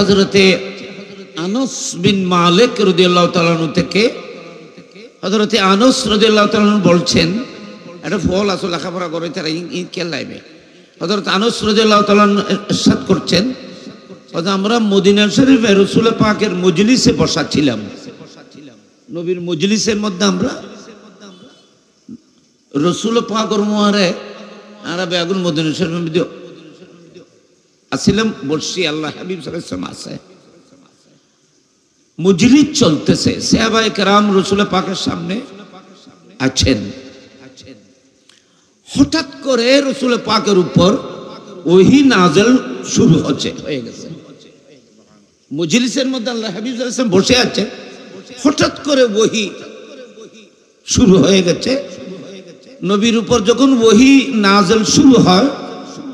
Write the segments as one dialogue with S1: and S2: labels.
S1: হযরতে আনাস বিন মালিক রাদিয়াল্লাহু তাআলা আনহু থেকে হযরতে আনাস রাদিয়াল্লাহু তাআলা আনহু বলছেন, এটা ফল আসলে লেখাপড়া করে তারা কে লাইবে। হযরত আনাস রাদিয়াল্লাহু তাআলা ইরশাদ করছেন, আমরা মদিনা শরীফে রাসূল পাকের মজলিসে বসা ছিলাম, নবীর মজলিসের মধ্যে আমরা রাসূল পাকের মোয়ারে আরবে আগুন মদিনা শরীফের মধ্যে আসিলাম, বলছি আল্লাহ হাবিব সাল্লাল্লাহু আলাইহি ওয়াসাল্লাম আছে, মজলিস চলতেছে, সাহাবায়ে কেরাম রাসূল পাকের সামনে আছেন। হঠাৎ করে রাসূল পাকের উপর ওহী নাযিল শুরু হয়ে গেছে। মজলিসের মধ্যে আল্লাহ হাবিব সাল্লাল্লাহু আলাইহি ওয়াসাল্লাম বসে আছেন, হঠাৎ করে ওহী শুরু হয়ে গেছে। নবীর উপর যখন ওহী নাযিল শুরু হয়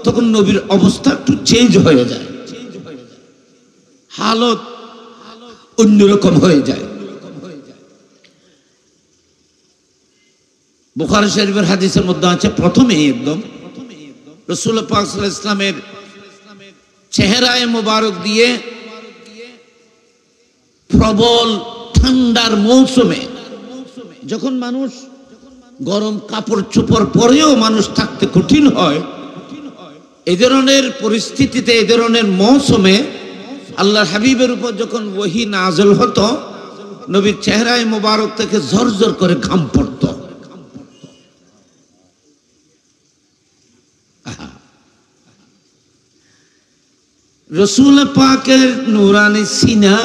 S1: তখন নবীর অবস্থা একটু চেঞ্জ হয়ে যায়, হালত অন্যরকম হয়ে যায়। বুখারী শরীফের হাদিসের মধ্যে আছে, প্রথমেই একদম রাসূল পাক সাল্লাল্লাহু আলাইহি ওয়াসাল্লামের চেহারায় মোবারক দিয়ে প্রবল ঠান্ডার মৌসুমে, যখন মানুষ গরম কাপড় চোপড় পরেও মানুষ থাকতে কঠিন হয়, এই ধরনের পরিস্থিতিতে, এই ধরনের মৌসুমে আল্লাহর হাবিবের উপর যখন ওহী নাযিল হতো, নবীর চেহারায় মোবারক থেকে ঝরঝর করে ঘাম পড়ত। রাসূল পাকের নূরানি সিনা,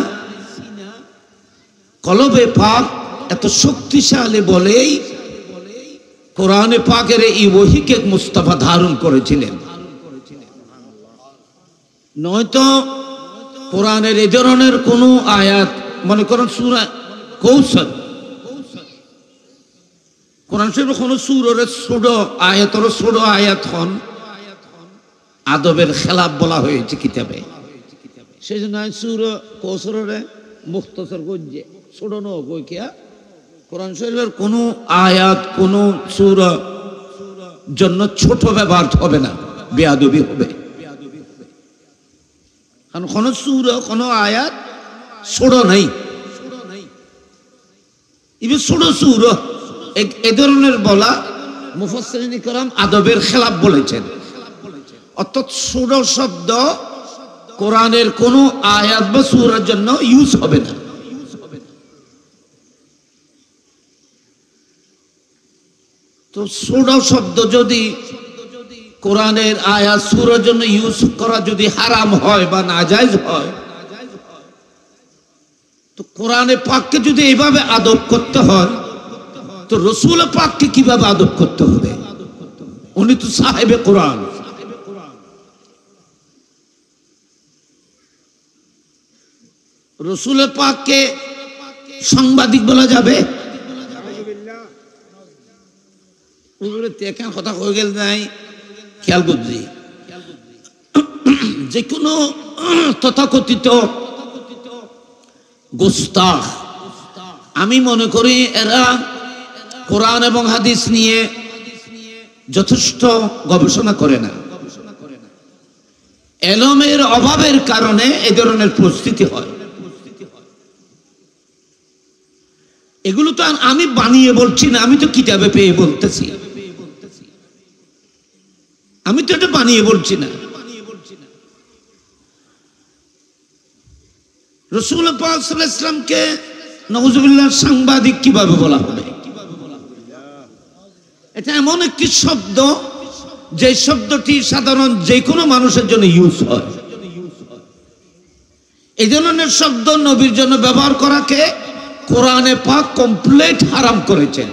S1: কলবে পাক এত শক্তিশালী বলেই কোরআনে পাকের এই ওহীকে মুস্তাফা ধারণ করেছিলেন। নয়তো কোরআনের এই ধরনের কোন আয়াত, মনে করেন সূরা কৌসর, কোরআন শরীফের কোন সূরার ছোট আয়াতের ছোট আয়াত হন আদবের খেলাফ বলা হয়েছে কিতাবে, সেই জন্য সূরা কৌসরের মুখতসর গজ্জে ছোট ন কইকিয়া কোরআন শরীফের কোন আয়াত কোন সূরা জন্য ছোট ব্যবহার হবে না, বেয়াদবি হবে। কারণ কোন সূরা কোন আয়াত ছোট নাই, ইভেন ছোট সূরা এ ধরনের বলা মুফাসসিরিন کرام আদবের খেলাফ বলেছেন। অর্থাৎ ছোট শব্দ কোরআনের কোন আয়াত বা সূরার জন্য ইউজ হবে না। তো ছোট শব্দ যদি কোরআনের আয়াত সূরার জন্য ইউজ করা যদি হারাম হয় বা নাজায়েজ হয়, তো কোরআনে পাককে যদি এইভাবে আদব করতে হয়, তো রাসূল পাককে কিভাবে আদব করতে হবে? উনি তো সাহেবে কোরআন। রাসূল পাককে সাংবাদিক বলা যাবে? কথা হয়ে গেল নাই, খেয়াল করছি। যে কোনো তথাকথিত গোস্তাখ, আমি মনে করি এরা কোরআন এবং হাদিস নিয়ে যথেষ্ট গবেষণা করে না। এলমের অভাবের কারণে এই ধরনের পরিস্থিতি হয়। এগুলো তো আমি বানিয়ে বলছি না, আমি তো কিতাবে পেয়ে বলতেছি, আমি তো এটা বানিয়ে বলছি না। রাসূল পাক সাল্লাল্লাহু আলাইহি ওয়াসাল্লামকে নাউযুবিল্লাহ সাংবাদিক কিভাবে বলা হবে? এটা এমন একটি শব্দ যে শব্দটি সাধারণ যে কোনো মানুষের জন্য ইউজ হয়। এই ধরনের শব্দ নবীর জন্য ব্যবহার করাকে কোরআনে পাক কমপ্লিট হারাম করেছেন।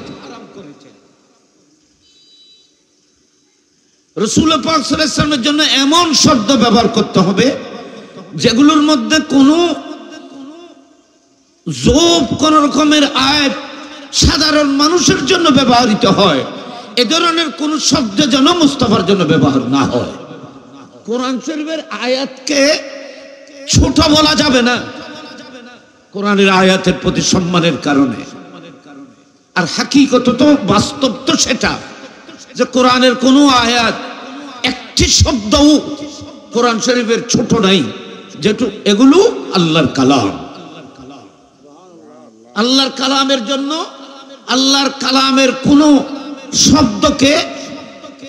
S1: রাসূল পাক সাল্লাল্লাহু আলাইহি ওয়াসাল্লামের জন্য এমন শব্দ ব্যবহার করতে হবে যেগুলোর মধ্যে কোনো যোগ, কোন রকমের আয়াত সাধারণ মানুষের জন্য ব্যবহৃত হয়, এ ধরনের কোন শব্দ যেন মুস্তাফার জন্য ব্যবহার না হয়। কোরআন শরীফের আয়াতকে ছোট বলা যাবে না কোরআনের আয়াতের প্রতি সম্মানের কারণে। আর হাকিকত তো, বাস্তব তো সেটা যে কোরআনের কোনো আয়াত একটি শব্দও কোরআন শরীফের ছোট নাই, যেটু এগুলো আল্লাহর কালাম। আল্লাহর কালামের জন্য আল্লাহর কালামের কোনো শব্দকে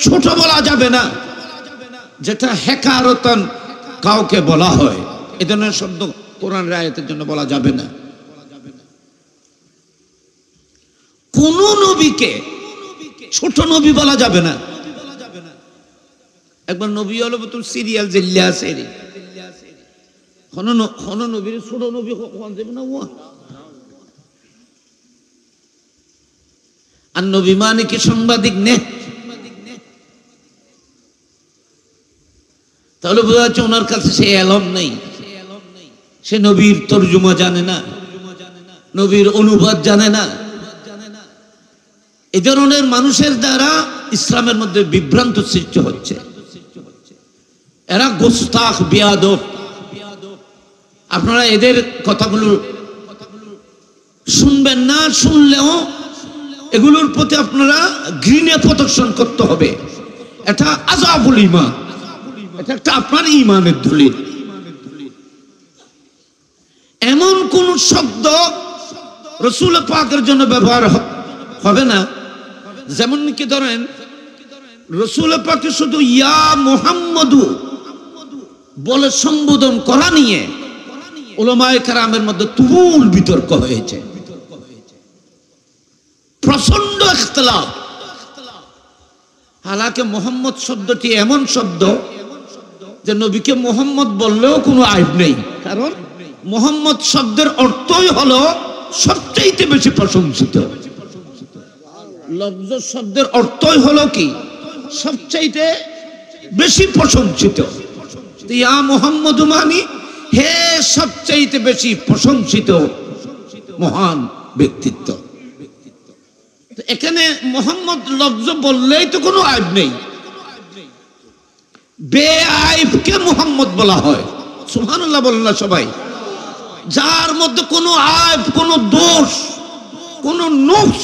S1: ছোট বলা যাবে না, যেটা হেকারতান কাউকে বলা হয় এ ধরনের শব্দ কোরআনের আয়াতের জন্য বলা যাবে না। কোন নবীকে ছোট নবী বলা যাবে না। একবার নবী হলো তোর সিরিয়াল জিল্লা সেরি কোন নবীর ছোট নবী কোন যাবে না। আর নবী মানে কি সাংবাদিক নে? তাহলে বোঝা যাচ্ছে ওনার কাছে সে এলম নেই, সে নবীর তর্জমা জানে না, নবীর অনুবাদ জানে না। এই ধরনের মানুষের দ্বারা ইসলামের মধ্যে বিভ্রান্ত সৃষ্টি হচ্ছে। এরা গোস্তাখ বিয়াদব। আপনারা এদের কথাগুলো শুনবেন না, শুনলেও এগুলোর প্রতি আপনারা ঘৃণা প্রদর্শন করতে হবে। এটা আযাবুল ঈমান, এটা একটা আপনার ঈমানের দলিল। এমন কোন শব্দ রাসূল পাকের জন্য ব্যবহার হবে না, যেমন কি ধরেন রাসূল পাককে শুধু ইয়া মুহাম্মাদু বলে সম্বোধন করা নিয়ে উলামায়ে কেরামের মধ্যে তুমুল বিতর্ক হয়েছে, প্রচন্ড ইখতিলাফ। হালাকে মোহাম্মদ শব্দটি এমন শব্দ যে নবীকে মোহাম্মদ বললেও কোনো আইব নেই, কারণ মোহাম্মদ শব্দের অর্থই হলো সবচেয়ে বেশি প্রশংসিত। লফজ শব্দের অর্থই হলো কি? সবচেয়ে বেশি প্রশংসিত। ইয়া মুহাম্মদ মানি হে সবচেয়ে বেশি প্রশংসিত মহান ব্যক্তিত্ব। এখানে মোহাম্মদ লফজ বললেই তো কোনো আইব নেই, বেআইবকে মোহাম্মদ বলা হয়। সুবহানাল্লাহ বলেন না সবাই? যার মধ্যে কোনো আইব, কোনো দোষ, কোনো নুকস,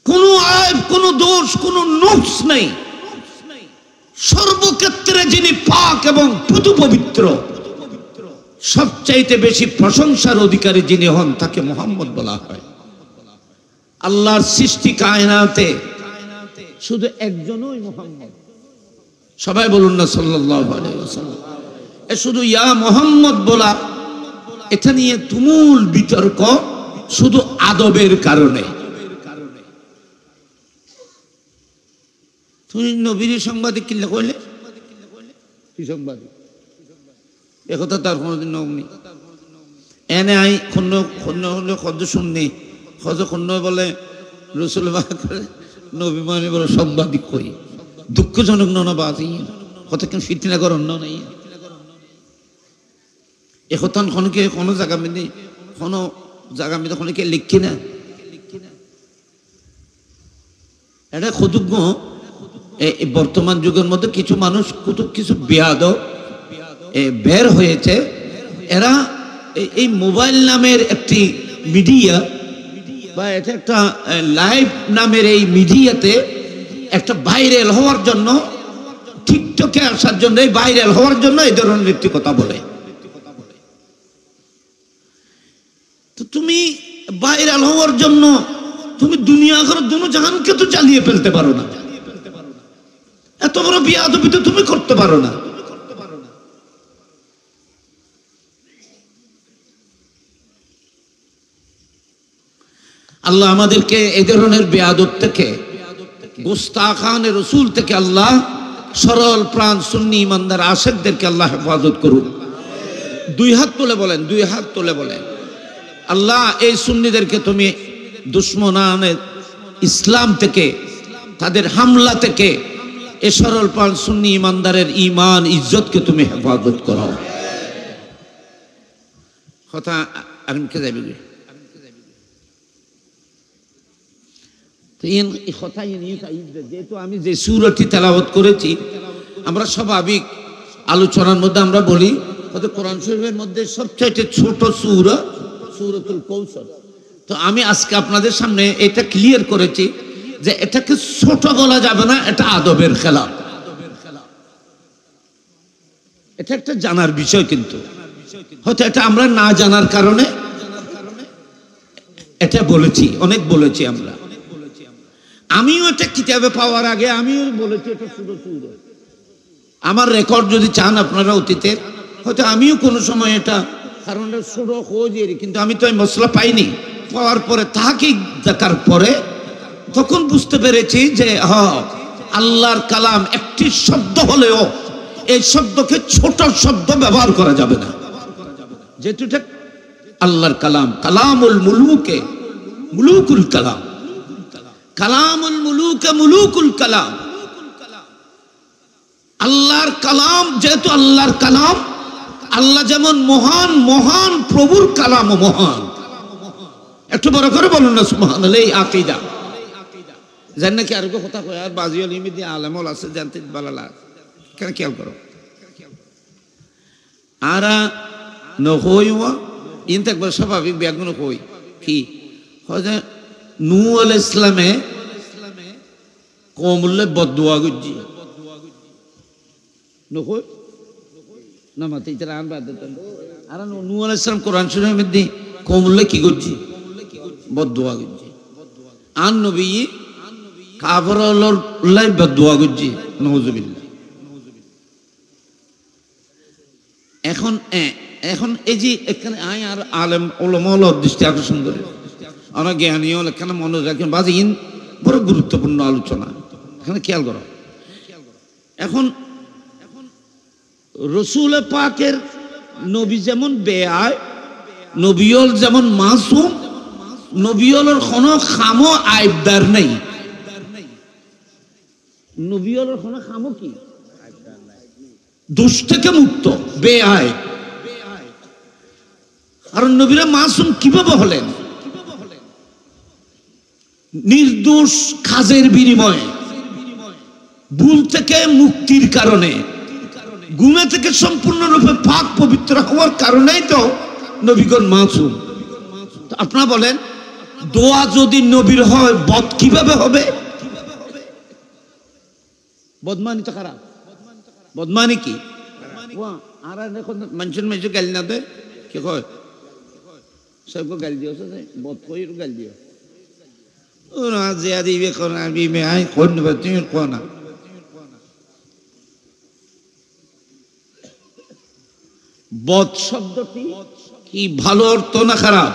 S1: কোনো আইব, কোনো দোষ, কোনো নুকস নেই, সর্বক্ষেত্রে যিনি পাক এবং পুতু পবিত্র, সবচাইতে বেশি প্রশংসার অধিকারী যিনি হন তাকে মুহাম্মদ বলা হয়। আল্লাহর সৃষ্টি কায়নাতে শুধু একজনই মুহাম্মদ। সবাই বলুন না সাল্লাল্লাহু আলাইহি ওয়াসাল্লাম। শুধু ইয়া মুহাম্মদ বলা, এটা নিয়ে তুমুল বিতর্ক শুধু আদবের কারণে। তুমি নবীর সাংবাদিক কিল্লা কইলে কি সাংবাদিক? একথা তার কোনোদিন নমনি এনে আই খন্ন খন্ন হলে খদ্দ শুননি খজ খন্ন বলে রসুল নবী মানে বলে সাংবাদিক কই। দুঃখজনক ননা বাজি কত কেন ফিতনা করেন না নাই এখন খনকে কোনো জায়গা মেনে কোনো জায়গা মেনে খনকে লিখি না। এটা ক্ষুদ্র বর্তমান যুগের মধ্যে কিছু মানুষ কিছু বেয়াদব বের হয়েছে। এরা এই মোবাইল নামের একটি মিডিয়া বা এটা একটা লাইভ নামের এই মিডিয়াতে একটা ভাইরাল হওয়ার জন্য, টিকটকে আসার জন্য, এই ভাইরাল হওয়ার জন্য এই ধরনের একটি কথা বলে। তো তুমি ভাইরাল হওয়ার জন্য তুমি দুনিয়া করে দুনো জাহানকে তো চালিয়ে ফেলতে পারো না, এত বড় বিয়াদবি তো তুমি করতে পারো না। আল্লাহ আমাদেরকে এই ধরনের বেয়াদব থেকে, গোস্তাখানে রসুল থেকে আল্লাহ সরল প্রাণ সুন্নি ইমানদার আশেকদেরকে আল্লাহ হেফাজত করুন। দুই হাত তুলে বলেন, দুই হাত তুলে বলেন, আল্লাহ এই সুন্নিদেরকে তুমি দুশ্মনানের ইসলাম থেকে, তাদের হামলা থেকে এ সরল প্রাণ সুন্নি ইমানদারের ঈমান ইজ্জতকে তুমি হেফাজত করো। কথা আরেমকে যাবি যেহেতু আমি যে সূরাটি তেলাওয়াত করেছি, আমরা স্বাভাবিক আলোচনার মধ্যে আমরা বলি হয়তো কোরআন শরীফের মধ্যে সবচাইতে ছোট সূরা সূরাতুল কাউসার। তো আমি আজকে আপনাদের সামনে এটা ক্লিয়ার করেছি যে এটাকে ছোট বলা যাবে না, এটা আদবের খেলাফ। এটা একটা জানার বিষয়, কিন্তু হয়তো এটা আমরা না জানার কারণে এটা বলেছি, অনেক বলেছি আমরা। আমিও এটা কিতাবে পাওয়ার আগে আমিও বলেছি এটা শুধু শুধু আমার রেকর্ড যদি চান আপনারা অতীতের, হয়তো আমিও কোনো সময় এটা কারণ শুরু হয়ে, কিন্তু আমি তো এই মশলা পাইনি। পাওয়ার পরে তাহাকে দেখার পরে তখন বুঝতে পেরেছি যে আল্লাহর কালাম একটি শব্দ হলেও এই শব্দকে ছোট শব্দ ব্যবহার করা যাবে না, যেহেতু এটা আল্লাহর কালাম। কালামুল মুলুকে মুলুকুল কালাম, কালামুল মুলুকে মুলুকুল কালাম। আল্লাহর কালাম যেহেতু আল্লাহর কালাম, আল্লাহ যেমন মহান, মহান প্রভুর কালাম মহান। একটু বড় করে বলুন না সুবহানাল্লাহ। এই আকীদা জান নাকি আর কথা কয় আর বাজিউল ইমিদি আলেমল আছে জানতে বালালা কেন খেয়াল করো আরা নহইওয়া ইনতে একবার স্বাভাবিক ব্যাগুন কই কি হযে নূহ আলাইহিস সালামে কওমুল্লে বদদুয়া গজি নহই নামাতে ইতরা আন বাদ দেন আর নূহ আলাইহিস সালাম কোরআন শরীফের মধ্যে কওমুল্লে কি গজি বদদুয়া গজি আন নবী কাফরুল্লাহ লাই বদদুয়া গজি নাউযুবিল্লাহ। এখন এখন এই যে এখানে আয় আর আলেম ওলামা দৃষ্টি আকর্ষণ করে অনেক জ্ঞানীয় এখানে মনে রাখেন বাজে ইন বড় গুরুত্বপূর্ণ আলোচনা এখানে খেয়াল করো। এখন রসুল পাকের নবী যেমন বেআয়, নবীল যেমন মাসুম, নবীলের কোনো খামো আইবদার নেই। নবীলের কোনো খামো কি দোষ থেকে মুক্ত, বেআয়। কারণ নবীরা মাসুম কিভাবে হলেন? নির্দোষ কাজের বিনিময়ে, ভুল থেকে মুক্তির কারণে, গুনাহ থেকে সম্পূর্ণরূপে পাক পবিত্র হওয়ার কারণেই তো নবীগণ মাসুম। আপনারা বলেন দোয়া যদি নবীর হয় বদ কিভাবে হবে? বদমানি তো খারাপ। বদমানি কি আর এখন মানুষের মেজে গালি না দেয় কি কয় সবকে গালি দিও বদ কই গালি দিও ওরা যে দিবে কোন আমি মে আই কোন তুমি কোন না। বদ শব্দটি কি ভালো অর্থ না খারাপ?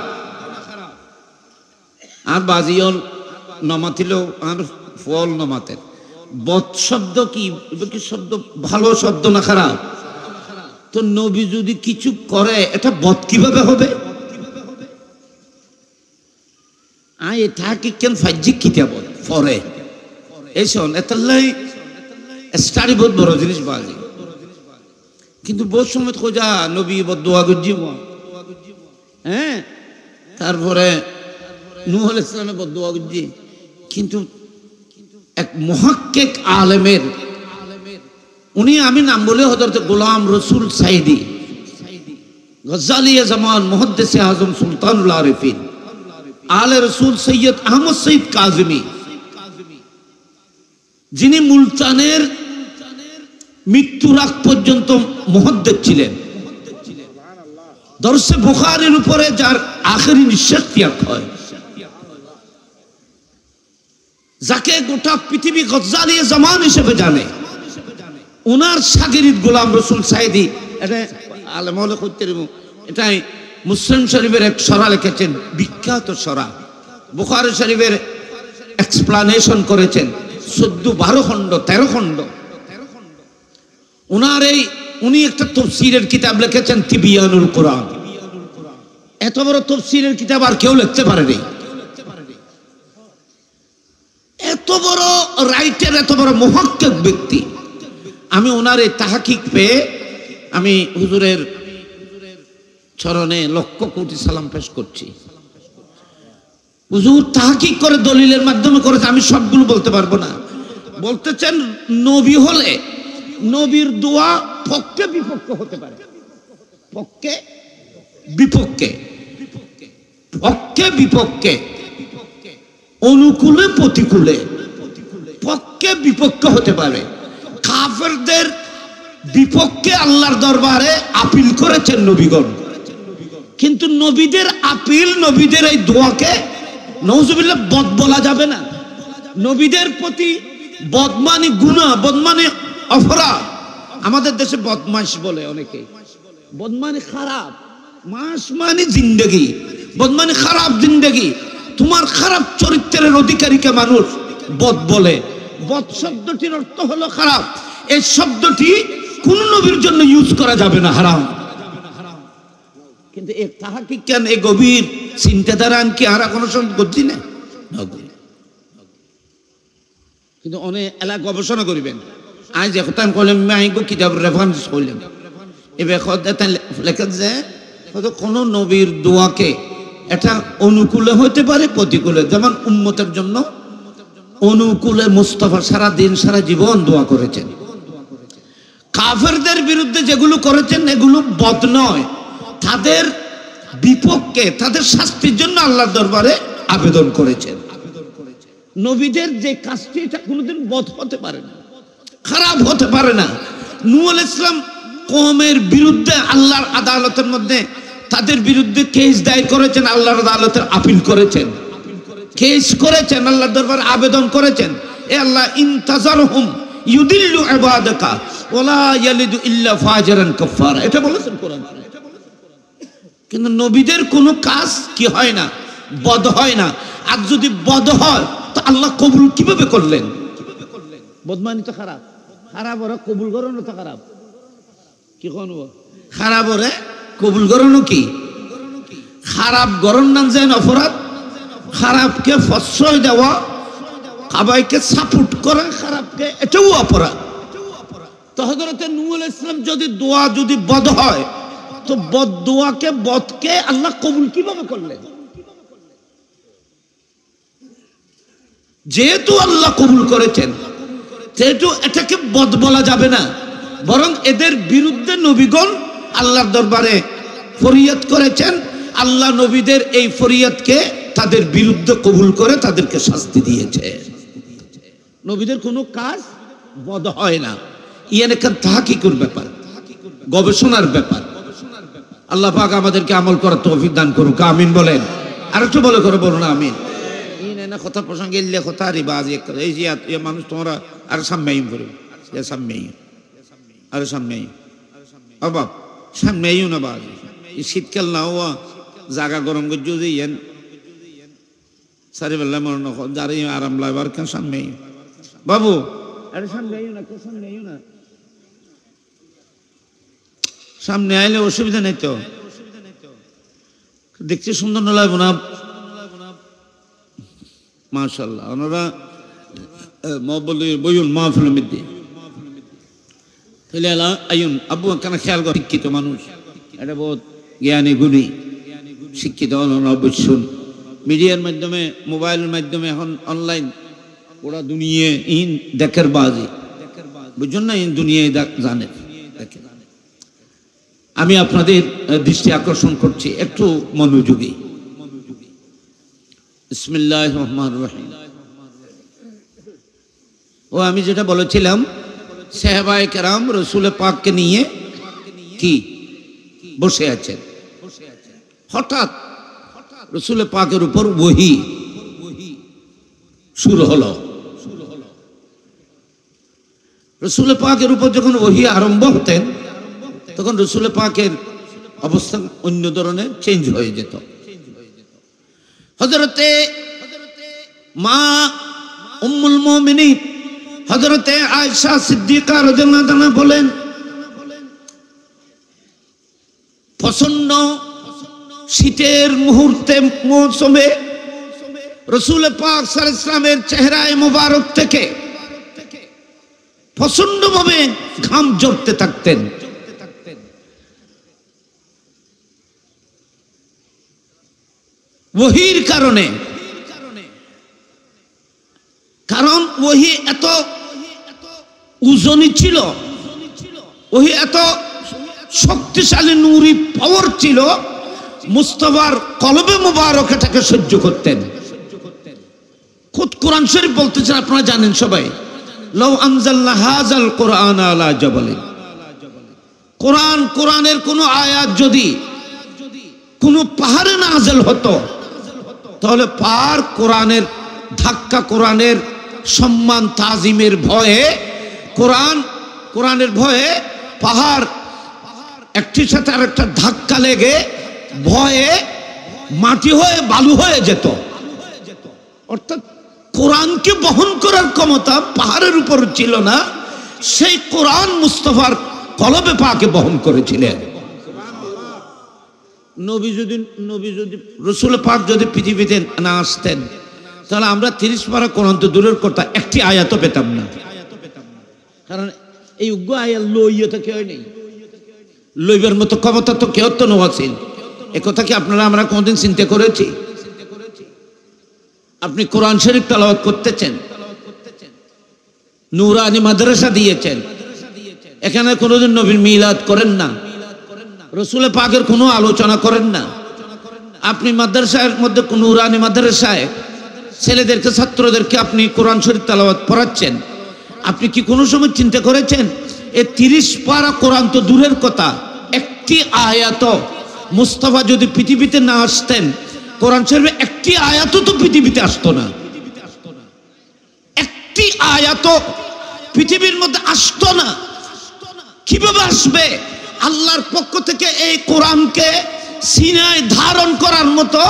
S1: আর বাজিয়ল নমাতিল আর ফল নমাতের বদ শব্দ কি শব্দ ভালো শব্দ না খারাপ? তো নবী যদি কিছু করে এটা বদ কিভাবে হবে? আয় থাকি কেন ফাজ্জি কিতাব পরে এই শোন এতলাই স্টাডি বহুত বড় জিনিস বাজি, কিন্তু বহুত সময় খোঁজা নবী বদদুয়া গজি হ্যাঁ, তারপরে নূহ আলাইহিস সালামের বদদুয়া গজি। কিন্তু এক মুহাক্কিক আলেমের উনি আমি নাম বলে হযরত গোলাম রসুল সাইদি গজ্জালি জামান মুহাদ্দিস আজম সুলতানুল আরিফিন আলে রসুল সৈয়দ আহমদ সঈদ কাজেমি, যিনি মুলতানের মৃত্যুর আগ পর্যন্ত মুহাদ্দিস ছিলেন, দরসে বুখারীর উপরে যার আখেরি নিঃশ্বাস ত্যাগ হয়, যাকে গোটা পৃথিবী গজ্জালি জামান হিসেবে জানে, ওনার শাগিরিদ গোলাম রসুল সাইদি এটা আলেমলে করতে এটাই মুসলিম শরীফের এক সরা লিখেছেন, বিখ্যাত সরা। বুখারী শরীফের এক্সপ্লানেশন করেছেন 14-12 খণ্ড 13 খণ্ড। ওনার এই উনি একটা তাফসীরের কিতাব লিখেছেন তিবিয়ানুল কোরআন। এত বড় তাফসীরের কিতাব আর কেউ লিখতে পারেনি। এত বড় রাইটার, এত বড় মুহাক্কিক ব্যক্তি। আমি ওনার এই তাহকিক পেয়ে আমি হুজুরের চরণে লক্ষ কোটি সালাম পেশ করছি। হুজুর তাহকিক করে দলিলের মাধ্যমে করেছে, আমি সবগুলো বলতে পারবো না। বলতেছেন নবী হলে নবীর দোয়া পক্ষে বিপক্ষে হতে পারে, পক্ষে বিপক্ষে, পক্ষে বিপক্ষে, অনুকূলে প্রতিকূলে, পক্ষে বিপক্ষে হতে পারে। কাফেরদের বিপক্ষে আল্লাহর দরবারে আপিল করেছেন নবীগণ, কিন্তু নবীদের আপিল, নবীদের এই দোয়াকে নাউজুবিল্লাহ বদ বলা যাবে না। নবীদের প্রতি বদমানি গুনাহ, বদমানি অপরাধ। আমাদের দেশে বদমাশ বলে অনেকে, বদমানি খারাপ, মাস মানে জিন্দেগি, বদমানি খারাপ জিন্দেগি। তোমার খারাপ চরিত্রের অধিকারীকে মানুষ বদ বলে। বদ শব্দটির অর্থ হলো খারাপ। এই শব্দটি কোন নবীর জন্য ইউজ করা যাবে না, হারাম। কিন্তু তাহা কি কেন এই গভীর চিন্তাধারা কি আর কোনো সময় করছি না? কিন্তু অনেক এলাকা গবেষণা করিবেন। আজ যে কথা কইলাম আমি কিতাব রেফারেন্স কইলাম, এবার লেখা যে কোন নবীর দোয়াকে এটা অনুকূলে হতে পারে, প্রতিকূলে। যেমন উম্মতের জন্য অনুকূলে মুস্তাফা সারা দিন সারা জীবন দোয়া করেছেন। কাফেরদের বিরুদ্ধে যেগুলো করেছেন এগুলো বদ নয়, তাদের বিপক্ষে তাদের শাস্তির জন্য আল্লাহর দরবারে আবেদন করেছেন। নবীদের যে কাজটি এটা কোনোদিন বদ হতে পারে না, খারাপ হতে পারে না। নূহ আলাইহিস সালাম কওমের বিরুদ্ধে আল্লাহর আদালতের মধ্যে তাদের বিরুদ্ধে কেস দায়ের করেছেন, আল্লাহর আদালতের আপিল করেছেন, কেস করেছেন, আল্লাহর দরবারে আবেদন করেছেন, এ আল্লাহ ইনতাজারহুম ইউদিল্লু ইবাদাকা ওয়ালা ইয়ালিদু ইল্লা ফাজিরান কাফারা, এটা বলেছেন কোরআন। কিন্তু নবীদের কোনো কাজ কি হয় না, বদ হয় না। আর যদি বদ হয় তো আল্লাহ কবুল কিভাবে করলেন? বদমানি তো খারাপ, খারাপ ওরা কবুল করানো তো খারাপ। কি কোন খারাপ ওরে কবুল করানো কি খারাপ? গরম নাম যেন অপরাধ, খারাপকে প্রশ্রয় দেওয়া, সবাইকে সাপোর্ট করা খারাপকে, এটাও অপরাধ। তো হযরত নূহ আলাইহিস সালাম যদি দোয়া যদি বদ হয় তো বদ দোয়াকে, বদকে আল্লাহ কবুল কিভাবে করলেন? যেহেতু আল্লাহ কবুল করেছেন সেহেতু এটাকে বদ বলা যাবে না, বরং এদের বিরুদ্ধে নবীগণ আল্লাহর দরবারে ফরিয়াদ করেছেন। আল্লাহ নবীদের এই ফরিয়াদকে তাদের বিরুদ্ধে কবুল করে তাদেরকে শাস্তি দিয়েছে। নবীদের কোনো কাজ বদ হয় না। ইয়ান একটা তাহকিকুর ব্যাপার, গবেষণার ব্যাপার। আল্লাহ পাক আমাদেরকে আমল করার তৌফিক দান করুক, আমিন বলেন। আর একটু বলে করে বলুন আমিন। না কথা প্রসঙ্গে এলে কথা রিবাজ এই যে মানুষ তোমরা আর সামনে করবে, সামনে আরে সামনে বাপ সামনে না বাজ শীতকাল না হওয়া জাগা গরম করছো যে ইয়ান সারি বেলা মনে যারা আরাম লাগবার কেন সামনে বাবু, আরে সামনে না, সামনে না, সামনে আইলে অসুবিধা নেই তো। দেখছি সুন্দর না লাগবো না? মাশাআল্লাহ। ওনারা বইউন মাহফিলের মধ্যে তাহলে আইন আব্বু কেন খেয়াল করে শিক্ষিত মানুষ, এটা বহুত জ্ঞানী গুণী শিক্ষিত অবশ্যই। মিডিয়ার মাধ্যমে, মোবাইলের মাধ্যমে, এখন অনলাইন ওরা দুনিয়া ইন দেখার বাজি, বুঝছেন না? ইন দুনিয়ায় জানে। আমি আপনাদের দৃষ্টি আকর্ষণ করছি একটু মনোযোগী। বিসমিল্লাহির রহমানির রহিম। ও আমি যেটা বলেছিলাম, সাহাবায়ে কেরাম রাসূল পাককে নিয়ে কি বসে আছেন, হঠাৎ রাসূল পাকের উপর ওহী শুরু হলো। রাসূল পাকের উপর যখন ওহী আরম্ভ হতেন তখন রাসূল পাকের অবস্থা অন্য ধরনের চেঞ্জ হয়ে যেত। হযরতে মা উম্মুল মুমিনিন হযরতে আয়েশা সিদ্দিকা রাদিয়াল্লাহু তাআলা বলেন, প্রচন্ড শীতের মুহূর্তে মৌসুমে রাসূল পাক সাল্লাল্লাহু আলাইহি ওয়াসাল্লামের চেহারায় মুবারক থেকে প্রচন্ডভাবে ঘাম ঝরতে থাকতেন। ওহীর কারণে, কারণ ওহী এত ওজনী ছিল, ওহী এত শক্তিশালী নূরি পাওয়ার ছিল, মুস্তাফার কলবে মুবারক এটাকে সহ্য করতেন। খুদ কোরআন শরীফ বলতেছেন, আপনারা জানেন সবাই, লাউ আনজালনা হাযাল কুরআন আলা জাবালিন কোরআনের কোন আয়াত যদি কোন পাহাড়ে নাযিল হতো তাহলে পাহাড় ধাক্কা কোরআনের সম্মান তাজিমের ভয়ে কোরআনের ভয়ে পাহাড় একটির সাথে আরেকটা ধাক্কা লেগে ভয়ে মাটি হয়ে বালু হয়ে যেত। অর্থাৎ কোরআনকে বহন করার ক্ষমতা পাহাড়ের উপর ছিল না, সেই কোরআন মুস্তাফার কলবে পাকে বহন করেছিলেন। নবী যদি রাসূল পাক যদি পৃথিবীতে না আসতেন তাহলে আমরা 30 পারা কোরআন তো দূরের কথা একটি আয়াতও পেতাম না। কারণ এই উগ্র আয়াত লইয়া তো কেউ নেই, লইবার মতো ক্ষমতা তো কেউ তো নওয়াছিল। একথা কি আপনারা আমরা কোনদিন চিন্তা করেছি? আপনি কোরআন শরীফ তেলাওয়াত করতেছেন, নূরানি মাদ্রাসা দিয়েছেন, এখানে কোনোদিন নবীর মিলাদ করেন না, রাসূল পাকের কোনো আলোচনা করেন না। আপনি মাদ্রাসার মধ্যে নূরানি মাদ্রাসায় ছেলেদেরকে ছাত্রদেরকে আপনি কোরআন শরীফ তেলাওয়াত পড়াচ্ছেন, আপনি কি কোনো সময় চিন্তা করেছেন এই 30 পারা কোরআন তো দূরের কথা, একটি আয়াত মুস্তাফা যদি পৃথিবীতে না আসতেন, কোরআন শরীফে একটি আয়াতও তো পৃথিবীতে আসতো না, একটি আয়াত পৃথিবীর মধ্যে আসতো না। কিভাবে আসবে? আল্লাহর পক্ষ থেকে এই কোরআনকে সিনায় ধারণ করার মতো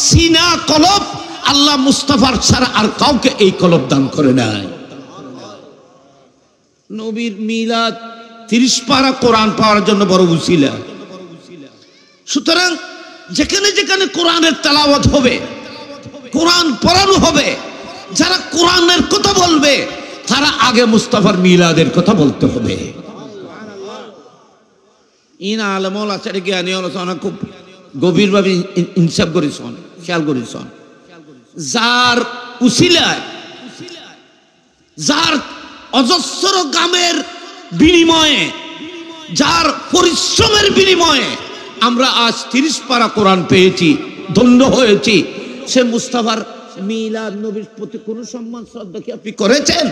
S1: সিনা কলব আল্লাহ মুস্তাফার ছাড়া আর কাউকে এই কলব দান করে নাই। নবীর মিলাদ 30 পারা কোরআন পাওয়ার জন্য বড় উসিলা। সুতরাং যেখানে যেখানে কোরআনের তেলাওয়াত হবে, কোরআন পড়ানো হবে, যারা কোরআনের কথা বলবে তারা আগে মুস্তাফার মিলাদের কথা বলতে হবে। ইন আলমল আচারে জ্ঞানী আলোচনা খুব গভীরভাবে ইনসাফ করেছেন, খেয়াল করেছেন। যার উসিলায়, যার অজস্র গামের বিনিময়ে, যার পরিশ্রমের বিনিময়ে আমরা আজ 30 পারা কোরআন পেয়েছি, ধন্য হয়েছি, সে মুস্তাফার মিলাদ নবীর প্রতি কোনো সম্মান শ্রদ্ধা কি আপনি করেছেন?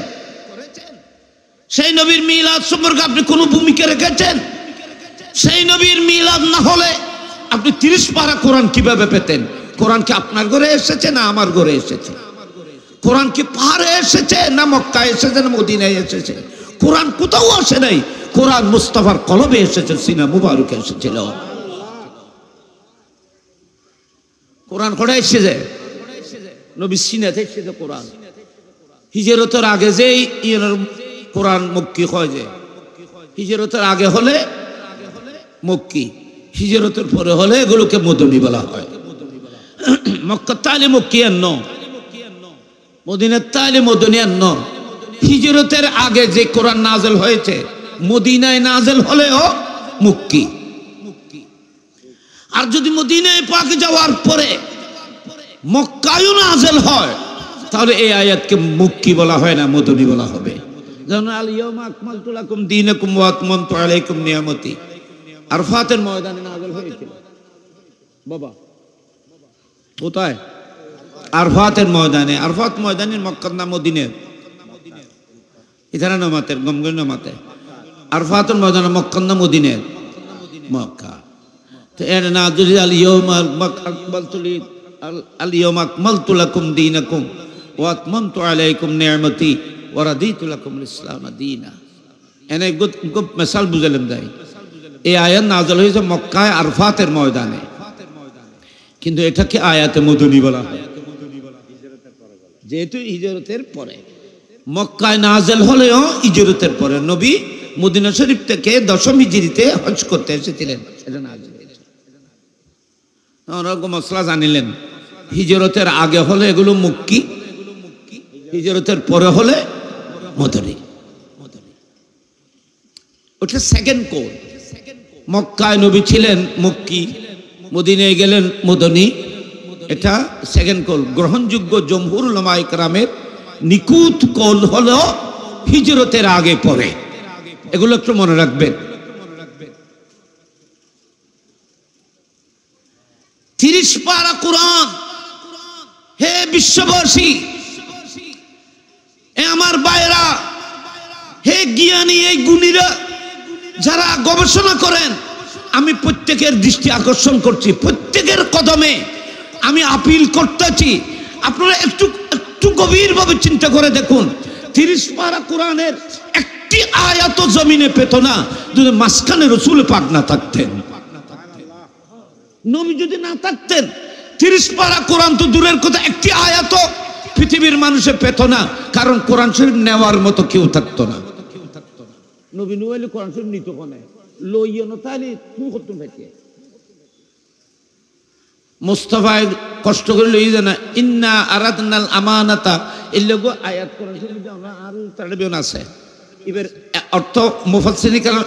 S1: সেই নবীর মিলাদ সম্পর্কে আপনি কোনো ভূমিকা রেখেছেন? সেই নবীর মিলাদ না হলে আপনি 30 পারা কোরআন কিভাবে পেতেন? কোরআন কি আপনার ঘরে এসেছে না আমার ঘরে এসেছে? কোরআন কি পাহাড়ে এসেছে না মক্কায় এসেছে না মদিনায় এসেছে? কোরআন কোথাও আসে নাই, কোরআন মুস্তাফার কলবে এসেছে, সিনা মুবারকে এসেছিল। কোরআন কোথায় এসেছে? নবী সিনাতে এসেছে কোরআন। হিজরতের আগে যেই কোরআন মক্কি হয়, যে হিজরতের আগে হলে মক্কি, হিজরতের পরে হলে এগুলোকে মদনী বলা হয়। মক্কার তালে মক্কি আন্ন, মদিনার তালে মদনী আন্ন। হিজরতের আগে যে কোরআন নাজেল হয়েছে মদিনায় নাজেল হলেও মক্কি। আর যদি মদিনায় পাক যাওয়ার পরে মক্কায়ও নাজেল হয় তাহলে এই আয়াতকে মক্কি বলা হয় না, মদনী বলা হবে। যেমন আল ইয়াউমা আকমালতু লাকুম দীনাকুম ওয়া আতমামতু আলাইকুম নিয়ামতি আরফাতের ময়দানে নাজেল হয়েছিল। বাবা কোথায়? আরফাতের ময়দানে। আরফাত ময়দানের মক্কার নাম মদিনার, এখানে নামাতের গমগম নামাতে আরফাতের ময়দানে মক্কার নাম মদিনার, মক্কা। তো এর না যদি আল ইয়াউমা আকমালতু লাকুম দীনাকুম ওয়া আতমামতু আলাইকুম নিয়ামতি ওয়া রাদিতু লাকুমুল ইসলাম দীনা। এনে গুপ মিসাল বুঝালাম যাই। এই আয়াত নাযিল হয়েছে মক্কায় আরফাতের ময়দানে, কিন্তু এটাকে আয়াতে মদনী বলা হয় যেহেতু হিজরতের পরে। মক্কায় নাযিল হলেও হিজরতের পরে। নবী মদিনা শরীফ থেকে 10ম হিজরিতে হজ করতে এসেছিলেন, এটা নাযিল হয়েছে। ওরকম মশলা জানিলেন, হিজরতের আগে হলে এগুলো মক্কি, হিজরতের পরে হলে মদনী। ওটা সেকেন্ড কোড। মক্কায় নবী ছিলেন মক্কি, মদিনায় গেলেন মদনী, এটা সেকেন্ড কল। গ্রহণযোগ্য জমহুর উলামায়ে কেরামের নিকুত কল হলো হিজরতের আগে পরে। এগুলো একটু মনে রাখবেন। 30 পারা কোরআন। হে বিশ্ববাসী, হে আমার ভাইরা, হে জ্ঞানী, এই গুণীরা, যারা গবেষণা করেন, আমি প্রত্যেকের দৃষ্টি আকর্ষণ করছি, প্রত্যেকের কদমে আমি আপিল করতেছি, আপনারা একটু একটু গভীরভাবে চিন্তা করে দেখুন। 30 পারা কোরআনের একটি আয়াত জমিনে পেত না যদি মাঝখানে রসুল পাক না থাকতেন, নবী যদি না থাকতেন। 30 পারা কোরআন তো দূরের কথা, একটি আয়াত পৃথিবীর মানুষে পেত না, কারণ কোরআন শরীফ নেওয়ার মতো কেউ থাকতো না। নবী নুয়াইলে কোরআন শরীফ নিত কোনে লইয় না, তাহলে তুমি করতে পারতে মুস্তাফায় কষ্ট করে লই জানা ইন্না আরাদনাল আমানাতা এলগো আয়াত কোরআন শরীফ আমরা আর তারবিয়ন আছে। এবার অর্থ মুফাসসিরিন কারণ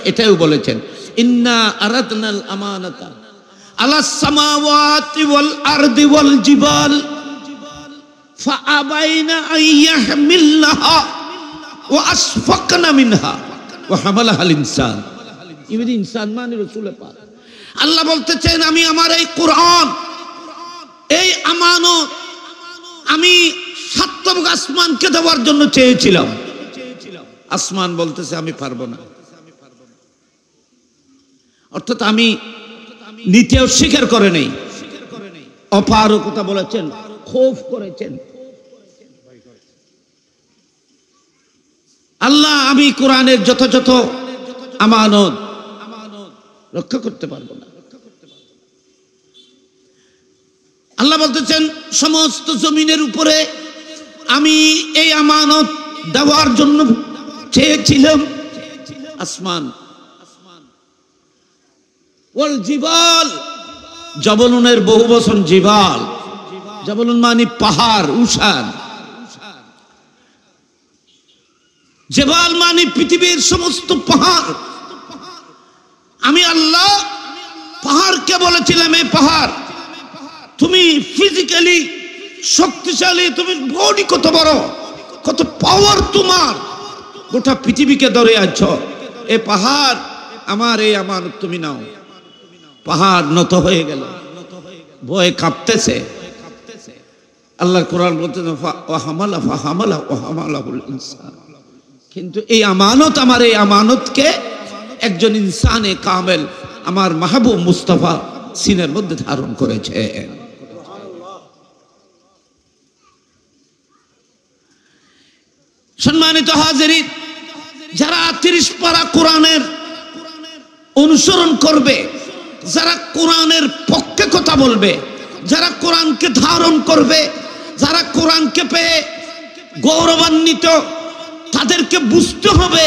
S1: এটাও বলেছেন, ইন্না আরাদনাল আমানাতা আলাস সামাওয়াতি ওয়াল আরদি ওয়াল জিবাল ফাআবাইনা আইয়াহমিলনাহা ওয়া আসফাকনা মিনহা ওয়া হামালাহাল ইনসান। ইবনে ইনসান মানে রাসূল পাক। আল্লাহ বলতেছেন, আমি আমার এই কোরআন, এই আমানত আমি সাতম আসমানকে দেওয়ার জন্য চেয়েছিলাম। আসমান বলতেছে আমি পারবো না, অর্থাৎ আমি নিতেও স্বীকার করে নেই, অপারগতা বলেছেন, খৌফ করেছেন। আল্লাহ আমি কোরআনের যথাযথ আমানত রক্ষা করতে পারবো না। আল্লাহ বলতেছেন, সমস্ত জমিনের উপরে আমি এই আমানত দেওয়ার জন্য চেয়েছিলাম। আসমান ওয়াল জিবাল, জবলুনের বহু বচন জিবাল, জবলুন মানে পাহাড়, উষান, জেবাল মানে পৃথিবীর সমস্ত পাহাড়। আমি আল্লাহ পাহাড়কে বলেছিলাম, এই পাহাড় তুমি ফিজিক্যালি শক্তিশালী, তুমি বডি কত বড়, কত পাওয়ার তোমার, গোটা পৃথিবীকে ধরে আছো, এই পাহাড় আমার এই আমানত তুমি নাও। পাহাড় নত হয়ে গেল, ভয়ে কাঁপতেছে। আল্লাহর কোরআন বলতেছে ফাহামালাহুল ইনসান, কিন্তু এই আমানত, আমার এই আমানতকে একজন ইনসানে কামেল আমার মাহবুব মুস্তাফা সিনের মধ্যে ধারণ করেছে। সম্মানিত হাজিরিন, যারা 30 পারা কোরআনের অনুসরণ করবে, যারা কোরআনের পক্ষে কথা বলবে, যারা কোরআনকে ধারণ করবে, যারা কোরআনকে পেয়ে গৌরবান্বিত, তাদেরকে বুঝতে হবে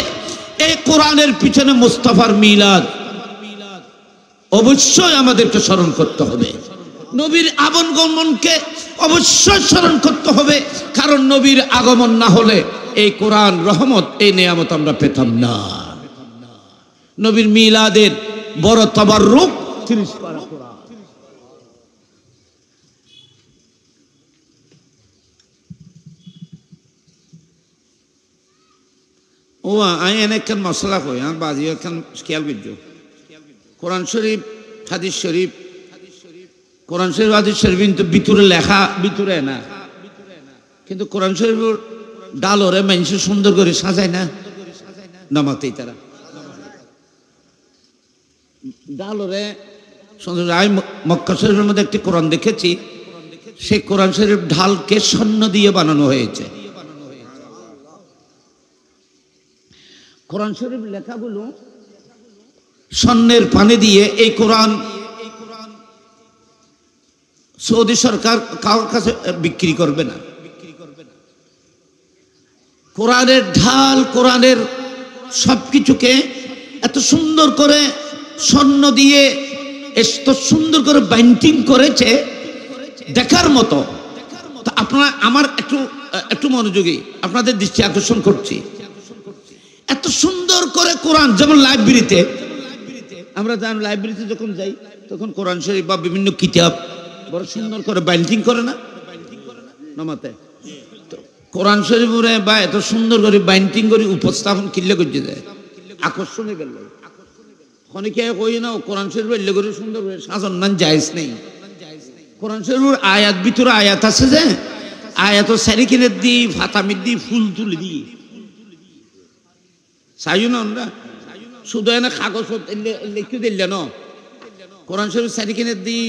S1: এই কোরআনের পিছনে মুস্তাফার মিলাদ অবশ্যই আমাদেরকে স্মরণ করতে হবে। নবীর আগমনকে অবশ্যই স্মরণ করতে হবে, কারণ নবীর আগমন না হলে এই কোরআন রহমত, এই নিয়ামত আমরা পেতাম না। নবীর মিলাদের বড় তাবাররুক 30 পারা কোরআন। ও আই এনেকান মশলা কই আর বাজি এখান খেয়াল করছো। কোরআন শরীফ, হাদিস শরীফ, কোরআন শরীফ হাদিস শরীফ কিন্তু ভিতরে লেখা, ভিতরে না, কিন্তু কোরআন শরীফের ডালরে মানুষ সুন্দর করে সাজায় না, নামাতেই তারা ডালরে সুন্দর। আমি মক্কা শরীফের মধ্যে একটি কোরআন দেখেছি, সেই কোরআন শরীফ ঢালকে স্বর্ণ দিয়ে বানানো হয়েছে। কোরআন শরীফ লেখাগুলো স্বর্ণের পানি দিয়ে, এই কোরআন সৌদি সরকার কারোর কাছে বিক্রি করবে না। কোরআনের ঢাল, কোরআনের সবকিছুকে এত সুন্দর করে স্বর্ণ দিয়ে এত সুন্দর করে বাইন্ডিং করেছে, দেখার মতো। আপনারা আমার একটু মনোযোগী আপনাদের দৃষ্টি আকর্ষণ করছি। এত সুন্দর করে কোরআন, যেমন লাইব্রেরিতে আমরা জানি, লাইব্রেরিতে যখন যাই তখন কোরআন শরীফ বা বিভিন্ন কিতাব বড় সুন্দর করে বাইন্ডিং করে না নামাতে, কোরআন শরীফ বা এত সুন্দর করে বাইন্ডিং করে উপস্থাপন কিনলে করতে যায়, আকর্ষণে গেল। অনেকে কই না কোরআন শরীফ এলে করে সুন্দর করে সাজান না, জায়েজ নেই। কোরআন শরীফের আয়াত, ভিতরে আয়াত আছে যে আয়াত সারি কিনে দিই, ফাতামির দিই, ফুল তুলে দিই, চাইও না আমরা শুধু এনে কাগজ লিখে দিলে ন কোরআন শরীফ সারিকিনে দিই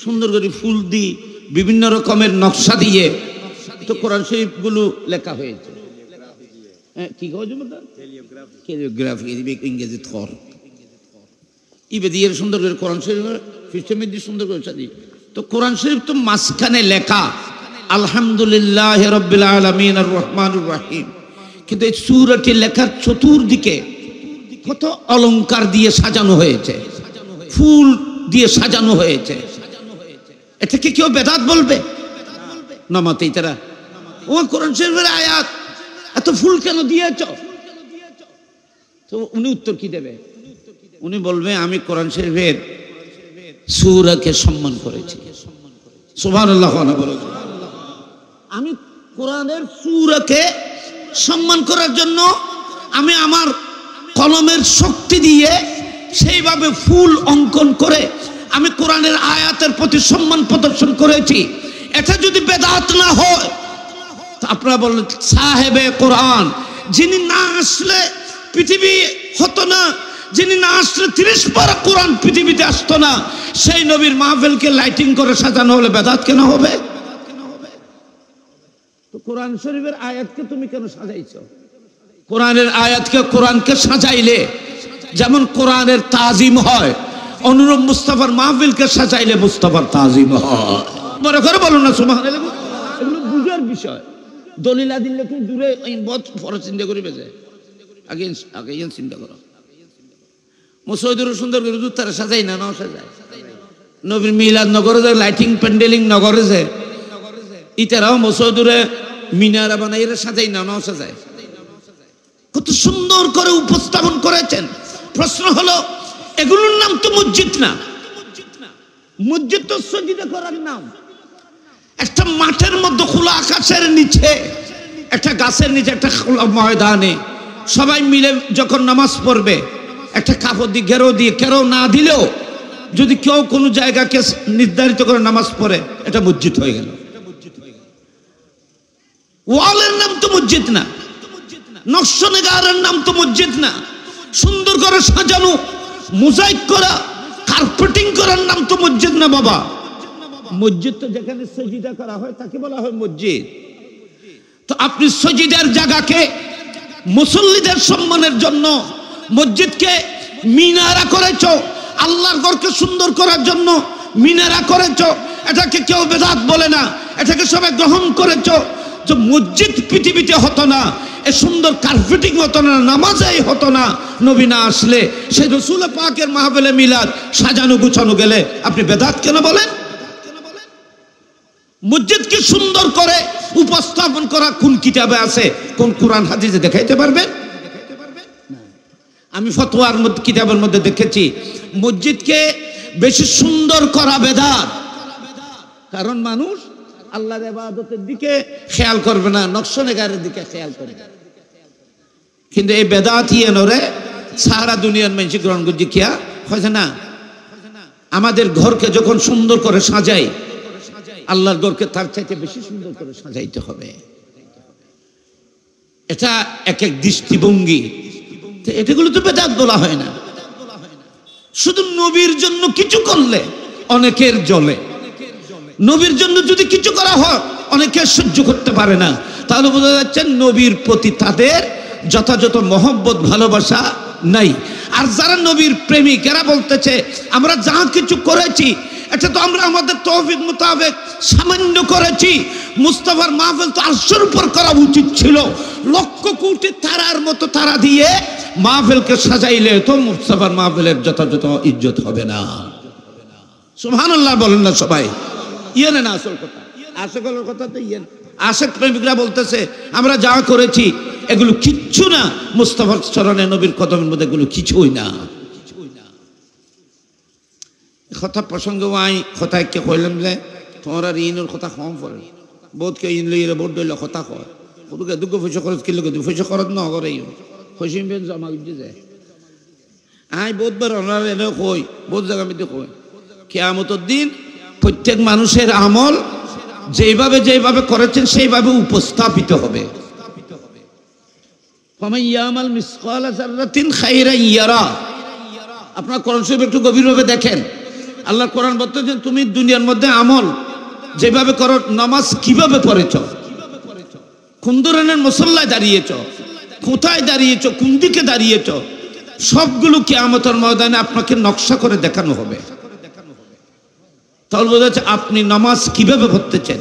S1: সুন্দর করে ফুল দিই বিভিন্ন রকমের নকশা দিয়ে তো কোরআন শরীফ গুলো লেখা হয়েছে কি ক্যালিগ্রাফি ইংরেজি থর ইবে দিয়ে সুন্দর করে কোরআন শরীফ সিস্টেমে দিয়ে সুন্দর করে সাজিয়ে তো কোরআন শরীফ তো মাঝখানে লেখা আলহামদুলিল্লাহ রাব্বিল আলামিন আর রহমানুর রহিম কিন্তু এই সূরাটি লেখার চতুর্দিকে কত অলংকার দিয়ে সাজানো হয়েছে ফুল দিয়ে সাজানো হয়েছে এটাকে কেউ বেদাত বলবে না মাতেই তারা ও কোরআন শরীফের আয়াত এত ফুল কেন দিয়েছ তো উনি উত্তর কি দেবে উনি বলবে আমি কোরআন শরীফের সূরাকে সম্মান করেছি সুবহানাল্লাহ আমি কোরআনের সূরাকে সম্মান করার জন্য আমি আমার কলমের শক্তি দিয়ে সেইভাবে ফুল অঙ্কন করে আমি কোরআনের আয়াতের প্রতি সম্মান প্রদর্শন করেছি এটা যদি বেদাত না হয় তো আপনারা বলেন সাহেবে কোরআন যিনি না আসলে পৃথিবী হতো না যিনি না আসলে 30 পারা কোরআন পৃথিবীতে আসতো না সেই নবীর মাহফিলকে লাইটিং করে সাজানো হলে বেদাত কেন হবে তো কোরআন শরীফের আয়াতকে তুমি কেন সাজাইছো কোরআনের আয়াতকে কোরআনকে সাজাইলে যেমন কোরআনের তাজিম হয় অনুরূপ মুস্তাফার মাহফিলকে সাজাইলে মুস্তাফার তাজিম হয় বড় করে বলো না সুবহানাল্লাহ এগুলো বুঝার বিষয় দলিল দিলে কি দূরে বহুত ফরজ চিন্তা করি বেজে আগে আগে চিন্তা করো মুসৈদুর সুন্দর করে তারা সাজাই না নাও সাজায় নবীর মিলাদ নগরে যে লাইটিং প্যান্ডেলিং নগরে যে ইতারাও মুসৈদুরে মিনারা বানাইরা সাজাই না নাও সাজায় কত সুন্দর করে উপস্থাপন করেছেন প্রশ্ন হলো এগুলোর নাম তো মসজিদ না মসজিদ তো সজিদা করার নাম একটা মাঠের মধ্যে খোলা আকাশের নিচে একটা গাছের নিচে একটা খোলা ময়দানে সবাই মিলে যখন নামাজ পড়বে একটা কাপড় দিয়ে ঘেরো দিয়ে কেউ না দিলেও যদি কেউ কোনো জায়গাকে নির্ধারিত করে নামাজ পড়ে এটা মসজিদ হয়ে গেল ওয়ালের নাম তো মসজিদ না নকশনেগারের নাম তো মসজিদ না সুন্দর করে সাজানো মোজাইক করা কার্পেটিং করার নাম তো মসজিদ না বাবা মসজিদ তো যেখানে সজিদা করা হয় তাকে বলা হয় মসজিদ তো আপনি সজিদার জায়গাকে মুসল্লিদের সম্মানের জন্য মসজিদকে মিনারা করেছো আল্লাহর ঘরকে সুন্দর করার জন্য মিনারা করেছো এটাকে কেউ বেদাত বলে না এটাকে সবাই গ্রহণ করেছো তো মসজিদ পৃথিবীতে হতো না এ সুন্দর কার্পেটিং হতো না নামাজই হতো না নবী না আসলে সেই রাসূল পাকের মাহফিলে মিলাদ সাজানো গুছানো গেলে আপনি বেদাত কেন বলেন মসজিদকে সুন্দর করে উপস্থাপন করা কোন কিতাবে আছে কোন কোরআন হাদিসে দেখাইতে পারবেন আমি ফতোয়ার মধ্যে কিতাবের মধ্যে দেখেছি মসজিদকে বেশি সুন্দর করা বেদাত কারণ মানুষ আল্লাহর ইবাদতের দিকে খেয়াল করবে না নকশনেগারের দিকে খেয়াল করবে কিন্তু এই বেদাত ইয়েনরে সারা দুনিয়ার মানুষ গ্রহণ করছে কিয়া হয়েছে না আমাদের ঘরকে যখন সুন্দর করে সাজাই আল্লাহর ঘরকে তার চাইতে বেশি সুন্দর করে সাজাইতে হবে এটা এক এক দৃষ্টিভঙ্গি এটাগুলো তো বেদাত বলা হয় না শুধু নবীর জন্য কিছু করলে অনেকের জ্বলে নবীর জন্য যদি কিছু করা হয় অনেকে সহ্য করতে পারে না তাহলে বোঝা যাচ্ছে নবীর প্রতি তাদের যথাযথ মহব্বত ভালোবাসা নাই আর যারা নবীর প্রেমিক এরা বলতেছে আমরা যা কিছু করেছি এটা তো আমরা আমাদের তৌফিক মোতাবেক সামান্য করেছি মুস্তাফার মাহফিল তো আরশের উপর করা উচিত ছিল লক্ষ কোটি তারার মতো তারা দিয়ে মাহফিলকে সাজাইলে তো মুস্তাফার মাহফিলের যথাযথ ইজ্জত হবে না সুবহানাল্লাহ বলেন না সবাই ইয়েনে না আসল কথা আশেকের কথা তো ইয়েন আশেক প্রেমিকরা বলতেছে আমরা যা করেছি এগুলো কিচ্ছু না মুস্তাফার চরণে নবীর কদমের মধ্যে এগুলো কিছুই না কথা প্রসঙ্গ আই কথা কে কইলাম যে তোমরা ঋণের কথা কম পড়ে বহুত কে ঋণ লইলে বহুত দইলে কথা কয় ওদিকে দুঃখ পয়সা খরচ কিলো দুঃখ পয়সা খরচ ন করে খুশি বেন জমা দিতে যায় আই বহুতবার ওনারা এনে কই বহুত জায়গা মধ্যে কই কিয়ামতের দিন প্রত্যেক মানুষের আমল যেভাবে যেভাবে করেছেন সেইভাবে উপস্থাপিত হবে ফামান ইয়ামাল মিসকালা যাররাতিন খায়রান ইয়ারা। আপনার কোরআন শরীফ একটু গভীরভাবে দেখেন। আল্লাহ কোরআন বলতেছেন তুমি দুনিয়ার মধ্যে আমল যেভাবে করো, নামাজ কিভাবে পড়েছ, কোন ধরনের মুসল্লায় দাঁড়িয়েছ, কোথায় দাঁড়িয়েছ, কোন দিকে দাঁড়িয়েছ, সবগুলো কিয়ামতের ময়দানে আপনাকে নকশা করে দেখানো হবে। তাহলে বোঝা যাচ্ছে আপনি নামাজ কিভাবে পড়তেছেন,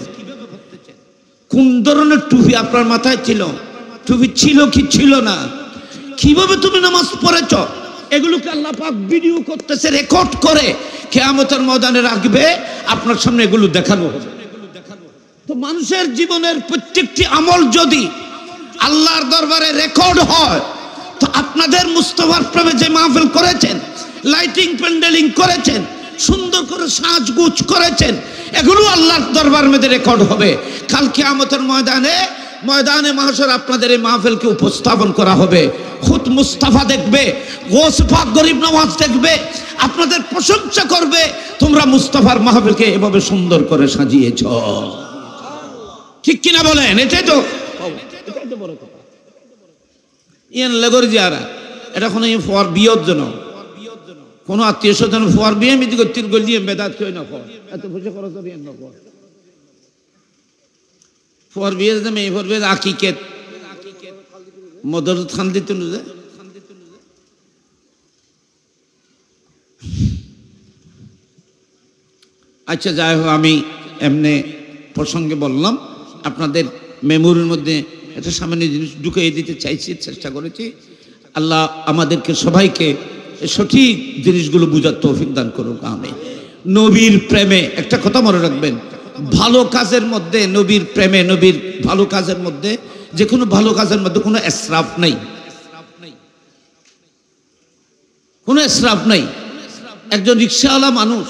S1: কোন ধরনের টুপি আপনার মাথায় ছিল, টুপি ছিল কি ছিল না, কিভাবে তুমি নামাজ পড়েছ, এগুলোকে আল্লাহ পাক ভিডিও করতেছে, রেকর্ড করে কিয়ামতের ময়দানে রাখবে, আপনার সামনে এগুলো দেখানো হবে। তো মানুষের জীবনের প্রত্যেকটি আমল যদি আল্লাহর দরবারে রেকর্ড হয়, তো আপনাদের মুস্তাফার প্রেমে যে মাহফিল করেছেন, লাইটিং প্যান্ডেলিং করেছেন, সুন্দর করে সাজগুজ করেছেন, এগুলো আল্লাহর দরবার মধ্যে রেকর্ড হবে। কাল কিয়ামতের ময়দানে মাহশর আপনাদের এই মাহফিলকে উপস্থাপন করা হবে। খুদ মুস্তাফা দেখবে, গৌস পাক গরিব নওয়াজ দেখবে, আপনাদের প্রশংসা করবে, তোমরা মুস্তাফার মাহফিলকে এভাবে সুন্দর করে সাজিয়েছ। ঠিক কিনা বলেন? এটাই তো বড় কথা। ইয়ান লেগর জিয়ারা এটা কোনো ফর বিয়ের জন্য, কোনো আত্মীয় স্বজন ফর বিয়ে মিদি করতে গলিয়ে বেদাত কেউ না ফর এত পয়সা খরচ হবে না ফর বিয়ে দাম এই ফর বিয়ে আকিকেত মদর খান দিতে নুজে। আচ্ছা যাই হোক, আমি এমনি প্রসঙ্গে বললাম, আপনাদের মেমোরির মধ্যে একটা সামান্য জিনিস ঢুকিয়ে দিতে চাইছি, চেষ্টা করেছি। আল্লাহ আমাদেরকে সবাইকে সঠিক জিনিসগুলো বুঝার তৌফিক দান করুক, আমিন। নবীর প্রেমে একটা কথা মনে রাখবেন, ভালো কাজের মধ্যে, নবীর প্রেমে, নবীর ভালো কাজের মধ্যে, যে কোনো ভালো কাজের মধ্যে কোনো ইসরাফ নেই, কোনো ইসরাফ নেই। একজন রিক্সাওয়ালা মানুষ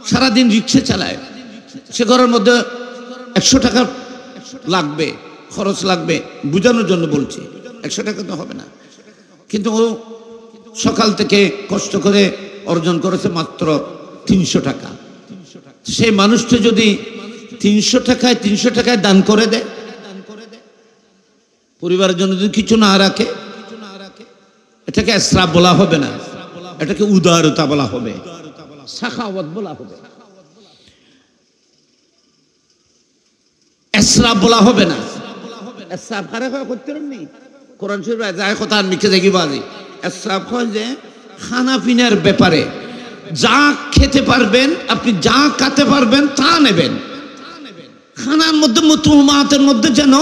S1: সারাদিন রিক্সা চালায়, সে ঘরের মধ্যে 100 টাকা লাগবে, খরচ লাগবে, বোঝানোর জন্য বলছি, 100 টাকা তো হবে না, কিন্তু ও সকাল থেকে কষ্ট করে অর্জন করেছে মাত্র 300 টাকা। সেই মানুষটা যদি 300 টাকায় দান করে দেয়, পরিবারের জন্য যদি কিছু না রাখে, এটাকে ইসরাফ বলা হবে না, এটাকে উদারতা বলা হবে, সাখাওয়াত বলা হবে, ইসরাফ বলা হবে না। ইসরাফ কারে করতে পারেননি কোরআন শরীফে যায় কথা আর মিকে দেখি বাজি। ইসরাফ হয় যে খানা পিনার ব্যাপারে যা খেতে পারবেন আপনি, যা খাতে পারবেন তা নেবেন, খানার মধ্যে মুতুমাতের মধ্যে যেন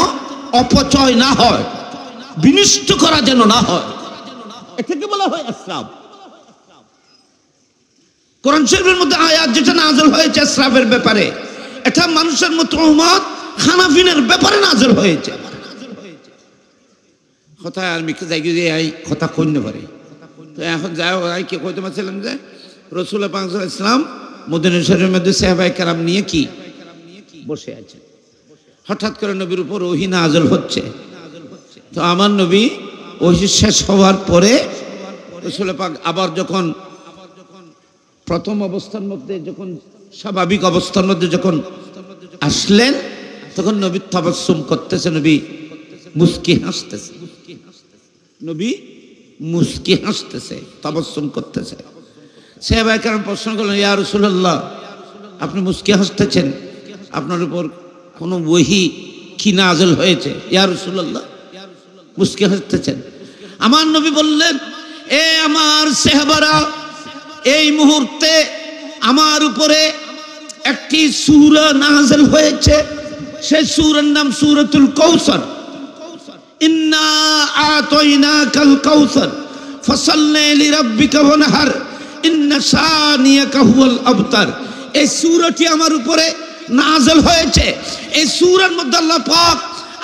S1: অপচয় না হয়, বিনষ্ট করা যেন না হয়, এটাকে বলা হয় ইসরাফ। কোরআন শরীফের মধ্যে আয়াত যেটা নাযিল হয়েছে ইসরাফের ব্যাপারে, এটা মানুষের মুতুমাত খানা পিনার ব্যাপারে নাযিল হয়েছে। কথা আর মিকে যাই এই কথা কইতে পারে। তো এখন যাই কি কইতে পারছিলাম যে রাসূল পাক সাল্লাল্লাহু আলাইহি ওয়াসাল্লাম মদিনা শরীফের মধ্যে সাহাবায়ে কেরাম নিয়ে কি বসে আছেন, হঠাৎ করে নবীর উপর ওহী নাযিল হচ্ছে। তো আমার নবী ওহী শেষ হওয়ার পরে রাসূল পাক আবার যখন প্রথম অবস্থার মধ্যে, যখন স্বাভাবিক অবস্থার মধ্যে যখন আসলেন, তখন নবী তাবাসসুম করতেছে, নবী মুস্কি হাসতেছে, নবী মুস্কি হাসতেছে, তাবাসসুম করতেছে। সাহাবায়ে কেরাম প্রশ্ন করলেন, ইয়া রাসূলুল্লাহ আপনি মুস্কি হাসতেছেন, আপনার উপর কোনো ওহী কি নাযিল হয়েছে? ইয়া রাসূলুল্লাহ মুস্কি হাসতেছেন। আমার নবী বললেন, এ আমার সাহাবারা, এই মুহূর্তে আমার উপরে একটি সূরা নাযিল হয়েছে, সেই সূরার নাম সূরাতুল কাউসার। ইন্না আতাইনাকাল কাউসার ফাসাল্লি লিরাব্বিকা ওয়ানহার ইন্না শানিয়াকা হুয়াল আবতার। এই সূরাটি আমার উপরে নাযিল হয়েছে। এই সূরার মধ্যে আল্লাহ পাক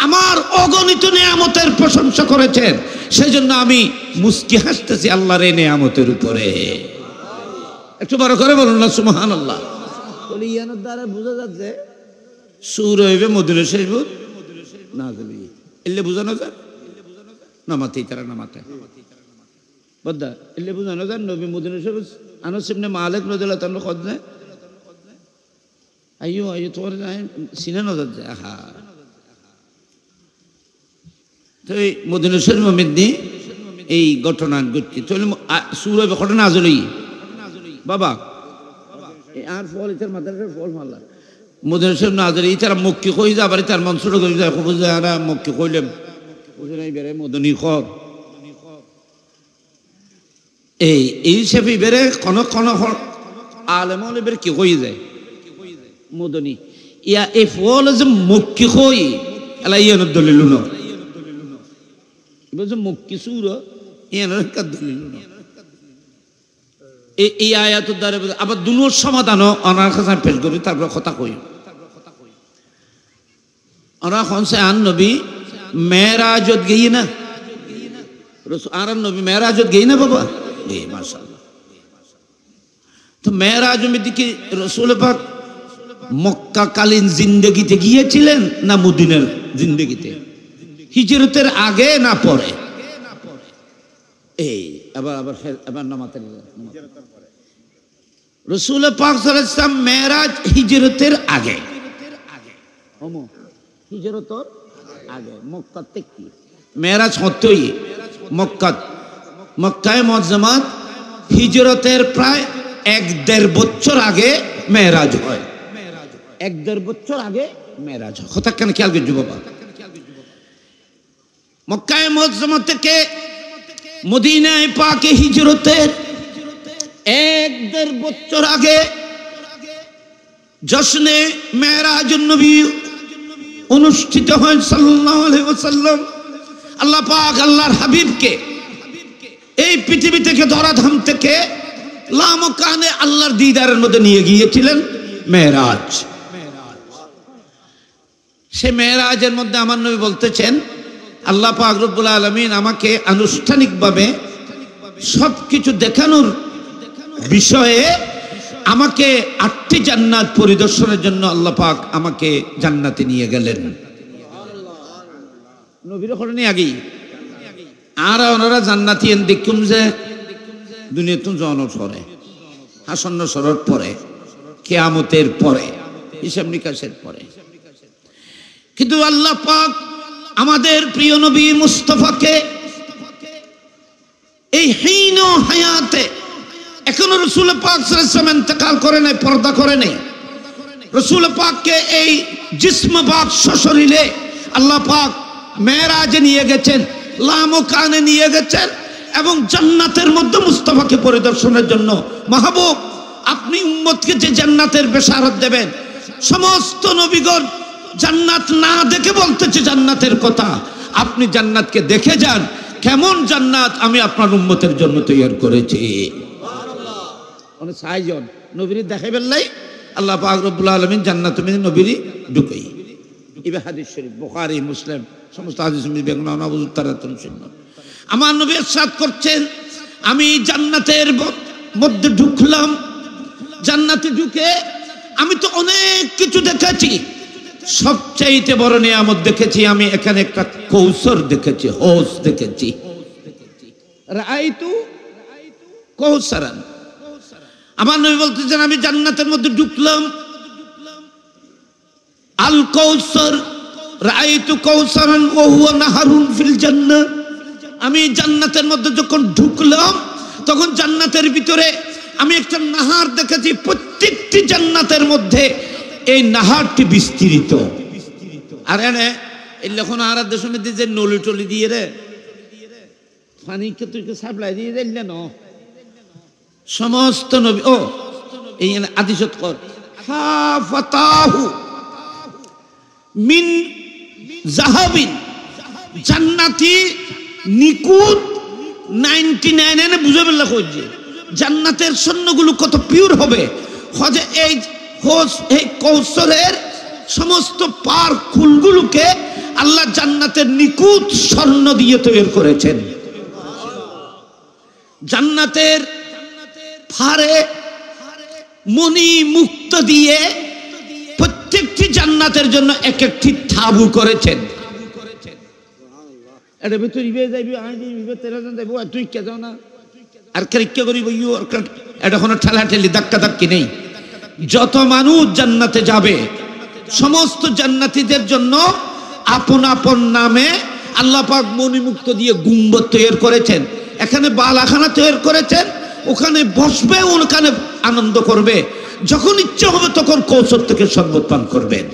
S1: আমার অগণিত নিয়ামতের প্রশংসা করেছেন, সেজন্য আমি মুস্কি হাসতেছি আল্লাহর এই নিয়ামতের উপরে। একটু বড় করে বলুন না সুবহানাল্লাহ। বলি ইয়ানোর দ্বারা বোঝা যাচ্ছে সূরা হইবে মদিনা শরীফ নাযিল হইবে, এলে বোঝানো যায় নামাতেই তারা নামাতে বদ্দা, এলে বোঝানো যায় নবী মদিনা শরীফ আনাস ইবনে মালিক রাদিয়াল্লাহু তাআলা কদনে আইয়ো তোমার সিনা নজর যায়। হ্যাঁ তো এই মদিনা শরীফ মধ্যে এই ঘটনা ঘটছে তাহলে সুর ঘটনা আজলই বাবা আর ফল এটার মাদ্রাসার ফল মারলা মদিনা শরীফ না আজলি তারা মক্কি কই যাবার তার মনসুর কই যায় খুব যারা মক্কি কইলেম বুঝে নাই বেরে মদনী খর এই হিসেবে বেরে কোন কোন আলেম বেরে কি কই যায় মদনী ইয়া এই ফল যে মক্কি কই এলা ইয়ানোর দলিল ন এবার যে মক্কি সুর ইয়ানোর কার দলিল ন এই আয়াতের দ্বারা আবার দুনোর সমাধানও ওনার কাছে পেশ করি তারপর কথা কই ওরা কনসে আন নবী মেরাজত গই না আর নবী মেরাজত গই না বাবা এই মাশাআল্লাহ তো মেরাজ में দিকে রাসূল পাক মক্কা কালীন জিন্দেগিতে গিয়েছিলেন না মদিনার জিন্দেগিতে হিজরতের আগে না পরে এই আবার নামাতে রাসূল পাক সাল্লাল্লাহু আলাইহি ওয়াসাল্লাম মেরাজ হিজরতের আগে হিজরতের আগে মক্কা থেকে মেরাজ হতই মক্কায় মুআজ্জামাত হিজরতের প্রায় 1.5 বছর আগে মেরাজ হয় 1.5 বছর আগে মেরাজ হয় কথা কেন খেয়াল করছো বাবা মক্কায় মুআজ্জামাত থেকে মদিনায় পাকে হিজরতের 1.5 বছর আগে জশ্নে মেরাজুন নবী অনুষ্ঠিত হয় সাল্লাল্লাহু আলাইহি ওয়াসাল্লাম আল্লাহ পাক আল্লাহর হাবিবকে এই পৃথিবী থেকে ধরাধাম থেকে লামকানে আল্লাহর দিদারের মধ্যে নিয়ে গিয়েছিলেন মেরাজ সে মেরাজের মধ্যে আমার নবী বলতেছেন আল্লাহ পাক রব্বুল আলামিন আমাকে আনুষ্ঠানিকভাবে সবকিছু দেখানোর বিষয়ে আমাকে 8টি জান্নাত পরিদর্শনের জন্য আল্লাহ পাক আমাকে জান্নাতে নিয়ে গেলেন নবীর ঘটনা আগেই আর ওনারা জান্নাতি দেখুম যে দুনিয়াতে জন্ম সরে আসন্ন সরর পরে কিয়ামতের পরে হিসাব নিকাশের পরে কিন্তু আল্লাহ পাক আমাদের প্রিয় নবী মুস্তাফাকে এই হীন হায়াতে এখনো রাসূল পাক সাল্লাল্লাহু আলাইহি ওয়াসাল্লাম ইন্তেকাল করে নাই পর্দা করে নাই রাসূল পাককে এই জিসম পাক সশরীরে আল্লাহ পাক মেরাজে নিয়ে গেছেন লামকানে নিয়ে গেছেন এবং জান্নাতের মধ্যে মুস্তাফাকে পরিদর্শনের জন্য মাহবুব আপনি উম্মতকে যে জান্নাতের বেশারত দেবেন সমস্ত নবীগণ জান্নাত না দেখে বলতেছে জান্নাতের কথা আপনি জান্নাতকে দেখে যান কেমন জান্নাত আমি আপনার উম্মতের জন্য তৈরি করেছি সুবহানাল্লাহ অনেক সাইজন নবীর দেখাইবেন লাই আল্লাহ পাক রব্বুল আলামিন জান্নাতে নবীর ঢুকাই ইবা হাদিস শরীফ বুখারী মুসলিম সমস্ত হাদিস বেগুনা নবুত তারাতুন সুন্নাত আমার নবী ইরশাদ করছেন আমি জান্নাতের মধ্যে ঢুকলাম জান্নাতে ঢুকে আমি তো অনেক কিছু দেখেছি সবচাইতে বড় নিয়ামত দেখেছি আমি এখানে একটা কৌসর দেখেছি হৌস দেখেছি রাআইতু কৌসারান আমার নবী বলতেছেন আমি জান্নাতের মধ্যে ঢুকলাম আল কৌসর রাআইতু কৌসারান ওয়া হুয়া নাহারুন ফিল জান্নাহ আমি জান্নাতের মধ্যে যখন ঢুকলাম তখন জান্নাতের ভিতরে আমি একটা নাহার দেখেছি প্রত্যেকটি জান্নাতের মধ্যে এই নাহারটি বিস্তৃত আর এনে এই লখন আর দেশের মধ্যে যে নলি টলি দিয়ে রে পানিকে তুই সাপ্লাই দিয়ে দিলে না সমস্ত নবী ও এই আদিশত কর হাফাতাহু মিন জাহাবিন জান্নাতি নিকুত 99 এনে বুঝে বললা কইছে জান্নাতের স্বর্ণগুলো কত পিওর হবে খোঁজে এই কৌশলের সমস্ত পার ফুলগুলোকে আল্লাহ জান্নাতের নিকুত স্বর্ণ দিয়ে তৈরি করেছেন জান্নাতের ফারে মণি মুক্ত দিয়ে প্রত্যেকটি জান্নাতের জন্য এক একটি তাবু করেছেন এটা ভিতর ইবে যাইবি আই ইবে তেরা জন যাইবো তুই কে যাও না আর কেরিকে করিব ইউ আর এটা কোনো ঠেলাঠেলি ধাক্কা ধাক্কি নেই যত মানুষ জান্নাতে যাবে সমস্ত জান্নাতীদের জন্য আপন আপন নামে আল্লাহ পাক মণিমুক্ত দিয়ে গুম্বদ তৈরি করেছেন, এখানে বালাখানা তৈরি করেছেন, ওখানে বসবে, ওখানে আনন্দ করবে, যখন ইচ্ছে হবে তখন কৌশল থেকে শরবত পান করবেন।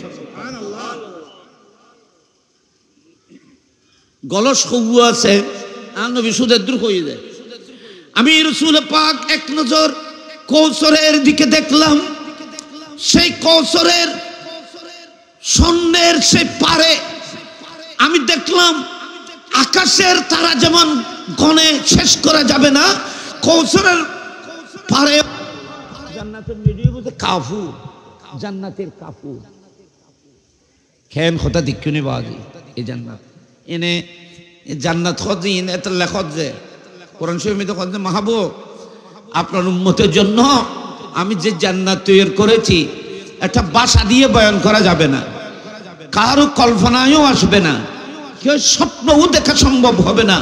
S1: গলস কবু আছে নবী সুদের দূর হয়ে যায়। আমি রাসূল পাক এক নজর কৌশলের দিকে দেখলাম, সেই কৌশলের স্বর্ণের সেই পারে আমি দেখলাম আকাশের তারা যেমন গণে শেষ করা যাবে না, কৌশলের পারে জান্নাতের মিডিয়ে বলতে কাফু, জান্নাতের কাফু খেন কথা দিক্ষুনি বাজি। এই জান্নাত এনে জান্নাত খোঁজি এনে এত লেখত যে কোরআন শরীফে তো খোঁজে মাহবুব আপনার উম্মতের জন্য আমি যে জান্নাত তৈরি করেছি একটা ভাষা দিয়ে বয়ান করা যাবে না, কারো কল্পনায়ও আসবে না, কেউ স্বপ্নও দেখা সম্ভব হবে না।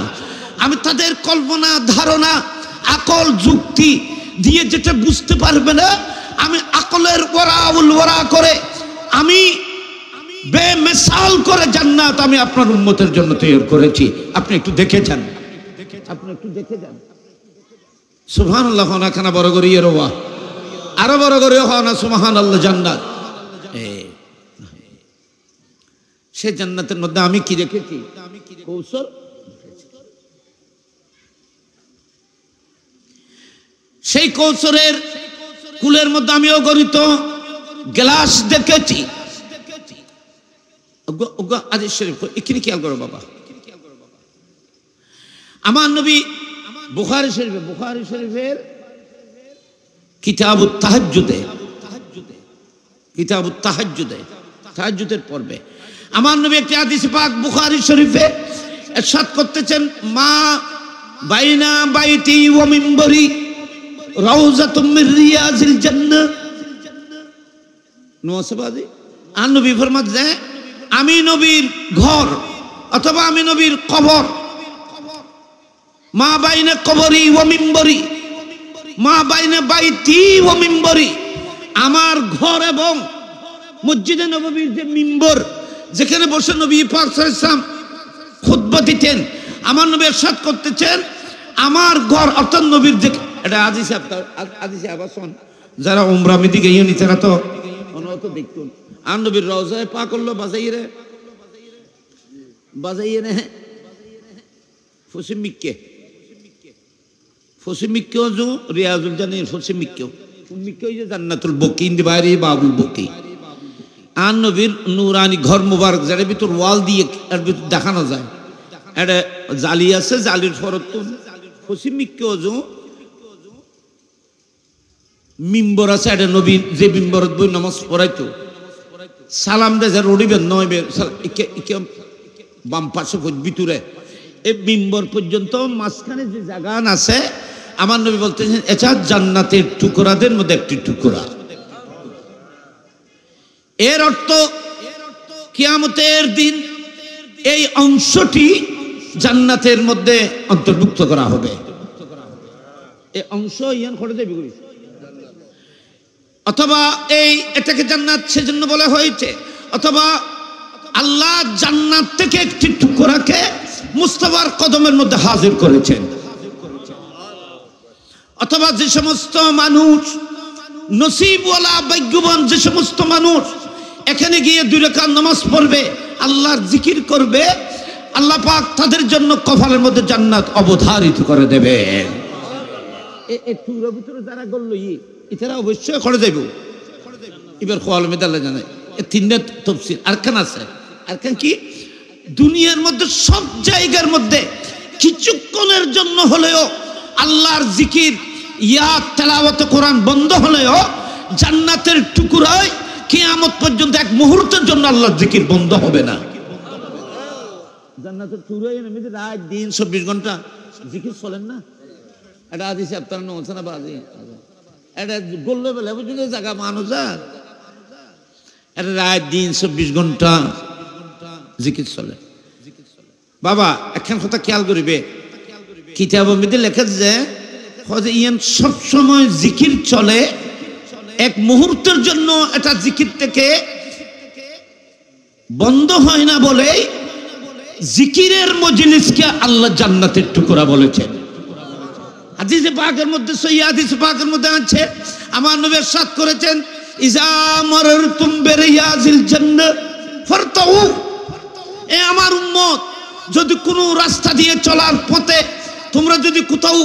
S1: আমি তাদের কল্পনা ধারণা আকল যুক্তি দিয়ে যেটা বুঝতে পারবে না, আমি আকলের ওরা করে আমি বেমিসাল করে জান্নাত আমি আপনার উম্মতের জন্য তৈরি করেছি। আপনি একটু দেখে যান, আপনি একটু দেখে যান। সুবহানাল্লাহ না খানা বড় করে রওয়া আরো বড় করে হয় না সুবহানাল্লাহ। জান্নাত সেই জান্নাতের মধ্যে আমি কি রেখেছি? কৌশল। সেই কৌশলের কুলের মধ্যে আমি অগণিত গ্লাস দেখেছি। এখানে খেয়াল করো বাবা, আমার নবী বুখারী শরীফের কিতাবুত তাহাজ্জুদের পর্বে আমার নবী একটি হাদিস পাক বুখারী শরীফে ইরশাদ করতেছেন, মা বাইনা বাইতি ওয়া মিম্বরি রাউযাতুম মির রিয়াজিল জান্নাহ। নওয়াজবাদি আর নবী ফরমাতে আমি নবীর ঘর অথবা আমি নবীর কবর, মা বাইনা কবরি ওয়া মিম্বরি, মা বাইনা বাইতি ওয়া মিম্বরি, আমার ঘর এবং মসজিদে নববীর যে মিম্বর যেখানে বসে নবী পাক সাল্লাল্লাহু আলাইহি ওয়াসাল্লাম খুতবা দিতেন, আমার নবী ইরশাদ করতেছেন আমার ঘর অর্থাৎ নবীর যে এটা হাদিসে হাদিসে আবাসন যারা উমরা মিদি গিয়ে নি তারা তো অনত দেখতুন আর নবীর রওজায়ে পাক হলো বাজাইরে ফসিমিক্কে যে রিয়াজুল জান্নাত ফসিমিক্কে যে জান্নাতুল বকি ইন দি বাইরে বাবুল বকি আর নবীর নুরানি ঘর মুবারক যার ভিতর ওয়াল দিয়ে এর ভিতর দেখানো যায়, এটা জালি আছে, জালির ফরতুন ফসিমিক্কে যে মিম্বর আছে, এটা নবীর যে মিম্বরত বই নামাজ পড়াইতো সালাম দে যে রড়িবেন নয় বাম পাশে ভিতরে এই মিম্বর পর্যন্ত মাঝখানে যে জায়গা আছে আমার নবী বলতেছেন এটা জান্নাতের টুকরাদের মধ্যে একটি টুকরা। এর অর্থ কিয়ামতের দিন এই অংশটি জান্নাতের মধ্যে অন্তর্ভুক্ত করা হবে। এই অংশ ইয়ান করে দেবে অথবা এটাকে জান্নাত সেজন্য বলা হয়েছে, অথবা আল্লাহ জান্নাত থেকে একটি টুকরাকে মুস্তাফার কদমের মধ্যে হাজির করেছেন, অথবা যে সমস্ত মানুষ নসিবওয়ালা ভাগ্যবান যে সমস্ত মানুষ এখানে গিয়ে 2 রাকাত নামাজ পড়বে আল্লাহর জিকির করবে, আল্লাহ পাক তাদের জন্য কপালের মধ্যে জান্নাত অবধারিত করে দেবেন। এই টুকরার ভিতরে যারা গল্ল এছাড়া অবশ্যই করে দেব এবার খোয়াল মেদাল্লা জানায় এ 3টা তফসির আরকান আছে। আরকান কি? দুনিয়ার মধ্যে সব জায়গার মধ্যে কিছুক্ষণের জন্য হলেও আল্লাহর জিকির ইয়াদ তেলাওয়াত কোরআন বন্ধ হলেও জান্নাতের টুকরায় কিয়ামত পর্যন্ত এক মুহূর্তের জন্য আল্লাহর জিকির বন্ধ হবে না। জান্নাতের টুকরায় এমনি রাত দিন 24 ঘন্টা জিকির চলেন না, এটা হাদিসে আপনারা নওছানা বাজি এটা গোল্লে বেলা বুঝলে জায়গা মানুষ আর এটা রাত দিন 24 ঘন্টা জিকির চলে। বাবা একখান কথা খেয়াল করিবে, কিতাবের মধ্যে লেখা যে ইয়ান সব সময় জিকির চলে, এক মুহূর্তের জন্য এটা জিকির থেকে বন্ধ হয় না বলে জিকিরের মজলিসকে আল্লাহ জান্নাতের টুকরা বলেছেন। হাদিসে পাকের মধ্যে, সহিহ হাদিসে পাকের মধ্যে আছে, আমার নবী ইরশাদ করেছেন, ইজা মাররতুম বিরিয়াজিল জান্নাহ ফারতাউ। এ আমার উম্মত, যদি কোনো রাস্তা দিয়ে চলার পথে তোমরা যদি কোথাও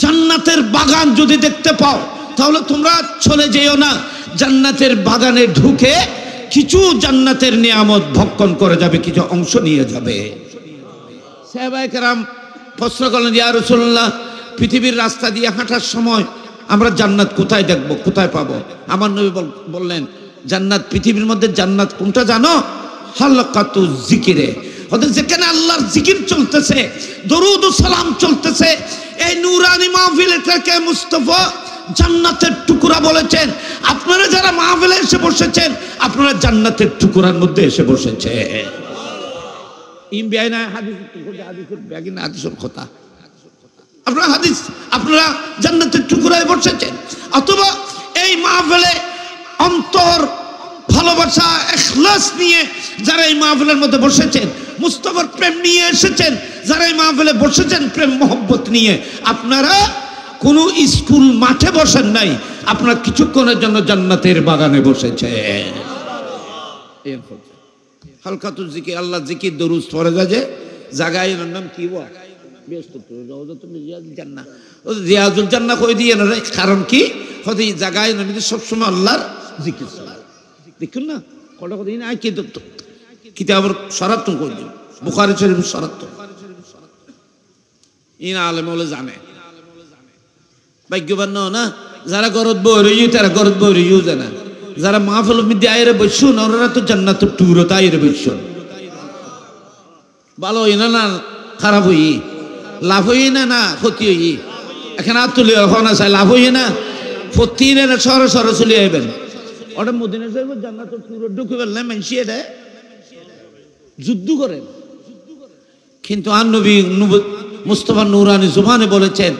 S1: জান্নাতের বাগান যদি দেখতে পাও, তাহলে তোমরা চলে যেও না, জান্নাতের বাগানে ঢুকে কিছু জান্নাতের নিয়ামত ভক্ষণ করে যাবে, কিছু অংশ নিয়ে যাবে। সাহাবায়ে কেরাম প্রশ্ন করলেন, ইয়া রাসূলুল্লাহ, পৃথিবীর রাস্তা দিয়ে হাঁটার সময় আমরা জান্নাত কোথায় দেখব, কোথায় পাবো? আমার নবী বললেন, জান্নাত, পৃথিবীর মধ্যে জান্নাত কোনটা জানো? হালকাতু জিকিরে। অর্থাৎ যেখানে আল্লাহর জিকির চলতেছে, দরুদ ও সালাম চলতেছে, এই নূরানি মাহফিলটাকে মুস্তাফা জান্নাতের টুকরা বলেছেন। আপনারা যারা মাহফিলে এসে বসেছেন, আপনারা জান্নাতের টুকরার মধ্যে এসে বসেছে। আপনারা জান্নাতের টুকরায় বসেছেন। অথবা এই মাহফিলে অন্তর ভালোবাসা, ইখলাস নিয়ে যারা এই মাহফিলের মধ্যে বসেছেন, মুস্তাফার প্রেম নিয়ে এসেছেন, যারা এই মাহফিলে বসেছেন প্রেম মোহব্বত নিয়ে, আপনারা কোনো স্কুল মাঠে বসেন নাই, আপনারা কিছুক্ষণের জন্য জান্নাতের বাগানে বসেছে। হালকাতুল জিকির, আল্লাহ জিকির দরুদ পড়ে যায়, জায়গায় নাম কি রিয়াজুল জান্নাহ কই দিয়ে না, কারণ কি হতে জায়গায় নবীদের সবসময় আল্লাহর জিকির চলে। দেখুন না কটা কথা আই কি কিতাবের শরাত কই দিন, বুখারী শরীফের শরাত ইন আলেম বলে জানে, ভাগ্যবান না যারা গরত বই রইউ, তারা গরত বই রইউ জানা, যারা মাহফিল মধ্যে আইরে বসুন, ওরা তো জান্নাতের টুকরো তাইরে বসুন। ভালো হই না, না খারাপ হই, লাভ হই না, না ক্ষতি হই, এখানে আর তুলি হওয়া চাই, লাভ হই না, ক্ষতি না, সরে সরে চলে আইবেন। ওটা মদিনা শরীফের জান্নাতের টুকরো ঢুকে ফেললে মানুষ এটা যুদ্ধ করেন। কিন্তু আর নবী মুস্তাফা নূরানি জুবানে বলেছেন,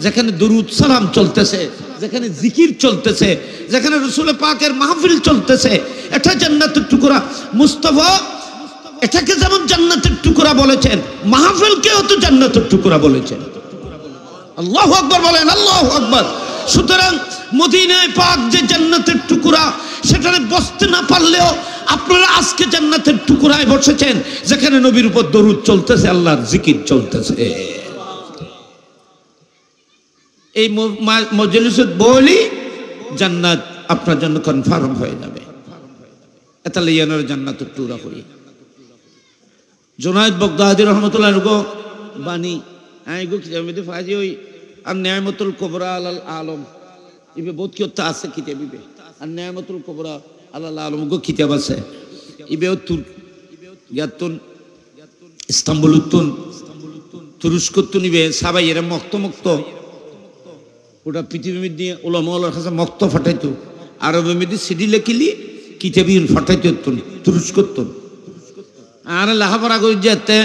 S1: যেখানে দরুদ সালাম চলতেছে, যেখানে জিকির চলতেছে, যেখানে রাসূল পাকের মাহফিল চলতেছে, এটা জান্নাতের টুকরা। মুস্তাফা এটাকে যেমন জান্নাতের টুকরা বলেছেন, মাহফিলকেও তো জান্নাতের টুকরা বলেছেন। আল্লাহু আকবার বলেন, আল্লাহু আকবার। সুতরাং মদিনায় পাক যে জান্নাতের টুকরা, সেখানে বসতে না পারলেও আপনারা আজকে জান্নাতের টুকরায় বসেছেন, যেখানে নবীর উপর দরুদ চলতেছে, আল্লাহর জিকির চলতেছে। এই মজলিসে বলি জান্নাত আপনার জন্য কনফার্ম হয়ে যাবে। এটা লিয়ানোর জান্নাতের টুকরা করি। জুনায়েদ বাগদাদি রহমতুল্লাহ গো বাণী আই গো কিতাবে ফাজি ওই আর নিয়ামতুল কুবরা আলাল আলম ইবে বহুত কিতা আছে কিতাব ইবে, আর নিয়ামতুল কুবরা আলাল আলম গো কিতাব আছে ইবে তুর ইয়াতুন ইস্তাম্বুলুতুন তুরস্কতুন ইবে সবাই এর মুক্ত ওটা পৃথিবীর মধ্যে উলামাওয়ালার কাছে মুক্ত ফাটাইতো, আরবের মধ্যে সিডি লেখিলি কিতাবিন ফাটাইতো তুরস্কতুন, আর লাহাপড়া করে যেতে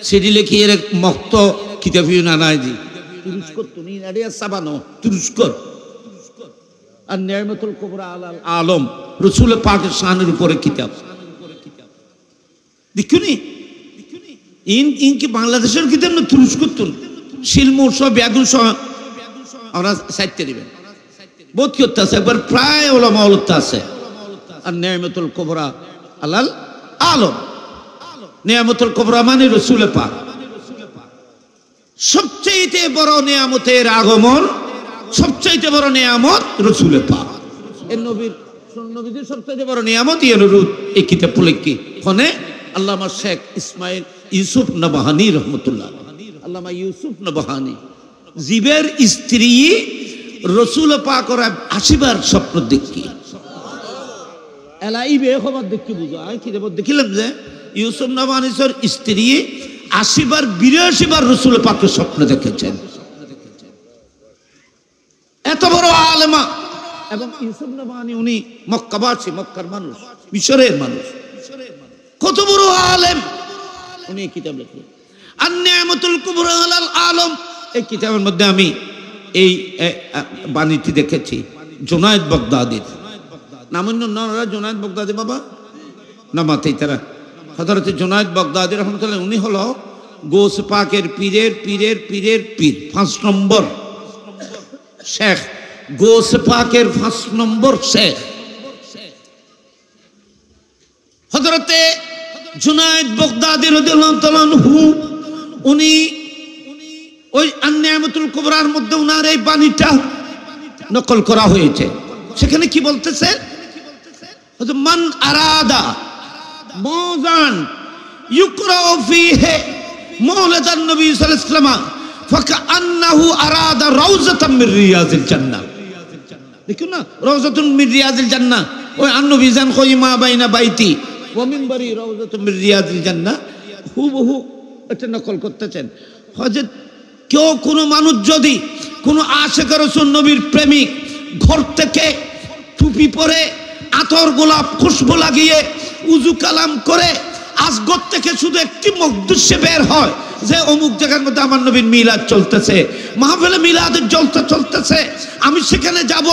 S1: সিডি লেখি এর মুক্ত কিতাবিও না নাই দি তুরস্কতুন ইনারিয়া সাবানো তুরস্ক। আর নিয়ামতুল কুবরা আলাল আলম রাসূল পাকের শানের উপরে কিতাব। দেখুনি ইন কি বাংলাদেশের কিতাব না তুরস্কতুন, শিলমুর সব ব্যাগুল সব আমরা সাইতে দিবেন, বহুত কিতা আছে, একবার প্রায় ওলামা ওলামা আছে। আর নিয়ামতুল কুবরা আলাল আলম, নিয়ামতুল কুবরা মানে রাসূল পাক। সবচেয়ে বড় নিয়ামতের আগমন, সবচেয়ে বড় নিয়ামত রাসূল পাক। এই নবীদের সবচেয়ে বড় নিয়ামত ইয়ানুরুদ এই কিতাব পড়লে ফোনে আল্লামা শেখ ইসমাইল ইউসুফ নবহানী রহমতুল্লাহ, আল্লামা ইউসুফ নবহানী জীবের স্ত্রী রাসূল পাকের আসিবার স্বপ্ন দেখি এলাইবে খবর দেখি বুঝো। আমি কিতাব দেখিলাম যে ইউসুফ নবহানীর স্ত্রী ৮০ বার ৮২ বার রাসূল পাকের স্বপ্ন দেখেছেন। এত বড় আলেমা। এবং ইউসুফ নবহানী উনি মক্কাবাসী, মক্কার মানুষ, মিশরের মানুষ, কত বড় আলেম উনি কিতাব লিখলেন। আর নিয়ামতুল কুবরা আলাল আলম এই কিতাবের মধ্যে আমি এই বাণীটি দেখেছি জুনায়েদ বাগদাদির। নামন্য নরা জুনায়েদ বাগদাদি বাবা নামাতেই তারা হযরত জুনায়েদ বাগদাদী রাহমাতুল্লাহ উনি হলো গৌস পাকের পীরের পীরের পীরের পীর 5 নম্বর শেখ, গৌস পাকের 5 নম্বর শেখ হযরতে জুনায়েদ বাগদাদী রাদিয়াল্লাহু তাআলা আনহু। উনি ওই আন-নি'মাতুল কুবরার মধ্যে উনার এই বাণীটা নকল করা হয়েছে। সেখানে কি বলতেছে, মান আরাদা মওজান ইউকরাউ ফীহি মাওলাদান নবী সাল্লাল্লাহু আলাইহি ওয়াসাল্লাম ফাকান্নাহু আরাদা রাউযাতাম মির রিয়াজিল জান্নাহ। দেখুন না, রাউযাতুন মির রিয়াজিল জান্নাহ, ওই আন-নবী জান কইমা বাইনা বাইতি ওয়া মিনবারি রাউযাতুম মির রিয়াজিল জান্নাহ, হুবহু এটা নকল করতেছেন। হযরত কেউ কোনো মানুষ যদি কোনো আশিক রাসূল নবীর প্রেমিক ঘর থেকে টুপি পরে আতর গোলাপ খুশবু লাগিয়ে উজু কালাম করে আজগর থেকে শুধু একটি মকদুসে বের হয় যে অমুক জায়গার মধ্যে আমার নবীর মিলাদ চলতেছে, মাহফিলে মিলাদের জলসা চলতেছে, আমি সেখানে যাব,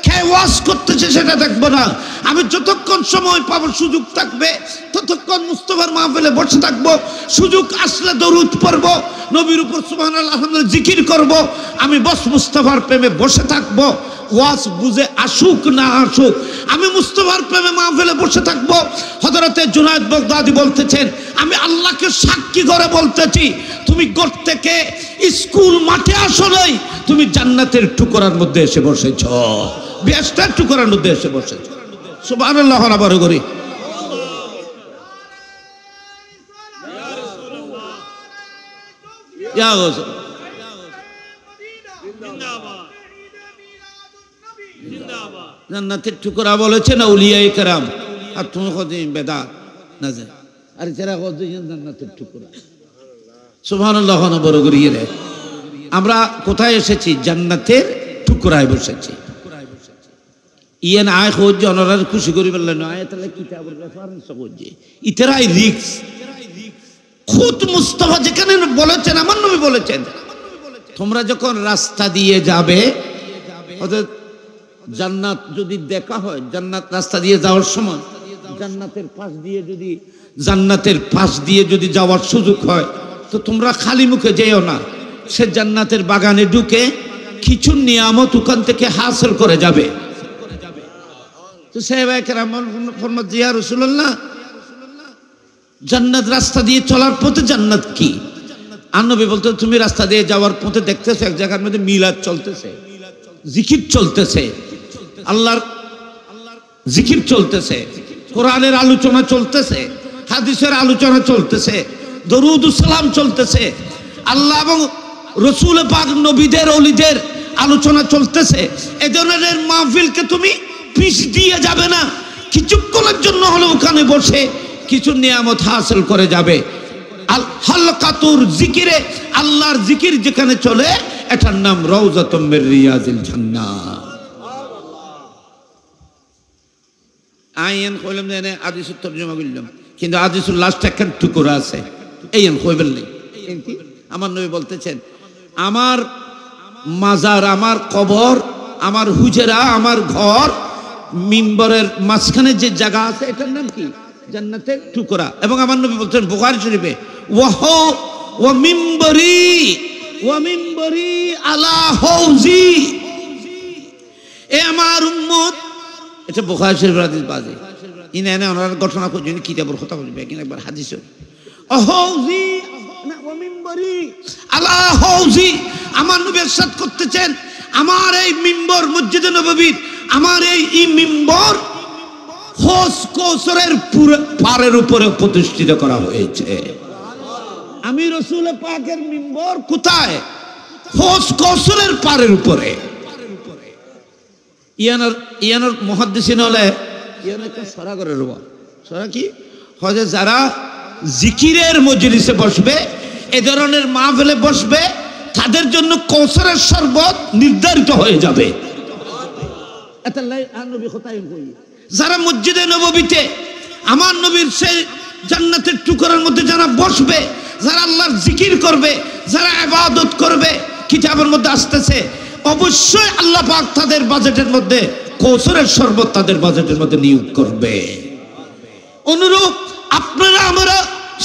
S1: কে ওয়াজ করতেছে সেটা দেখবো না, আমি যতক্ষণ সময় পাবো সুযোগ থাকবে ততক্ষণ মুস্তাফার মাহফিলে বসে থাকবো, সুযোগ আসলে দরুদ পড়ব, নবীর উপর সুবহানাল্লাহ আলহামদুলিল্লাহ জিকির করব, আমি বস মুস্তাফার প্রেমে বসে থাকবো, ওয়াজ বুঝে আসুক না আসুক আমি মুস্তাফার প্রেমে মাহফিলে বসে থাকবো। হযরতে জুনায়েদ বাগদাদী বলতেছেন, আমি আল্লাহকে সাক্ষী করে বলতেছি, তুমি ঘর থেকে স্কুল মাঠে আসো নাই, তুমি জান্নাতের টুকরার মধ্যে এসে বসেছ, বেহেশতের টুকরার মধ্যে এসে বসেছ। সুবহানাল্লাহ আবার করি। ইয়া রাসূল জান্নাতের টুকরা বলেছেন আউলিয়ায়ে কেরাম, আর তুমি কদিন বেদাত না যায়, আর যারা কদিন জান্নাতের টুকরা। সুবহানাল্লাহ না বড় করিয়ে রে। আমরা কোথায় এসেছি? জান্নাতের টুকরায় বসেছি। ইয়ান আয় খোঁজ অনরার খুশি করি বললেন আয় তাহলে কিতাবের রেফারেন্স খোঁজে ইতরাই রিক্স খুদ মুস্তাফা যেখানে বলেছেন, আমার নবী বলেছেন, তোমরা যখন রাস্তা দিয়ে যাবে, অর্থাৎ জান্নাত যদি দেখা হয়, জান্নাত রাস্তা দিয়ে যাওয়ার সময় জান্নাতের পাশ দিয়ে যদি যাওয়ার সুযোগ হয় তো তোমরা খালি মুখে যেও না, সে জান্নাতের বাগানে ঢুকে কিছু নিয়ামত ওখান থেকে হাসিল করে যাবে। তো সাহাবায়ে কেরাম ফরমাত ইয়া রাসূলুল্লাহ, জান্নাত রাস্তা দিয়ে চলার পথে জান্নাত কি? আর নবী বলতো, তুমি রাস্তা দিয়ে যাওয়ার পথে দেখতেছো এক জায়গার মধ্যে মিলাদ চলতেছে, জিকির চলতেছে, আল্লাহর জিকির চলতেছে, কোরআনের আলোচনা চলতেছে, হাদিসের আলোচনা চলতেছে, দরুদ ও সালাম চলতেছে, আল্লাহ এবং রাসূল পাক নবীদের ওলিদের আলোচনা চলতেছে। এই ধরনের মাহফিলকে তুমি পিছ দিয়ে যাবে না, কিছুক্ষণের জন্য হলো ওখানে বসে কিছু নিয়ামত হাসিল করে যাবে। আল হালকাতুর জিকিরে, আল্লাহর জিকির যেখানে চলে এটার নাম রাউযাতুম মির রিয়াজিল জান্নাহ। আইন কইলাম জানে হাদিসের তরজমা করলাম, কিন্তু হাদিসের লাস্ট একটা টুকরা আছে, এইন কইবেন নাই। আমার নবী বলতেছেন, আমার মাজার, আমার কবর, আমার হুজরা, আমার ঘর, মিম্বরের মাঝখানে যে জায়গা আছে এটার নাম কি? জান্নাতের টুকরা। এবং আমার নবী বলছেন বুখারী শরীফে, ওয়া মিম্বরি আলা হাউজি, এ আমার উম্মত, এটা বুখারী শরীফের হাদিস বাজে ইনা এনে ওনার ঘটনা পর্যন্ত কিতাবের কথা বলবে, কিনা একবার হাদিস হাউজি না ওয়া মিম্বরি আলা হাউজি। আমার নবী ইরশাদ করতেছেন, আমার এই মিম্বর মসজিদে নববীর, আমার এই মিম্বর হৌজ কৌসরের পাড়ের উপরে প্রতিষ্ঠিত করা হয়েছে। আমি রাসূল পাকের মিম্বর কোথায়? হৌজ কৌসরের পাড়ের উপরে। ইয়ানোর মুহাদ্দিসিন হলে ইয়ান একটা সরা করে রব, সরা কি হযে যারা জিকিরের মজলিসে বসবে, এ ধরনের মাহফিলে বসবে, তাদের জন্য কৌসরের শরবত নির্ধারিত হয়ে যাবে। যারা মসজিদে নববীতে আমার নবীর সেই জান্নাতের টুকরার মধ্যে যারা বসবে, যারা আল্লাহর জিকির করবে, যারা ইবাদত করবে, কিতাবের মধ্যে আসতেছে, অবশ্যই আল্লাহ পাক তাদের বাজেটের মধ্যে কৌসরের শরবত তাদের বাজেটের মধ্যে নিয়োগ করবে। অনুরূপ আপনারা আমরা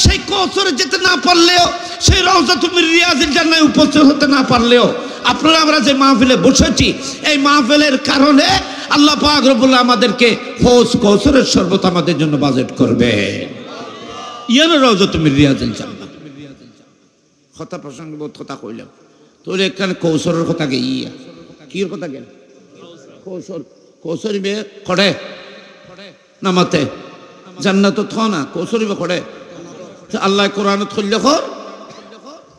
S1: সেই কৌসরে যেতে না পারলেও, সেই রওজাতুল রিয়াজিল জান্নাতে উপস্থিত হতে না পারলেও, আপনারা আমরা যে মাহফিলে বসেছি, এই মাহফিলের কারণে আল্লাহ পাক রব্বুল আমাদেরকে হৌজ কৌসরের শরবত আমাদের জন্য বাজেট করবে। ইয়ানা রওজাতুল রিয়াজিল জান্নাত কথা প্রসঙ্গে বহুত কথা কইলাম, তোর এখানে কৌসরের কথা গে ইয়া কির কথা গেল কৌসর কৌসরি বে খড়ে নামাতে জান্নাত থ না কৌসরি বে খড়ে আল্লাহ কোরআনত খুললে খর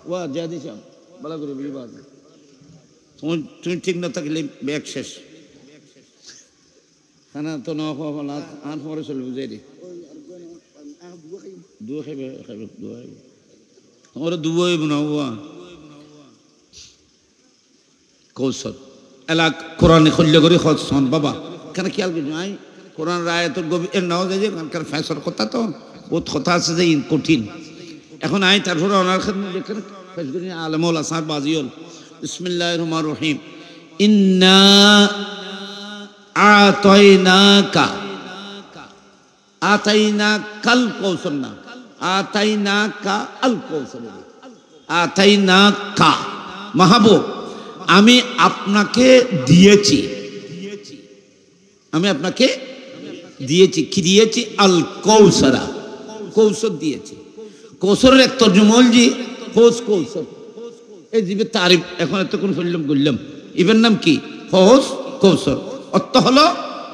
S1: ওয়া জাদি সাহেব বলা করে বিবাদ তুমি ঠিক না থাকলে ব্যাগ শেষ খানা তো না খাওয়া আন খবরে চলবে বুঝাই দি দুয়া খাইবে খাইবে দুয়া খাইবে ওরা দুয়াই বানাওয়া কৌশল এলা কোরআনে খুললে করে খোঁজ বাবা কেন খেয়াল করছি আই কোরআন রায় তোর গভীর নাও যায় যে কারণ ফ্যাসর কথা তো বহুত কথা আছে যে কঠিন এখন আই তারপরে ওনার খেদমত দেখেন ফেস করি আলমুল আসার বাজিউল বিসমিল্লাহির রহমানির রহিম ইন্না আতাইনাকাল কৌসর না আতাইনাকা আল কৌসর আতাইনাকা মাহবুব আমি আপনাকে দিয়েছি, আমি আপনাকে দিয়েছি কি দিয়েছি আল কৌসরা কৌসর দিয়েছি। কৌসরের এক তর্জমল জি হৌজ কৌসর এই জীবের তারিফ এখন এতক্ষণ শুনলাম বললাম ইবের নাম কি হৌজ কৌসর অর্থ হলো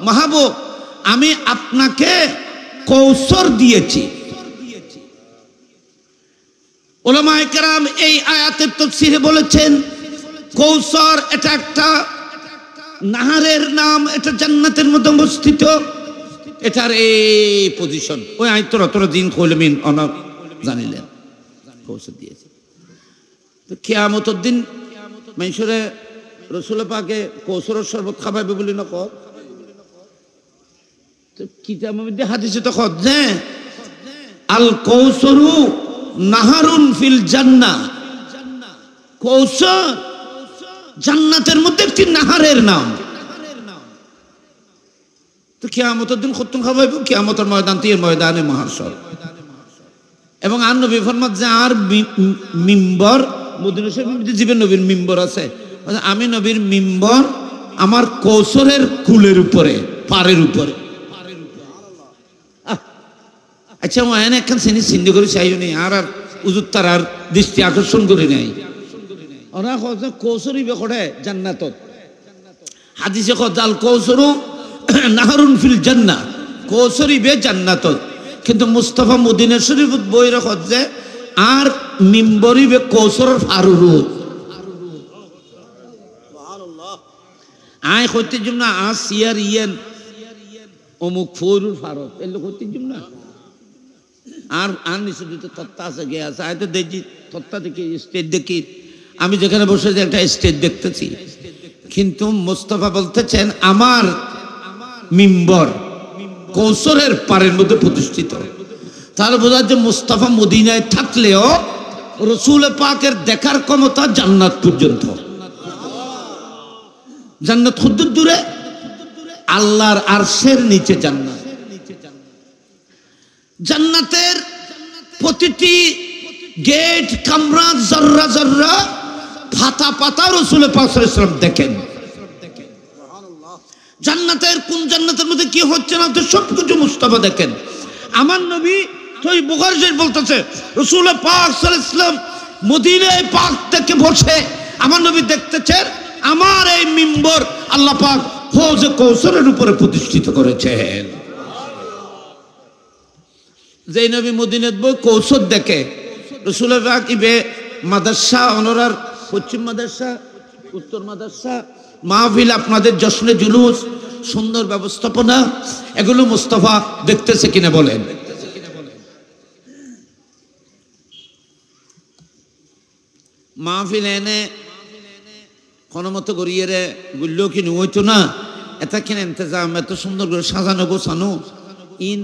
S1: মাহবুব আমি আপনাকে কৌসর দিয়েছি। উলামায়ে কেরাম এই আয়াতের তাফসীরে বলেছেন কৌসর এটা একটা নাহারের নাম, এটা জান্নাতের মধ্যে অবস্থিত, এটার এই পজিশন ওই তোরা দিন কইলেন অনা জানিলেন কৌসর দিয়েছে। তো কিয়ামতের দিন মানুষরে রাসূল পাকে কৌসরের শরবত খাওয়াবে বলি না কর তো কিতাবের মধ্যে হাদিসে তো কত যে আল কৌসরু নাহারুন ফিল জান্নাহ, কৌসর জান্নাতের মধ্যে একটি নাহারের নাম। তো কিয়ামতের দিন কত খাওয়াইব কিয়ামতের ময়দান তীর ময়দানে মহাশর এবং আর নবী ফরমাত যে আর মিম্বর মদিনা শরীফে জীবের নবীর মিম্বর আছে, আমি নবীর মিম্বর আমার কৌসরের কুলের উপরে পারের উপরে। আচ্ছা ও এনে একখান সিন্ধি করে চাইও নি আর আর উজুর তার আর দৃষ্টি আকর্ষণ করে নাই ওরা কৌসরি বেকড়ে জান্নাতত হাদিসে কদাল কৌসরু নাহরুন ফিল জান্নাহ কৌসরি বে জান্নাতত, কিন্তু মুস্তাফা মদিনা শরীফ বই রাখত যে আর মিম্বরি বে কৌসরের ফারুরু আয় কইতে জুম না আ সিয়ার ইয়েন অমুক ফরুর ফারত এলো কইতে জুম না আর আর নিচে দুটো তত্ত্বা আছে গে আছে আয় তো দেখি তত্ত্বা দেখি স্টেজ দেখি আমি যেখানে বসে যে একটা স্টেজ দেখতেছি, কিন্তু মুস্তাফা বলতেছেন আমার মিম্বর কৌসরের পারের মধ্যে প্রতিষ্ঠিত। তাহলে বোঝা যে মুস্তাফা মদিনায় থাকলেও রাসূল পাকের দেখার ক্ষমতা জান্নাত পর্যন্ত। জান্নাত খুব দূরে, আল্লাহর আরশের নিচে জান্নাত। জান্নাতের প্রতিটি গেট কামরা জর্রা জর্রা ফাতা পাতা রাসূল পাক সাল্লাল্লাহু আলাইহি ওয়াসাল্লাম দেখেন। জান্নাতের কোন জান্নাতের মধ্যে কি হচ্ছে না সবকিছু মুস্তাফা দেখেন। আমার নবী তুই বুখারী শরীফ বলতেছে রাসূল পাক সাল্লাল্লাহু আলাইহি ওয়াসাল্লাম মদিনায় পাক থেকে বসে আমার নবী দেখতেছেন আমার এই মিম্বর আল্লাহ পাক হৌজে কৌসরের উপরে প্রতিষ্ঠিত করেছেন। যে নবী মদিনাত বই কৌসর দেখে রাসূল পাক ইবে মাদ্রাসা অনরার পশ্চিম মাদ্রাসা উত্তর মাদ্রাসা মাহফিল আপনাদের জশ্নে জুলুস সুন্দর ব্যবস্থাপনা এগুলো মুস্তাফা দেখতেছে কিনা বলেন। মাহফিল এনে কোনো মতো করিয়ে রে গুল্লো কি হইতো না এটা কিনে ইন্তজাম এত সুন্দর করে সাজানো গোছানো ইন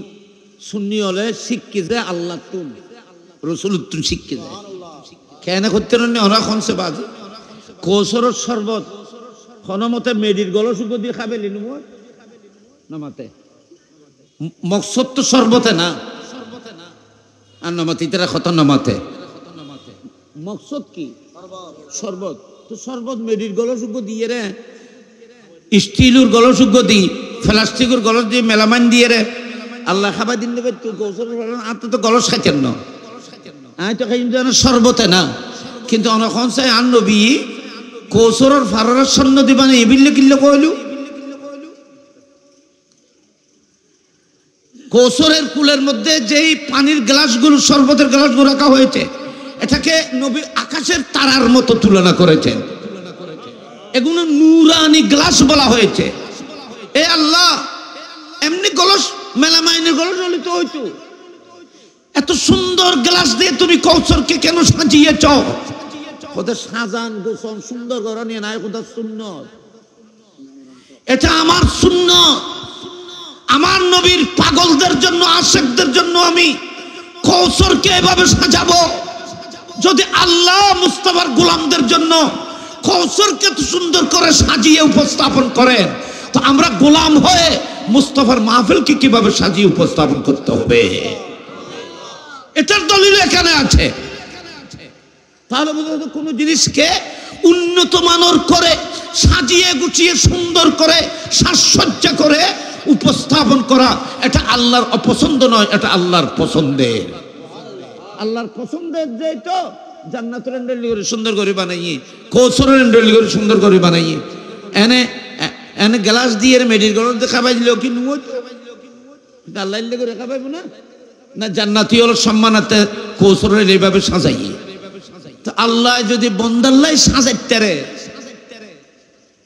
S1: সুন্নি হলে শিক্ষি যায় আল্লাহ তুম রসুল তুম শিক্ষি যায় কেন করতে ওরা খনসে বাজে কৌসরের শরবত কোনো মতে মেডির গল সুখ দিয়ে খাবে লিনু নামাতে মকসদ তো শরবতে না আর নমাতে তারা কত নমাতে মকসদ কি শরবত তো শরবত মেডির গলযোগ্য দিয়ে রে স্টিলুর গলযোগ্য দি প্লাস্টিকের গলস দিয়ে মেলামাইন দিয়ে রে আল্লাহ খাবার দিন দেবে আর তো গলস খাইতেন না আমি তো খাই শরবতে না কিন্তু অনখন চাই আন নবী কৌশরের ফারার সন্ন দিবানে এবিল্লে কিল্লে কইলু কৌশরের কুলের মধ্যে যেই পানির গ্লাসগুলো শরবতের গ্লাসগুলো রাখা হয়েছে এটাকে নবী আকাশের তারার মতো তুলনা করেছেন এগুলো নূরানি গ্লাস বলা হয়েছে এ আল্লাহ এমনি গলস মেলামাইনের গলস হলে তো হইতো এত সুন্দর গ্লাস দিয়ে তুমি কৌশরকে কেন সাজিয়েছ ওদের সাজান গোসন সুন্দর করে নিয়ে নাই ওদের সুন্নত এটা আমার সুন্নত আমার নবীর পাগলদের জন্য আশেকদের জন্য আমি কৌশরকে এভাবে সাজাবো যদি আল্লাহ মুস্তাফার গোলামদের জন্য কৌশরকে এত সুন্দর করে সাজিয়ে উপস্থাপন করেন তো আমরা গোলাম হয়ে মুস্তাফার মাহফিলকে কিভাবে সাজিয়ে উপস্থাপন করতে হবে এটার দলিল এখানে আছে তাহলে কোনো জিনিসকে উন্নত মানের করে সাজিয়ে গুছিয়ে সুন্দর করে সাজসজ্জা করে উপস্থাপন করা এটা আল্লাহর অপছন্দ নয় এটা আল্লাহর পছন্দের আল্লাহর পছন্দের যে তো জান্নাতের এন্ডেলি করে সুন্দর করে বানাইয়ে কৌশলের এন্ডেলি করে সুন্দর করে বানাইয়ে এনে এনে গ্লাস দিয়ে মেডির গলস দেখা পাইল কি নুয় আল্লাহ করে রেখা পাইব না না জান্নাতি হল সম্মানাতে কৌশলের এইভাবে সাজাইয়ে তো আল্লাহ যদি বন্দাল্লাই সাজাইতে রে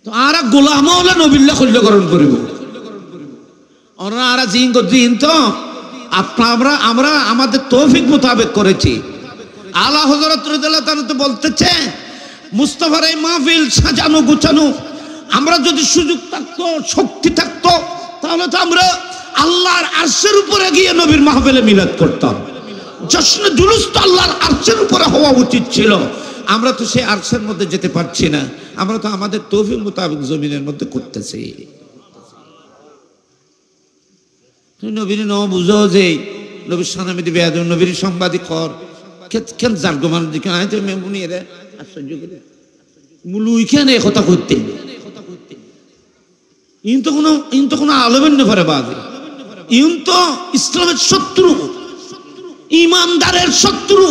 S1: তো আর গোলাম হলে নবিল্লা কল্যকরণ করিব ওরা আর দিন তো আমরা আমাদের তৌফিক মোতাবেক করেছি আলা হযরত রাদিয়াল্লাহু তাআলা তো বলতেছে মুস্তাফার এই মাহফিল সাজানো গুছানো আমরা যদি সুযোগ থাকতো শক্তি থাকতো তাহলে তো আমরা আল্লাহর আরশের উপরে গিয়ে নবীর মাহফিলে মিলাদ করতাম জশ্ন জুলুস তো আল্লাহর আরশের উপরে হওয়া উচিত ছিল আমরা তো সেই আরশের মধ্যে যেতে পারছি না আমরা তো আমাদের তৌফিক মোতাবেক জমিনের মধ্যে করতেছি তুমি নবীর ন বুঝো যে নবীর সানামিদি বেয়াদ নবীর সাংবাদিক কর কেন জার্গমান দিকে নাই তো মেমুনি এরা আশ্চর্য করে মুলুই কেন এ কথা করতে ইন তো কোনো আলমের নেফারে বাজে ইন তো ইসলামের শত্রু ইমানদারের শত্রু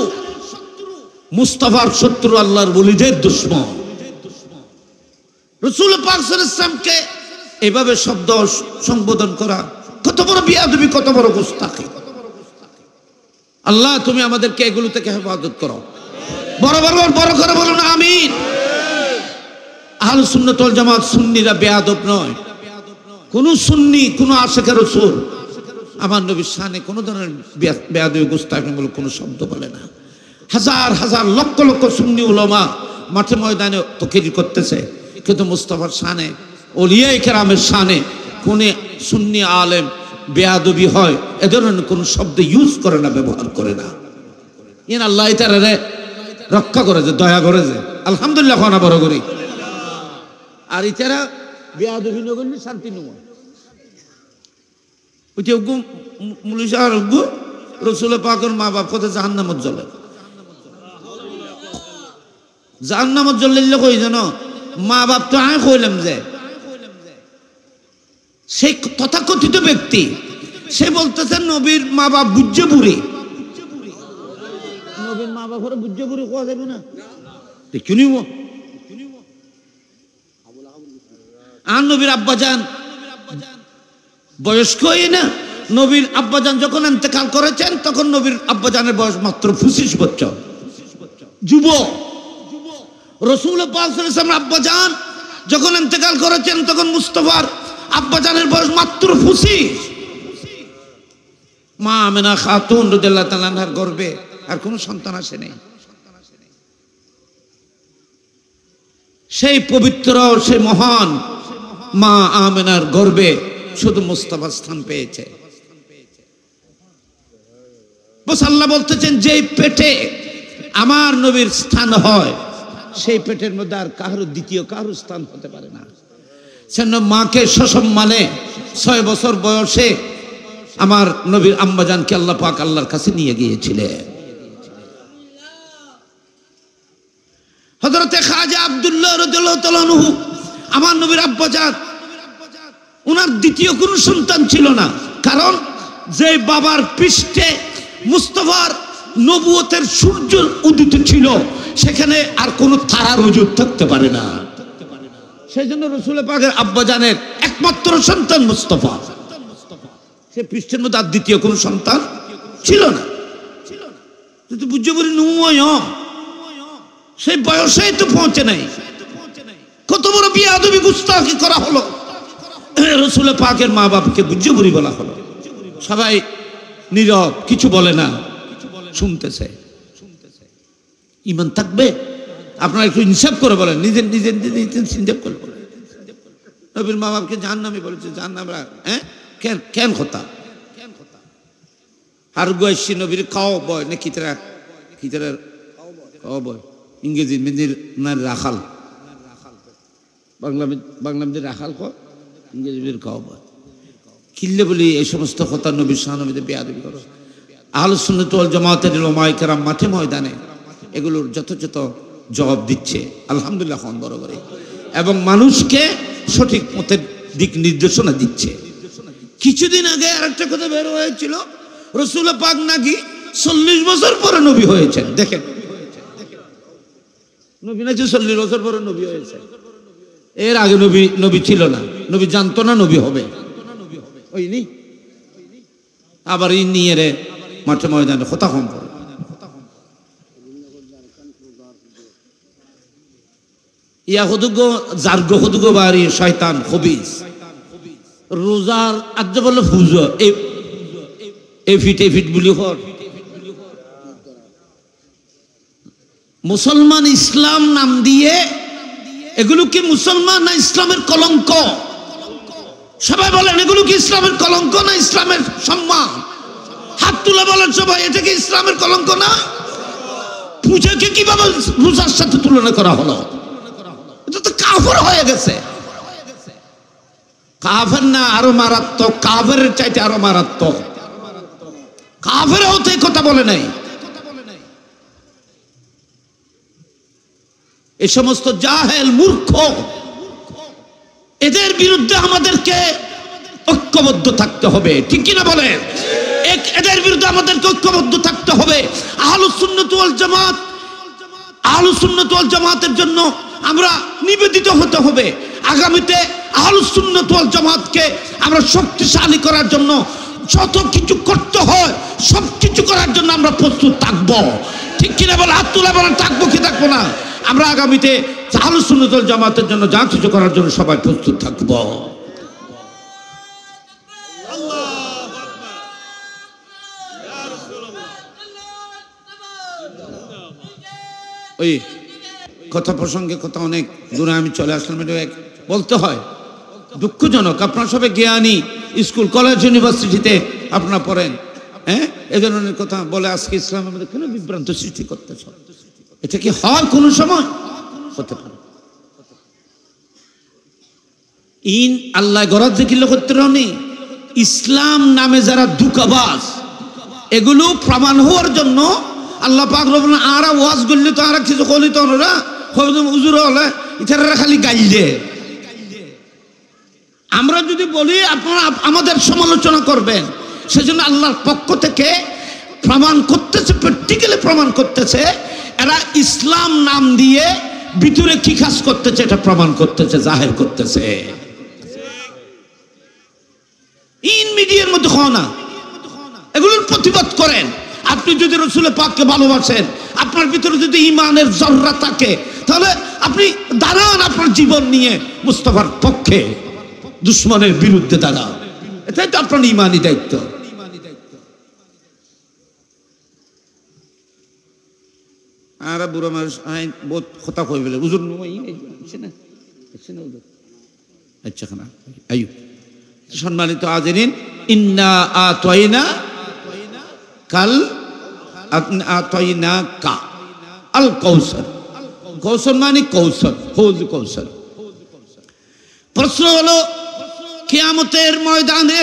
S1: মুস্তাফার শত্রু আল্লাহর ওলিদের দুশমন রাসূল পাক সাল্লাল্লাহু আলাইহি ওয়াসাল্লামকে এভাবে শব্দ সম্বোধন করা কত বড় বিয়াদবি কত বড় গুস্তাখি আল্লাহ তুমি আমাদেরকে এগুলো থেকে হেফাজত করো বড় করে বলুন আমিন আহলে সুন্নাত ওয়াল জামাত সুন্নিরা বেয়াদব নয় কোন সুন্নি কোন আশিকের রাসূল আমার নবীর শানে কোন ধরনের বেয়াদবি গুস্তাখিমূলক কোন শব্দ বলে না হাজার হাজার লক্ষ লক্ষ সুন্নি উলামা মাঠে ময়দানে তকরীর করতেছে কিন্তু মুস্তাফার শানে ওলিয়ায়ে কেরামের শানে কোন সুন্নি আলেম বেয়াদবি হয় এ ধরনের কোন শব্দ ইউজ করে না ব্যবহার করে না ইন আল্লাহ তাআলা রক্ষা করে যে দয়া করে যে আলহামদুলিল্লাহ খানা বড় করি আর ইতারা বেয়াদবি নগরলি শান্তি নয় ওই যে মুলিশার রাসূল পাকের মা বাপ কত জাহান্নামত জ্বলে জাহান্নামত জ্বললে কই জানো মা বাপ তো আমি কইলাম যে সেই তথাকথিত ব্যক্তি সে বলতেছে নবীর মা বাপ বুঝে বুড়ি নবীর মা বাপ বুঝে বুড়ি কোয়া যাবে না দেখিনি আর নবীর আব্বাজান বয়স্কই না নবীর আব্বাজান যখন ইন্তেকাল করেছেন তখন নবীর আব্বাজানের বয়স মাত্র 25 বছর যুবক রাসূল পাক সাল্লাল্লাহু আলাইহি ওয়াসাল্লাম আব্বাজান যখন ইন্তেকাল করেছেন তখন মুস্তাফার আব্বাজানের বয়স মাত্র 25 মা আমেনা খাতুন রাদিয়াল্লাহু তাআলা আনহার গর্ভে আর কোনো সন্তান আসে নাই সেই পবিত্র সেই মহান মা আমেনার গর্ভে শুধু মুস্তাফা স্থান পেয়েছে বস আল্লাহ বলতেছেন যেই পেটে আমার নবীর স্থান হয় সেই পেটের মধ্যে আর কারো দ্বিতীয় কারো স্থান হতে পারে না সেজন্য মাকে সসম্মানে 6 বছর বয়সে আমার নবীর আম্মাজানকে আল্লাহ পাক আল্লাহর কাছে নিয়ে গিয়েছিলেন। হযরতে খাজা আব্দুল্লাহ রাদিয়াল্লাহু তাআলা আনহু আমার নবীর আব্বাজান, ওনার দ্বিতীয় কোনো সন্তান ছিল না, কারণ যে বাবার পৃষ্ঠে মুস্তাফার নবুয়তের সূর্য উদিত ছিল সেখানে আর কোনো তারার ওজুদ থাকতে পারে না। সেই জন্য রাসূল পাকের আব্বাজানের একমাত্র সন্তান মুস্তাফা, সে পৃষ্ঠের মধ্যে আর দ্বিতীয় কোনো সন্তান ছিল না। তুই বুঝতে পারি সেই বয়সেই তো পৌঁছে নাই, কত বড় বিয়াদবি গুস্তাখি করা হলো। রাসূল পাকের মা বাপকে বুঝতে পারি বলা হলো, সবাই নীরব, কিছু বলে না, শুনতেছে। ঈমান থাকবে? আপনারা একটু ইনসাফ করে বলেন, নিজের নিজের ইনসাফ করে বলেন। নবীর মা বাপকে জাহান্নামী বলেছে, জাহান্নামরা হ্যাঁ কেন কেন কথা আর গোয়েশি নবীর খাও বয় না কিতরা কিতরা খাও বয়, ইংরেজি মেদির না রাখাল, বাংলা মেদির রাখাল খাও, ইংরেজি মেদির খাও বয় কিনলে বলি এই সমস্ত কথা নবীর শাহনবীদের বেয়াদবি করো। আহলুস সুন্নাত ওয়াল জামাতের উলামায়ে কেরাম মাঠে ময়দানে এগুলোর যথাযথ জবাব দিচ্ছে আলহামদুলিল্লাহ খন বড় করে, এবং মানুষকে সঠিক পথের দিক নির্দেশনা দিচ্ছে। কিছুদিন আগে আরেকটা কথা বের হয়েছিল, রাসূল পাক নাকি 40 বছর পরে নবী হয়েছেন। দেখেন, নবী নাকি 40 বছর পরে নবী হয়েছে, এর আগে নবী ছিল না, নবী জানতো না নবী হবে। ওইনি আবার এই নিয়ে রে মাঠে ময়দানে কথা কম করে। ইয়াহুদুগ জার্গ হুদুগ বাড়ি শয়তান খবিস রোজার আজ বলে পুজো এই ফিট বলি হর মুসলমান ইসলাম নাম দিয়ে, এগুলো কি মুসলমান না ইসলামের কলঙ্ক? সবাই বলেন এগুলো কি ইসলামের কলঙ্ক না ইসলামের সম্মান? হাত তুলে বলেন সবাই, এটা কি ইসলামের কলঙ্ক না? পূজাকে কিভাবে রোজার সাথে তুলনা করা হলো? এটা তো কাফের হয়ে গেছে। কাফের না আরো মারাত্মক, কাফের চাইতে আরো মারাত্মক। কাফের হতে কথা বলে নাই। এই সমস্ত জাহেল মূর্খ, এদের বিরুদ্ধে আমাদেরকে ঐক্যবদ্ধ থাকতে হবে, ঠিক কিনা বলেন? এদের বিরুদ্ধে আমাদেরকে ঐক্যবদ্ধ থাকতে হবে। আহলুস সুন্নাত ওয়াল জামাত, আহলুস সুন্নাত ওয়াল জামাতের জন্য আমরা নিবেদিত হতে হবে। আগামীতে আহলুস সুন্নাত ওয়াল জামাতকে আমরা শক্তিশালী করার জন্য যত কিছু করতে হয় সব কিছু করার জন্য আমরা প্রস্তুত থাকবো, ঠিক কিনা বলে? হাত তুলে বলেন থাকবো কি থাকবো না? আমরা আগামীতে আহলুস সুন্নাত ওয়াল জামাতের জন্য যা কিছু করার জন্য সবাই প্রস্তুত থাকবো। ওই কথা প্রসঙ্গে কথা অনেক দূরে আমি চলে আসলাম, এটা বলতে হয়। দুঃখজনক, আপনারা সবাই জ্ঞানী, স্কুল কলেজ ইউনিভার্সিটিতে আপনারা পড়েন, হ্যাঁ, এ ধরনের কথা বলে আজকে ইসলামের মধ্যে কেন বিভ্রান্ত সৃষ্টি করতেছ? এটা কি হয় কোন সময়? হতে পারে। ইন আল্লাহ গরাজ জিকির করতে রনি ইসলাম নামে যারা দুকাবাজ, এগুলো প্রমাণ হওয়ার জন্য আল্লাহ পাক রব্বুল আরা ওয়াজ করলে তো আর কিছু কলি তো ওরা হুজুর হলে ইতারা খালি গাইলে। আমরা যদি বলি আপনারা আমাদের সমালোচনা করবেন, সেজন্য আল্লাহর পক্ষ থেকে প্রমাণ করতেছে, প্র্যাকটিক্যালি প্রমাণ করতেছে এরা ইসলাম নাম দিয়ে ভিতরে কি কাজ করতেছে এটা প্রমাণ করতেছে, জাহির করতেছে। ইন মিডিয়ার মধ্যে হয় না, এগুলোর প্রতিবাদ করেন। আপনি যদি রাসূল পাককে ভালোবাসেন, আপনার ভিতরে যদি ঈমানের জররা থাকে, তাহলে আপনি দাঁড়ান আপনার জীবন নিয়ে মুস্তাফার পক্ষে, দুশমনের বিরুদ্ধে দাঁড়ান। এটাই তো আপনার ঈমানি দায়িত্ব। আর বুড়ো মানুষ বহুত কথা কই বলে হুজুর আচ্ছা খানা আয়ু। সম্মানিত হাজিরিন, ইন্না আতাইনা কাল আতাইনা কা আল কৌসর। কৌসর মানে কৌসর, হৌজ কৌসর। প্রশ্ন হলো কিয়ামতের ময়দানে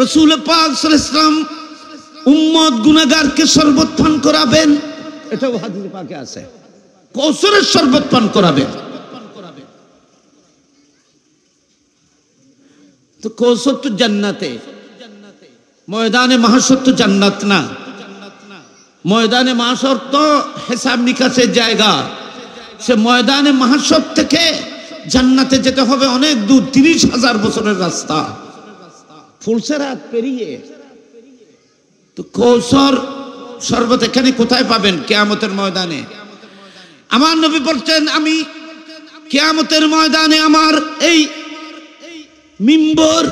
S1: রাসূল পাক সাল্লাল্লাহু আলাইহি ওয়াসাল্লাম উম্মত গুনাহগারকে শরবত পান করাবেন, এটাও হাদিসে পাকে আছে। কৌসরের শরবত পান করাবেন। তো কৌসর তো জান্নাতে, ময়দানে মাহশর তো জান্নাত না। ময়দানে মাহশর তো হিসাব নিকাশের জায়গা। সে ময়দানে মাহশর থেকে জান্নাতে যেতে হবে অনেক দূর, 30,000 বছরের রাস্তা, ফুলসেরাত পেরিয়ে। তো কৌসর শরবত এখানে কোথায় পাবেন? কিয়ামতের ময়দানে। আমার নবী বলছেন, আমি কিয়ামতের ময়দানে আমার এই মিম্বর,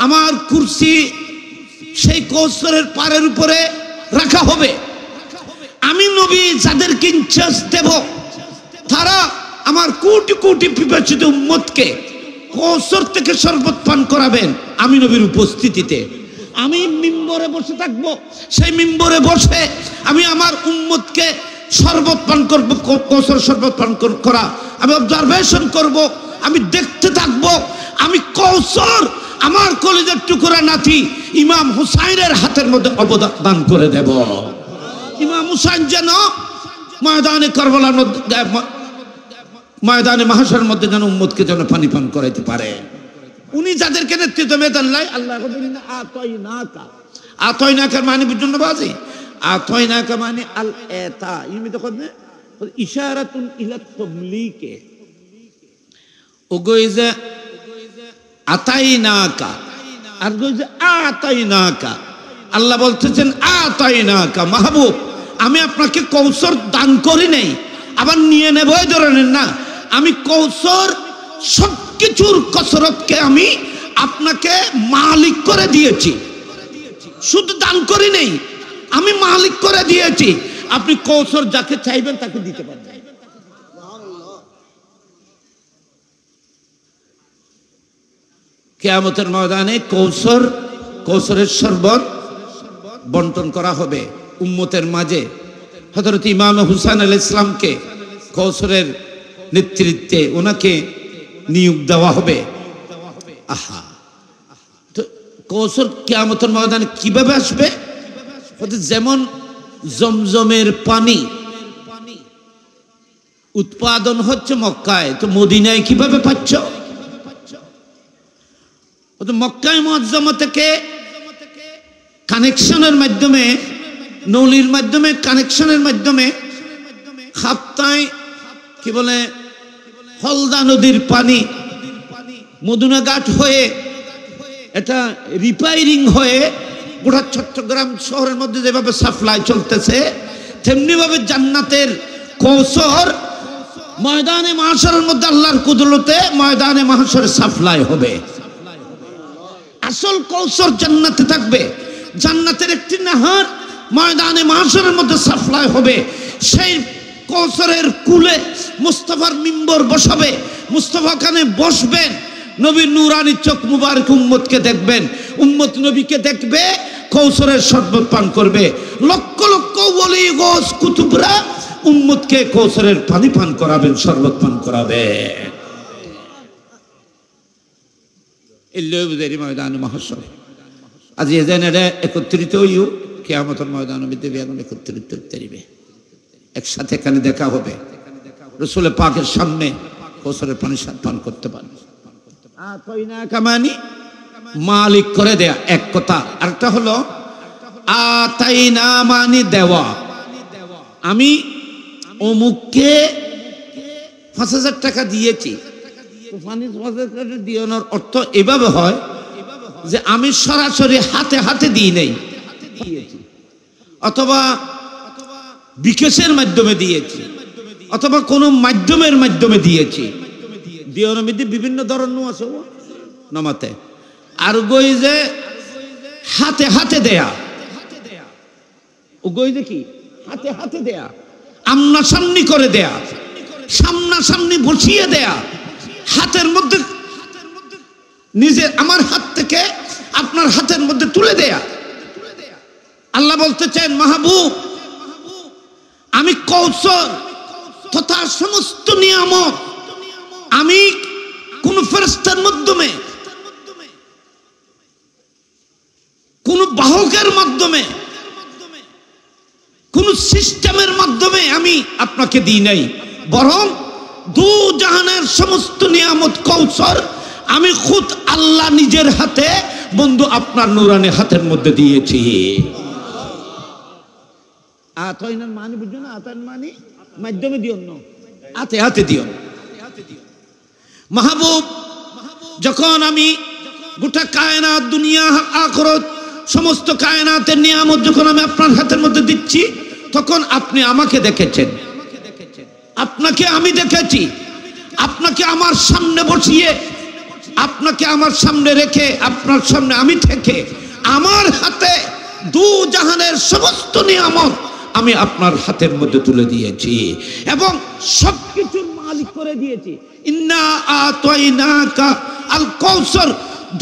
S1: আমার কুরসি সেই কৌসরের পাড়ের উপরে রাখা হবে। আমি নবী যাদেরকে ইনচার্জ দেব, তারা আমার কোটি কোটি পিপাসিত উম্মতকে কৌসর থেকে শরবত পান করাবেন আমি নবীর উপস্থিতিতে। আমি মিম্বরে বসে থাকব, সেই মিম্বরে বসে আমি আমার উম্মতকে শরবত পান করব, কৌসর শরবত পান করা আমি অবজারভেশন করব, আমি দেখতে থাকব। আমি কৌসর আমার কলিজার টুকরা নাতি ইমাম হুসাইনের হাতের মধ্যে অবদান করে দেব। ইমাম হুসাইন যেন ময়দানে কারবালার মধ্যে, ময়দানে মাহশরের মধ্যে যেন উম্মতকে যেন পানি পান করাইতে পারে। উনি যাদেরকে নেতৃত্ব দেন, আল্লাহ আতাইনাকা মানে বুঝুন না বাজি, আতাইনাকা মানে আল এতা, ইমি তো কদনে ইশারাতুন ইলা তাবলীকে। ওগোইজে আতাইনাকা আর গোইজে আতাইনাকা। আল্লাহ বলতেছেন আতাইনাকা, মাহবুব আমি আপনাকে কৌসর দান করি নাই, আবার নিয়ে নেব এই ধরনের না। আমি কৌসর সবকিছুর কসরতকে আমি আপনাকে মালিক করে দিয়েছি, শুধু দান করি নেই, আমি মালিক করে দিয়েছি। আপনি কৌসর যাকে চাইবেন তাকে দিতে পারবেন। কিয়ামতের ময়দানে কৌসরের শরবত বন্টন করা হবে উম্মতের মাঝে। হযরত ইমাম হুসাইন আলাইহিস সালামকে কৌসরের নেতৃত্বে ওনাকে নিয়োগ দেওয়া হবে। আহা, তো কৌসর কিয়ামতের ময়দানে কিভাবে আসবে? যেমন জমজমের পানি উৎপাদন হচ্ছে মক্কায়, তো মদিনায় কিভাবে পাচ্ছ? মক্কায় মুআজ্জামা থেকে কানেকশনের মাধ্যমে, নলির মাধ্যমে, কানেকশনের মাধ্যমে খাপ্তায় কি বলে হলদা নদীর পানি মদুনাঘাট হয়ে এটা রিপায়ারিং হয়ে গোটা চট্টগ্রাম শহরের মধ্যে যেভাবে সাপ্লাই চলতেছে, তেমনি ভাবে জান্নাতের কৌসর ময়দানে মাহশরের মধ্যে আল্লাহর কুদরতে ময়দানে মাহশরে সাপ্লাই হবে। আসল কৌসর জান্নাতে থাকবে, জান্নাতের একটি নাহার ময়দানে মাহশরের মধ্যে সাপ্লাই হবে। সেই কৌসরের কুলে মুস্তাফার মিম্বর বসাবে, মুস্তাফা খানে বসবেন, নবীর নূরানি চোখ মুবারক উম্মতকে দেখবেন, উম্মত নবীকে দেখবে, কৌসরের শরবত পান করবে। লক্ষ লক্ষ ওলি গৌস কুতুবরা উম্মতকে কৌসরের পানি পান করাবেন, শরবত পান করাবেন। ময়দানে মাহশর আজ এজেনেরা একত্রিত হইও, কিয়ামতের ময়দানে বিদ্যাবিয়াগুন একত্রিত হইতে একসাথে এখানে দেখা হবে, রাসূল পাকের সামনে কৌসরের পানি পান করতে পারবে। আতাইনাকা মানে মালিক করে দেয়া এক কথা, আরেকটা হলো আতাইনা মানে দেওয়া। আমি অমুককে 5,000 টাকা দিয়েছি, 5,000 টাকা দেওয়ার অর্থ এভাবে হয় যে আমি সরাসরি হাতে হাতে দিই নাই, অথবা বিকাশের মাধ্যমে দিয়েছি, অথবা কোনো মাধ্যমের মাধ্যমে দিয়েছি। দিওর মধ্যে বিভিন্ন ধরনের আছে নামাতে, আর গই যে হাতে হাতে দেয়া, ও গই যে কি হাতে হাতে দেয়া, আমনা সামনি করে দেয়া, সামনা সামনি বসিয়ে দেয়া, হাতের মধ্যে নিজে আমার হাত থেকে আপনার হাতের মধ্যে তুলে দেয়া। আল্লাহ বলতে চান, মাহবুব আমি কৌসর তথা সমস্ত নিয়ামত আমি কোন ফেরেশতার মাধ্যমে ভোগের মাধ্যমে, কোন সিস্টেমের মাধ্যমে আমি আপনাকে দিই নাই, বরং দু জাহানের সমস্ত নিয়ামত কৌশল আমি খুদ আল্লাহ নিজের হাতে বন্ধু আপনার নুরানি হাতের মধ্যে দিয়েছি। আতাইনার মানে বুঝছো না? আতাইন মানে মাধ্যমে দিও না, হাতে হাতে দিও। মাহবুব, যখন আমি গোটা কায়নাত, দুনিয়া, আখিরাত, সমস্ত কায়নাতের নিয়ামত যখন আমি আপনার হাতের মধ্যে দিচ্ছি, তখন আপনি আমাকে দেখেছেন, আপনাকে আমি দেখেছি, আপনাকে আমার সামনে বসিয়ে, আপনাকে আমার সামনে রেখে, আপনার সামনে আমি থেকে আমার হাতে দু জাহানের সমস্ত নিয়ামত আমি আপনার হাতের মধ্যে তুলে দিয়েছি এবং সবকিছুর মালিক করে দিয়েছি। ইন্না আতাইনাকা আল কাউসার,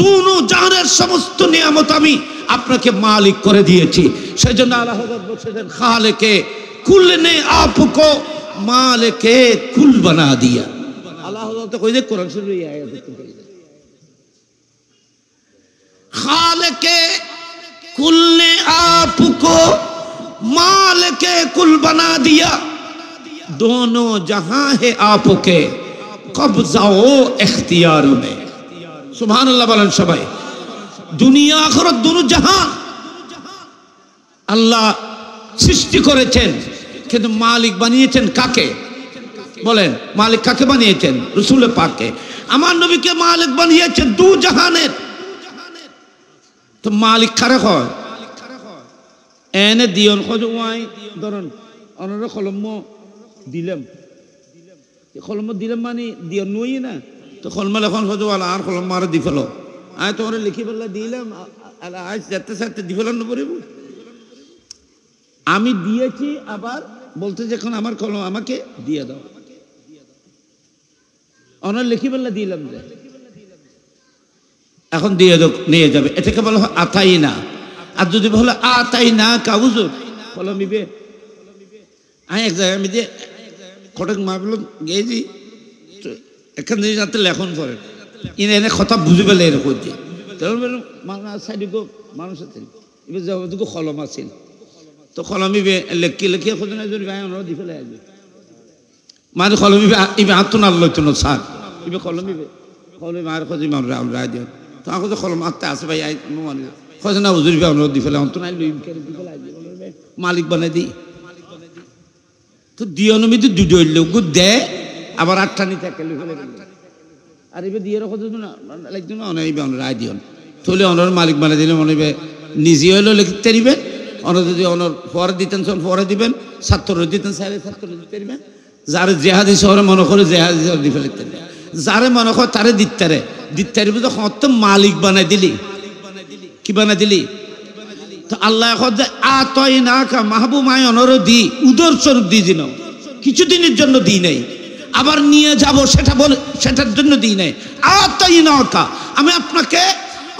S1: দুনো জাহানের সমস্ত নিয়ামত আমি আপনাকে মালিক করে দিয়েছি। সেজন্য আল্লাহ হযরত বলছেন, খালেকে কুল নে আপকো মালিকে কুল বানা দিয়া। আল্লাহ হযরত কই যে কোরআন শরীফের এই আয়াত তো কই, খালেকে कुल ने आपको मालिके कुल बना दिया, दोनों जहां है आपके कब्जा ও इख्तियार में। सुभान अल्लाह বলেন সবাই। দুনিয়া আখিরাত দুনো জাহান আল্লাহ সৃষ্টি করেছেন, কিন্তু মালিক বানিয়েছেন কাকে? বলেন, মালিক কাকে বানিয়েছেন? রাসূল পাককে, আমার নবীকে মালিক বানিয়েছেন দু জাহানের। তো মালিক কারে হয়? এনে দিয়ন খোঁজো ওয়াই ধরুন অনরা কলম দিলাম, কলম দিলাম মানে দিয়ন নই না, তো কলম এখন খোঁজো আলা আর কলম মারা দি ফেলো, আয় তোমার লিখি বললা দিলাম আলা আজ যেতে সাথে দি ফেলান পড়িব। আমি দিয়েছি, আবার বলতে যখন আমার কলম আমাকে দিয়ে দাও, অনর লিখি বললা দিলাম যে এখন দিয়ে দাও, নিয়ে যাবে, এটাকে বলা হয় আতাইনা। আর যদি বলো আতাইনা কাউজুর কলমিবে, আমি এক জায়গায় আমি দিয়ে কটক মাহবিল গেছি, এখান থেকে যাতে লেখন করে ইনে এনে কথা বুঝে পেলে এনে করছে, তখন বললাম মানুষ সাইডে মানুষ আছে এবার যাবো কলম আছিল, তো কলমিবে লেখি লেখিয়ে খোঁজে না যদি ভাই ওনারা দি ফেলে আসবে, মানে কলমিবে ইবে আত্ম না লইতো না স্যার, ইবে কলমিবে কলমি মায়ের খোঁজে মানুষ রায় দিও, তো আমার কাছে কলম আত্মা আছে ভাই মানে খোঁজে না হুজুর ভাই ওনারা দি ফেলে অন্ত নাই লই দি ফেলে আসবে, মালিক বানাই দিই। তো দিয়নমিতে দুটো লোক দেয়, আবার আটটা নিতে একে ফেলে গেল, আর এবার দিয়ে রাখো না লাগতো না, অনেক রায় দিও থলে অনর মালিক বানিয়ে দিলে মনে হবে নিজে হলেও লিখতে দিবেন, অনর যদি অনর পরে দিতেন সব পরে দিবেন, ছাত্র দিতেন সাড়ে ছাত্র দিতে দিবেন, যার জেহাদি শহরে মনে করে জেহাদি শহর দিয়ে ফেলে দিতেন, যারে মনে করে তারে দিতে দিতে তো হত মালিক বানাই দিলি, কি বানাই দিলি? তো আল্লাহ আতই না কা মাহবুমায় অনর দি উদর স্বরূপ দিয়ে দিন, কিছুদিনের জন্য দিই নাই, আবার নিয়ে যাব সেটা বলে সেটার জন্য দিই নাই। আতই না কা, আমি আপনাকে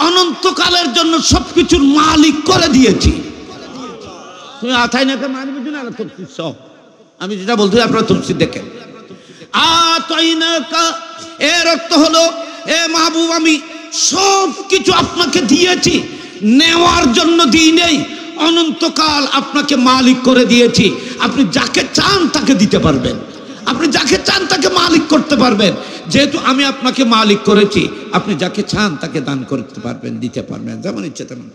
S1: অনন্তকালের জন্য সবকিছুর মালিক করে দিয়েছি। তুমি আতাই না কা মানে বুঝুন না তফসির সব, আমি যেটা বলতে আপনারা তফসির দেখেন। আতই না কা এর অর্থ হলো, এ মাহবুব আমি সব কিছু আপনাকে দিয়েছি, নেওয়ার জন্য দিই নেই, অনন্তকাল আপনাকে মালিক করে দিয়েছি। আপনি যাকে চান তাকে দিতে পারবেন, আপনি যাকে চান তাকে মালিক করতে পারবেন। যেহেতু আমি আপনাকে মালিক করেছি, আপনি যাকে চান তাকে দান করতে পারবেন, দিতে পারবেন, যেমন ইচ্ছে তেমন।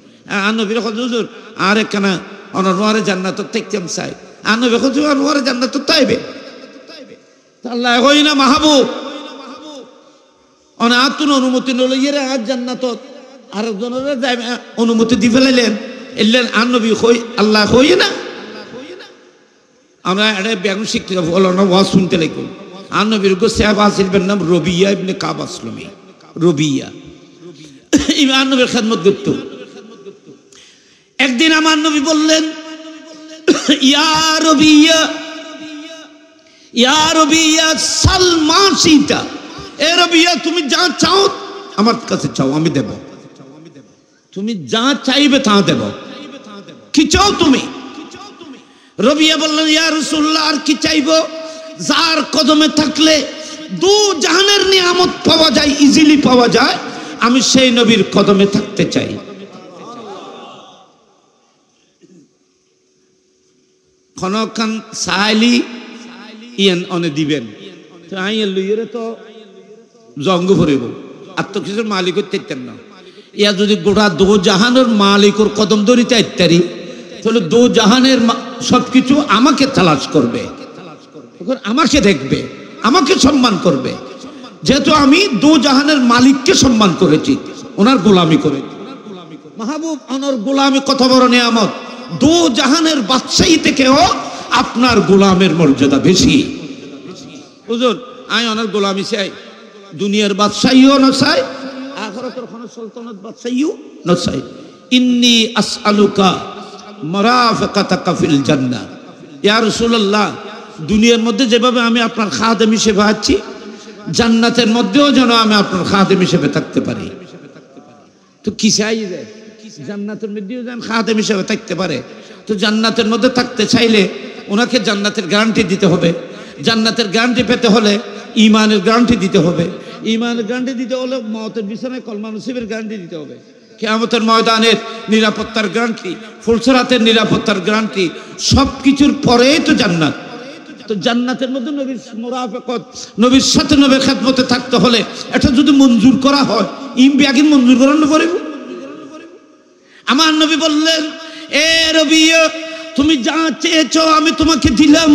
S1: নবীর হুজুর আর একখানা অনরে জান্নাত দেখতাম চাই, আর নবী হুজুর অনরে জান্নাত তাইবে আল্লাহ কই না মাহবুব অনাতুন অনুমতি নলে ইরে আজ জান্নাত আরেকজনের অনুমতি দি ফেলাইলেন, এলেন আর নবী কই আল্লাহ কই না। আমরা এটা বেগুন শিখতে বলো না, ওয়াজ শুনতে লাগুন। আর নবীর গো সাহেব আসিলবেন নাম রবিয়া ইবনে কাব আসলমি, রবিয়া ইমাম নবীর খেদমত করত। একদিন আমার নবী বললেন, ইয়া রবিয়া, ইয়া রবিয়া সালমান সীতা, এ রবিয়া তুমি যা চাও আমার কাছে চাও, আমি দেব। তুমি যা চাইবে তা দেব, কি চাও তুমি? রবিয়া বললেন, ইয়া রাসূলুল্লাহ আর কি চাইবো? যার কদমে থাকলে দু জাহানের নিয়ামত পাওয়া যায়, ইজিলি পাওয়া যায়, আমি সেই নবীর কদমে থাকতে চাই। খনকান সাইলি ইয়ান অনে দিবেন তো আইয়ের লইয়েরে তো জঙ্গ ভরিব আর তো কিছুর মালিক হইতেন না ইয়া যদি গোটা দো জাহানের মালিকর কদম ধরিতে ইত্যাদি তাহলে দো জাহানের সবকিছু আমাকে তালাশ করবে, আমাকে দেখবে, আমাকে সম্মান করবে, যেহেতু আমি দো জাহানের মালিককে সম্মান করেছি, ওনার গোলামি করেছি। মাহবুব ওনার গোলামি কত বড় নিয়ামত, দো জাহানের বাদশাহী থেকেও আপনার গোলামের মর্যাদা বেশি। হুজুর আমি ওনার গোলামি চাই, দুনিয়ার বাদশাহীও না চাই, আখিরাতের কোন সুলতানত বাদশাহীও না চাই। ইন্নী আসআলুকা মারাফাকাতাকা ফিল জান্নাহ, ইয়া রাসূলুল্লাহ দুনিয়ার মধ্যে যেভাবে আমি আপনার খাদেম হিসেবে আছি, জান্নাতের মধ্যেও যেন আমি আপনার খাদেম হিসেবে থাকতে পারি। তো কি চাই রে, জান্নাতের মধ্যেও যেন খাদেম হিসেবে থাকতে পারে। তো জান্নাতের মধ্যে থাকতে চাইলে ওনাকে জান্নাতের গ্যারান্টি দিতে হবে। জান্নাতের গ্যারান্টি পেতে হলে ঈমানের গ্যারান্টি দিতে হবে। ঈমানের গ্যারান্টি দিতে হলে মওতের বিছানায় কলমা নসিবের গ্যারান্টি দিতে হবে। কিয়ামতের ময়দানের নিরাপত্তার গ্যারান্টি, ফুলসরাতের নিরাপত্তার গ্যারান্টি, সবকিছুর পরেই তো জান্নাত। তো জান্নাতের মধ্যে নবীর মুরাফাকত, নবীর সাথে নবীর খেদমতে থাকতে হলে এটা যদি মঞ্জুর করা হয়, ইমবি আগে মঞ্জুর করানো পারিব। আমার নবী বললেন, এ রবি তুমি যা চেয়েছো আমি তোমাকে দিলাম,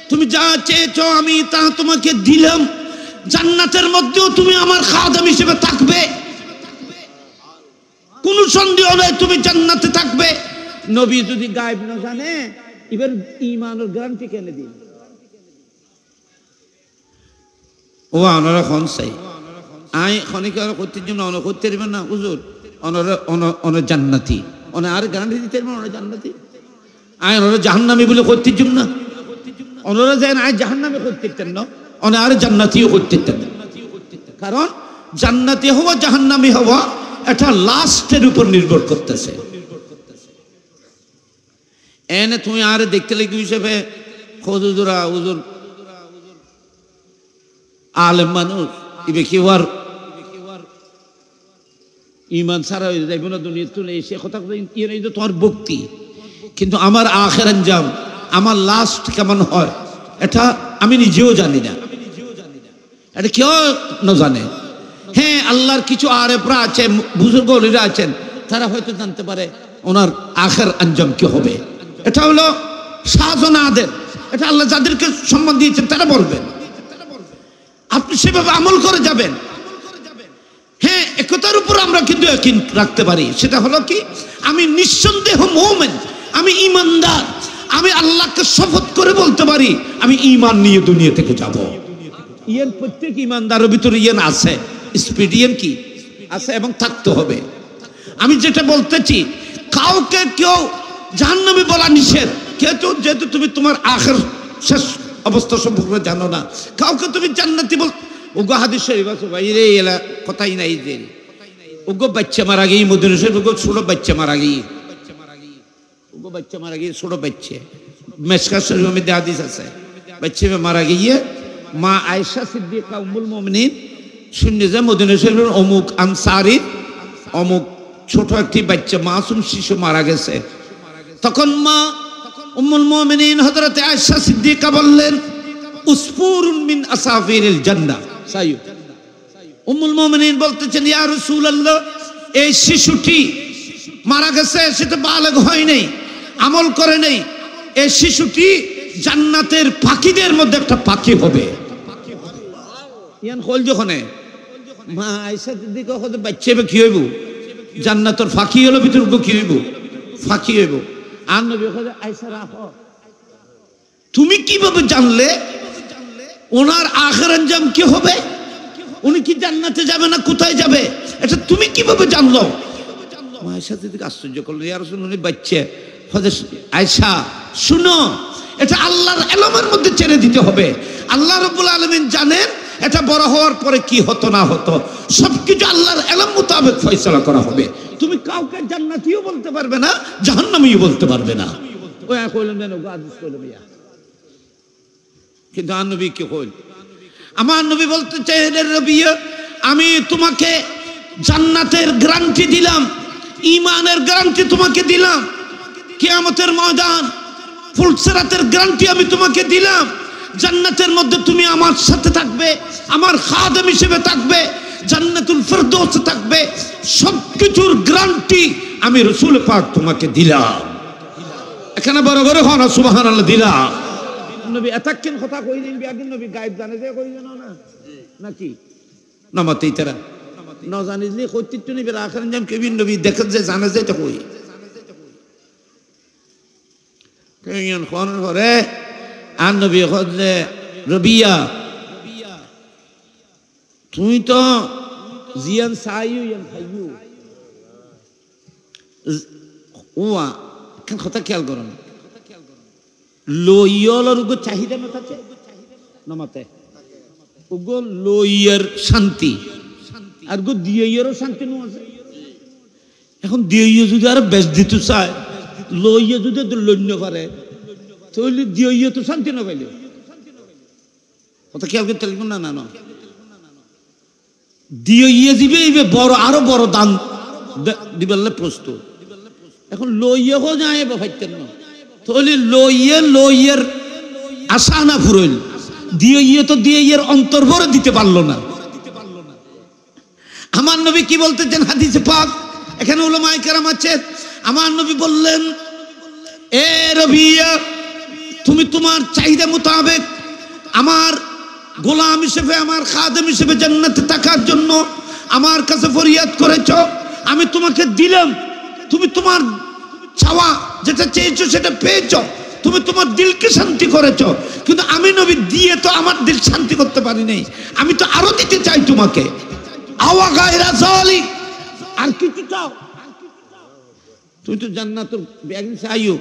S1: তুমি যা চেয়েছো আমি তা তোমাকে দিলাম। জান্নাতের মধ্যেও তুমি আমার খাদেম হিসেবে থাকবে, কোনো সন্দেহ নাই তুমি জান্নাতে থাকবে। নবী যদি গায়েব না জানে এবার ঈমানের গ্যারান্টি কেন দিন? ও আনারা খন চাই আই খনিকা করতে জন্য অন করতে পারবেন না হুজুর, অনরা জান্নাতি, অনে আর গ্যারান্টি দিতে পারবেন অনরা জান্নাতি। আই অনরা জাহান্নামী বলে করতে জন্য না, অনরা যেন আই জাহান্নামে করতে পারতেন না, অনে আর জান্নাতিও করতে পারতেন না। কারণ জান্নাতি হওয়া জাহান্নামী হওয়া এটা লাস্টের উপর নির্ভর করতেছে। এনে তুমি আর দেখতে লাগি হিসেবে খোঁজুরা হুজুর আলেম মানুষ ইবে কি আর ঈমান ছাড়া হয়ে যাইব না দুনিয়া তুলে এসে কথা এই যে তোমার ভক্তি, কিন্তু আমার আখের আঞ্জাম, আমার লাস্ট কেমন হয় এটা আমি নিজেও জানি না, এটা কেউ না জানে। হ্যাঁ আল্লাহর কিছু আরেফরা আছে, বুজুর্গ ওলিরা আছেন, তারা হয়তো জানতে পারে ওনার আখের আঞ্জাম কি হবে। এটা হলো শাহজানাদের, এটা আল্লাহ যাদেরকে সম্মান দিয়েছেন তারা বলবেন, আপনি সেভাবে আমল করে যাবেন। হ্যাঁ একতার উপর আমরা কিন্তু ইয়াকিন রাখতে পারি, সেটা হলো কি আমি নিঃসন্দেহ মুমিন, আমি ঈমানদার, আমি আল্লাহকে শপথ করে বলতে পারি আমি ঈমান নিয়ে দুনিয়া থেকে যাব। ইয়ান প্রত্যেক ঈমানদারের ভিতরে ইয়ান আছে, স্পিড ইয়ান কি আছে এবং থাকতে হবে। আমি যেটা বলতেছি কাউকে কেউ জাহান্নামী বলা নিষেধ, যেহেতু তুমি তোমার আখের শেষ অবস্থা সম্পর্কে জানো না, কাউকে তুমি জান্নাতি বল। ওগো হাদিস শরীফ আছে ভাই রে, এলা কথাই নাই যে ওগো বাচ্চা মারা গিয়ে মদিনা শরীফ, ওগো ছোট বাচ্চা মারা গিয়ে, ওগো বাচ্চা মারা গিয়ে ছোট বাচ্চা, মেশকাত শরীফের মধ্যে হাদিস আছে, বাচ্চা মারা গিয়ে মা আয়েশা সিদ্দিকা উম্মুল মুমিনিন শুনে যে মদিনা শরীফের অমুক আনসারীর অমুক ছোট একটি বাচ্চা মাসুম শিশু মারা গেছে। তখন মা উম্মুল মুমিনিন হযরত আয়েশা সিদ্দিকা বললেন, উসফুরুন মিন আসাফিরিল জান্নাহ সাইয়্যু। উম্মুল মুমিনিন বলতেছেন, ইয়া রাসূলুল্লাহ এই শিশুটি মারা গেছে, সেটা বালেগ হয় নাই, আমল করে নাই, এই শিশুটি জান্নাতের পাখিদের মধ্যে একটা পাখি হবে। ইয়ান কল যখন মা আয়েশা সিদ্দিকা হতে বাচ্চা কি হইব, জান্নাতের ফাঁকি হলো ভিতর কি হইব, ফাঁকি হইব। আর নবী কইলেন আয়েশা রাখো, তুমি কিভাবে জানলে ওনার আখির আঞ্জাম কি হবে, উনি কি জান্নাতে যাবে না কোথায় যাবে, এটা তুমি কিভাবে জানলো? আয়েশা সিদ্দিকা আশ্চর্য করলেন, ইয়া রাসূলুল্লাহ উনি বাচ্চা। হযরত আয়েশা শুনো, এটা আল্লাহর ইলমের মধ্যে ছেড়ে দিতে হবে। আল্লাহ রাব্বুল আলামিন জানেন এটা বড় হওয়ার পরে কি হতো না হতো, সবকিছু আল্লাহর ইলম মোতাবেক ফয়সালা করা হবে। তুমি কাউকে জান্নাতীও বলতে পারবে না, জাহান্নামীও বলতে পারবে না। ওই কইলেন যেন গাদিস কইলেন ইয়া, কিন্তু নবী কি কইল? আমার নবী বলতে চাইলেন, নবী আমি তোমাকে জান্নাতের গ্যারান্টি দিলাম, ঈমানের গ্যারান্টি তোমাকে দিলাম, কিয়ামতের ময়দান, ফুলসিরাতের গ্যারান্টি আমি তোমাকে দিলাম। জান্নাতের মধ্যে তুমি আমার সাথে থাকবে, আমার খাদেম হিসেবে থাকবে, জান্নাতুল ফেরদৌসে থাকবে, সবকিছুর গ্যারান্টি আমি রাসূল পাক তোমাকে দিলাম। এখানে বড় বড় হন সুবহানাল্লাহ দিলাম। নবী এতক্ষণ কথা কইলেন, বিয়াগিন নবী গায়েব জানে যে কইলেন না নাকি নামাতেই তারা না জানিলে কইতিত্ব নিবে আখের জান কেবিন নবী দেখে যে জানে যে এটা কই কেন কোন করে আর নবী কইলে রবিয়া তুই তো জিয়ান সাইয়ু ইয়ান খাইয়ু ওয়া কেন কথা খেয়াল করো না, লইয়লর উগো চাহিদা মাথাতে নামাতে উগো লইয়ের শান্তি আর গো দিয়েরও শান্তি নো আছে। এখন দিয়ে যদি আর বেশ দিতে চায়, লইয়ে যদি লন্য পারে তাহলে দিয়ে তো শান্তি না পাইলে কথা খেয়াল করতে লাগবে না। না না দিয়ে দিবে বড় আরো বড় দান দিবেলে প্রস্তুত। এখন লইয়েও যায় ভাইতেন না, তাহলে লইয়ের আশা না ফুরইল, দিয়ে তো দিয়ে অন্তর ভরে দিতে পারলো না। আমার নবী কি বলতেছেন হাদিসে পাক, এখানে উলামায়ে কেরাম আছে, আমার নবী বললেন এ রবিয়া তুমি তোমার চাহিদা মোতাবেক আমার গোলাম হিসেবে, আমার খাদেম হিসেবে জান্নাতে থাকার জন্য আমার কাছে ফরিয়াদ করেছো, আমি তোমাকে দিলাম। তুমি তোমার চাওয়া যেটা চেয়েছো সেটা পেয়েছো, তুমি তোমার দিলকে শান্তি করেছো। কিন্তু আমি নবী দিয়ে তো আমার দিল শান্তি করতে পারি নাই, আমি তো আরো দিতে চাই তোমাকে। আওয়া গায়রা যালিক, আর কিছু চাও? তুমি তো জান্নাতুল বিআইন চাইও,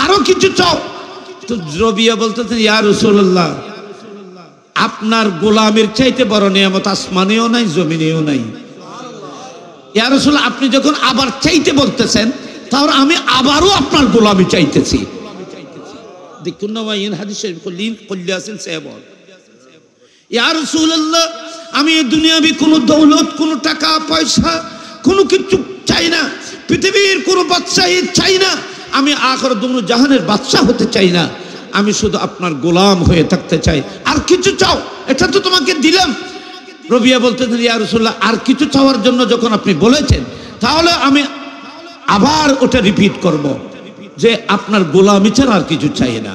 S1: আরো কিছু চাও? তো রবিয়া বলতেছেন ইয়া রাসূলুল্লাহ আপনার গোলামের চাইতে বড় নিয়ামত আসমানেও নাই জমিনেও নাই। ইয়া রাসূল আপনি যখন আবার চাইতে বলতেছেন তাহলে আমি আবারও আপনার গোলামি চাইতেছি। দেখুন না ওয়াইন হাদিস শরীফ কল্লিয়াসিন সাহেব ইয়া রাসূলুল্লাহ আমি দুনিয়াবি কোনো দৌলত, কোনো টাকা পয়সা, কোনো কিছু চাই না, পৃথিবীর কোনো বাদশাহী চাই না, আমি আখির দুনিয়া জাহানের বাদশা হতে চাই না, আমি শুধু আপনার গোলাম হয়ে থাকতে চাই। আর কিছু চাও? এটা তো তোমাকে দিলাম। রবিয়া বলতেছেন ইয়া রাসূলুল্লাহ আর কিছু চাওয়ার জন্য যখন আপনি বলেছেন তাহলে আমি আবার ওটা রিপিট করব যে আপনার গোলামি ছাড়া আর কিছু চাই না।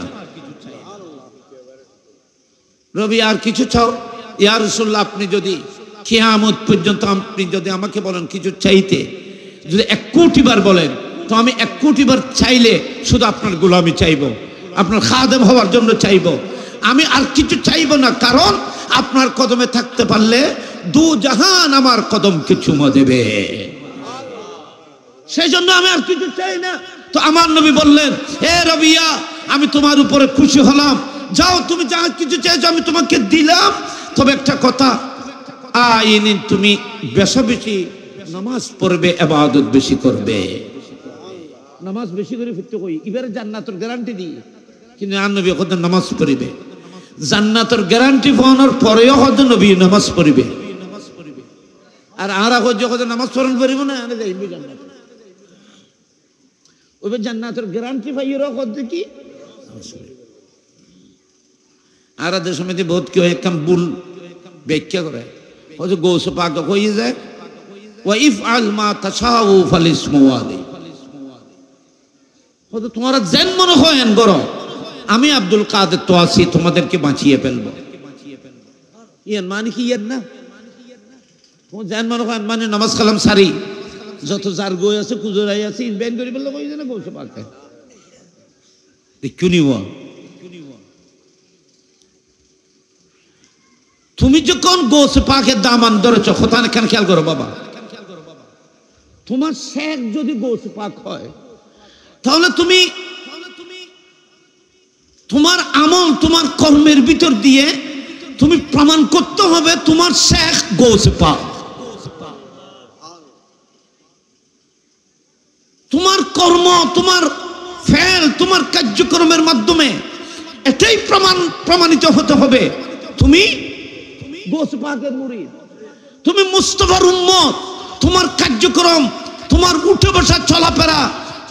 S1: রবি আর কিছু চাও? ইয়া রাসূলুল্লাহ আপনি যদি কিয়ামত পর্যন্ত আপনি যদি আমাকে বলেন কিছু চাইতে, যদি 1 কোটি বার বলেন তো আমি 1 কোটি বার চাইলে শুধু আপনার গোলামি চাইবো, আপনার খাদেম হওয়ার জন্য চাইবো, আমি আর কিছু চাইবো না। কারণ আপনার কদমে থাকতে পারলে দু জাহান আমার কদমকে চুমো দেবে, সেই জন্য আমি আর কিছু চাই না। তো আমার নবী বললেন হে রবিয়া আমি তোমার উপরে খুশি হলাম, যাও তুমি যা কিছু চাইছো আমি তোমাকে দিলাম। তবে একটা কথা, আইনি তুমি বেশি বেশি নামাজ পড়বে, ইবাদত বেশি করবে, নামাজ বেশি করে ফিরতে কই এবারে জান্নাতের গ্যারান্টি দিই। কিন্তু আর নবী কত নামাজ পড়িবে, জান্নাতের গ্যারান্টি পাওয়ার পরেও কত নবী নামাজ পড়িবে। আর আরা কত নামাজ পড়ন পারিব না, আরে যাইবে জান্নাত, ওই জান্নাতের গ্যারান্টি পাইরও কত কি। আর দেশ সমিতি বহুত কেউ একদম ভুল ব্যাখ্যা করে, হয়তো গৌস পাক হয়ে যায় ওয়া ইফআল মা তাশাউ ফালিসমু আলাইহি, হয়তো তোমরা যেন মনে হয় করো, আমি আব্দুল কাদের তো আছি তোমাদেরকে বাঁচিয়ে ফেলবো। ইয়ান মানে কি? ইয়ান না তোমার যেন মনে হয় মানে নামাজ কালাম সারি যত যার গই আছে কুজরাই আছে ইনভেন্ট করে বললো কই জানে গৌস পাকে দেখুনি। তুমি যখন গৌস পাকের দামান ধরেছ কোথায় কেন খেয়াল করো বাবা, তোমার শেখ যদি গৌস পাক হয় তাহলে তুমি তোমার আমল তোমার কর্মের ভিতর দিয়ে তুমি প্রমাণ করতে হবে তোমার শেখ গৌস পাক। তোমার কর্ম, তোমার ফেল, তোমার কার্যক্রমের মাধ্যমে এটাই প্রমাণিত হতে হবে তুমি গৌস পাকের মুরিদ, তুমি মুস্তাফার উম্মত। তোমার কার্যক্রম, তোমার উঠে বসা চলাফেরা,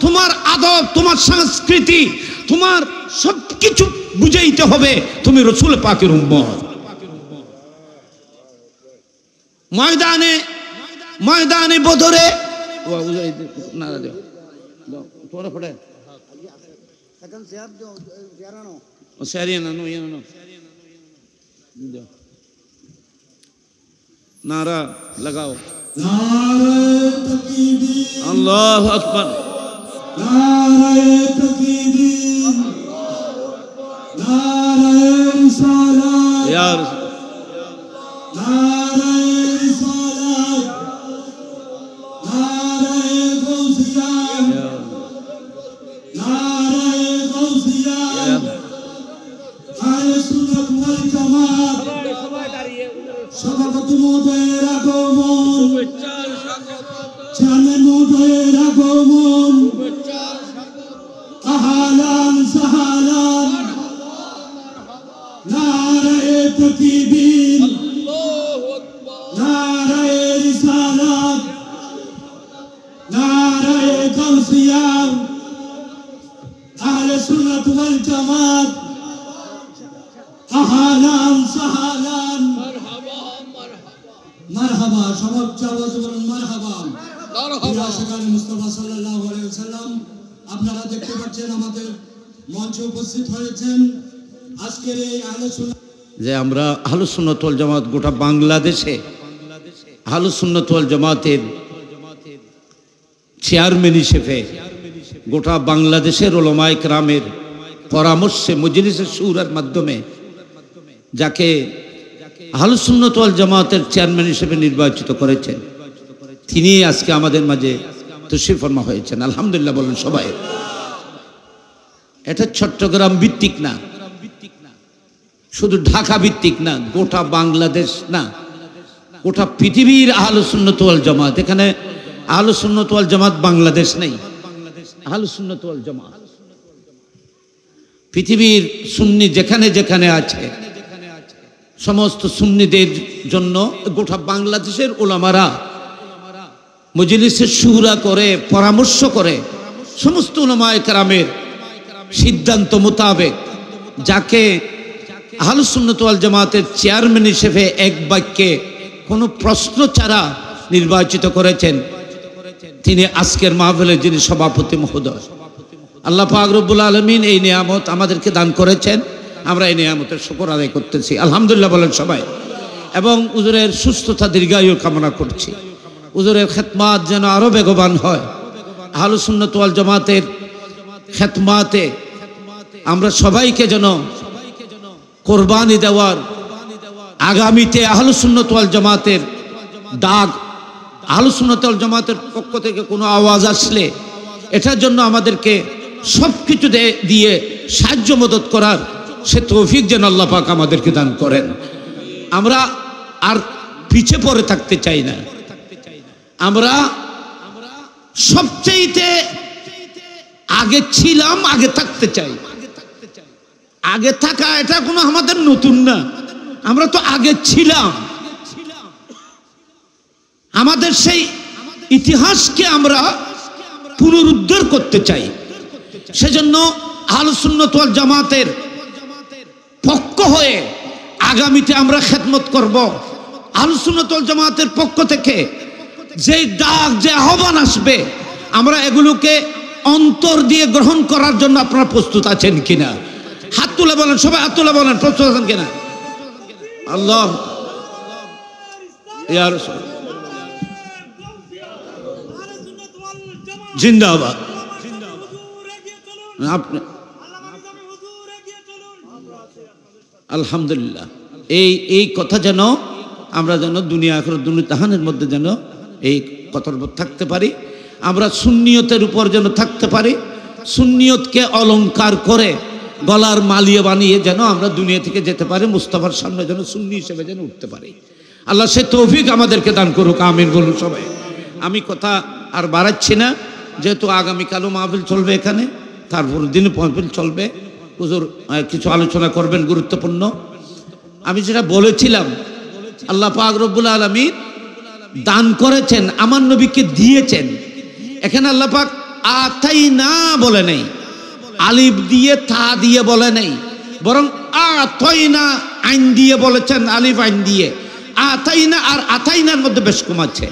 S1: তোমার আদব, তোমার সংস্কৃতি, তোমার সবকিছু বুঝাইতে হবে তুমি রসুল পাকের উম্মত। ময়দানে ময়দানে বদরে नारा लगाओ, अल्लाह अकबर,
S2: नारे तकबीर, नारे रिसालत,
S1: यार
S2: नारे रिसालत, नारे गौसिया, नारे गौसिया, আহলে সুন্নাত ওয়াল জামাত সভাপতি মহোদয়ের আগমন, চেয়ারম্যান মহোদয়ের আগমন, আহলান সাহলান, নারে তাকবীর, নারে রিসালাত, নারে গাউসিয়া, আহলে সুন্নাত ওয়াল জামাত, আহলান সাহলান, মারহাবা, সমাজ আওয়াজ বলুন মারহাবা। আশিকানে মুস্তাফা সাল্লাল্লাহু আলাইহি ওয়াসাল্লাম, আপনারা দেখতে পাচ্ছেন আমাদের মঞ্চে উপস্থিত হয়েছেন আজকের এই আহলে সুন্নাত।
S1: যে আমরা আহলে সুন্নাত ওয়াল জামাত গোটা বাংলাদেশে আহলে সুন্নাত ওয়াল জামাতের চেয়ারম্যান হিসেবে গোটা বাংলাদেশের উলামায়ে কেরামের পরামর্শে মজলিসে শুরার মাধ্যমে যাকে আহলে সুন্নাত ওয়াল জামাতের চেয়ারম্যান হিসেবে নির্বাচিত করেছেন, তিনি আজকে আমাদের মাঝে তশরিফ ফরমা হয়েছেন। আলহামদুলিল্লাহ বলেন সবাই। এটা চট্টগ্রাম ভিত্তিক না, শুধু ঢাকা ভিত্তিক না, গোটা বাংলাদেশ না, গোটা পৃথিবীর আহলে সুন্নাত ওয়াল জামাত। এখানে আহলে সুন্নাত ওয়াল জামাত বাংলাদেশ নেই, আহলে সুন্নাত ওয়াল জামাত পৃথিবীর সুন্নি যেখানে যেখানে আছে সমস্ত সুন্নিদের জন্য গোটা বাংলাদেশের উলামারা মজলিসে শুরা করে পরামর্শ করে সমস্ত উলামায়ে কেরামের সিদ্ধান্ত মোতাবেক যাকে আহলে সুন্নাত ওয়াল জামাতের চেয়ারম্যান হিসেবে এক বাক্যে কোনো প্রশ্ন ছাড়া নির্বাচিত করেছেন, তিনি আজকের মাহফিলের যিনি সভাপতি মহোদয়। আল্লাহ পাক রব্বুল আলামিন এই নিয়ামত আমাদেরকে দান করেছেন, আমরা এই নিয়ামতের শুকর আদায় করতেছি। আলহামদুলিল্লাহ বলেন সবাই। এবং হুজুরের সুস্থতা দীর্ঘায়ু কামনা করছি, হুজুরের খেদমাত যেন আরো বেগবান হয়। আহলে সুন্নাত ওয়াল জামাতের খেদমাতে আমরা সবাইকে যেন কোরবানি দেওয়ার, আগামীতে আহলে সুন্নাত ওয়াল জামাতের ডাক, আহলে সুন্নাত ওয়াল জামাতের পক্ষ থেকে কোনো আওয়াজ আসলে এটার জন্য আমাদেরকে সবকিছু দিয়ে সাহায্য মদত করার সে তৌফিক যেন আল্লাহ পাক আমাদেরকে দান করেন। আমরা আর পিছে পড়ে থাকতে চাই না, আমরা সবচেয়ে আগে ছিলাম, আগে থাকতে চাই। আগে থাকা এটা কোনো আমাদের নতুন না, আমরা তো আগে ছিলাম। আমাদের সেই ইতিহাসকে আমরা পুনরুদ্ধার করতে চাই। সেজন্য আহলে সুন্নাত ওয়াল জামাতের পক্ষ হয়ে আগামীতে আমরা খেদমত করব। আহলে সুন্নাত ওয়াল জামাতের পক্ষ থেকে যে ডাক, যে আহ্বান আসবে, আমরা এগুলোকে অন্তর দিয়ে গ্রহণ করার জন্য আপনারা প্রস্তুত আছেন কিনা? হাত তুলে বলেন সবাই, হাত তুলে বলেন প্রস্তুত আছেন কিনা? আল্লাহ ইয়া রাসূল জিন্দাবাদ। আপনি আলহামদুলিল্লাহ এই কথা যেন আমরা যেন দুনিয়া আখিরাত দুনিয়াহানের মধ্যে যেন এই কথার উপর থাকতে পারি, আমরা সুন্নিয়তের উপর যেন থাকতে পারি, সুন্নিয়তকে অলংকার করে গলার মালিয়া বানিয়ে যেন আমরা দুনিয়া থেকে যেতে পারি, মুস্তাফার সামনে যেন সুন্নি হিসেবে যেন উঠতে পারি। আল্লাহ সে তৌফিক আমাদেরকে দান করুক, আমিন বলুন সবাই। আমি কথা আর বাড়াচ্ছি না, যেহেতু আগামীকালও মাহফিল চলবে এখানে, তারপর দিন মাহফিল চলবে, হুজুর কিছু আলোচনা করবেন গুরুত্বপূর্ণ। আমি যেটা বলেছিলাম, আল্লাহ পাক রব্বুল আলামিন দান করেছেন, আমার নবীকে দিয়েছেন। এখানে আল্লাহ পাক আতাইনা বলে নেই, আলিফ দিয়ে তা দিয়ে বলে নেই, বরং আতাইনা আইন দিয়ে বলেছেন, আলিফ আইন দিয়ে। আতাইনা আর আতাইনার মধ্যে বেশ কম আছে।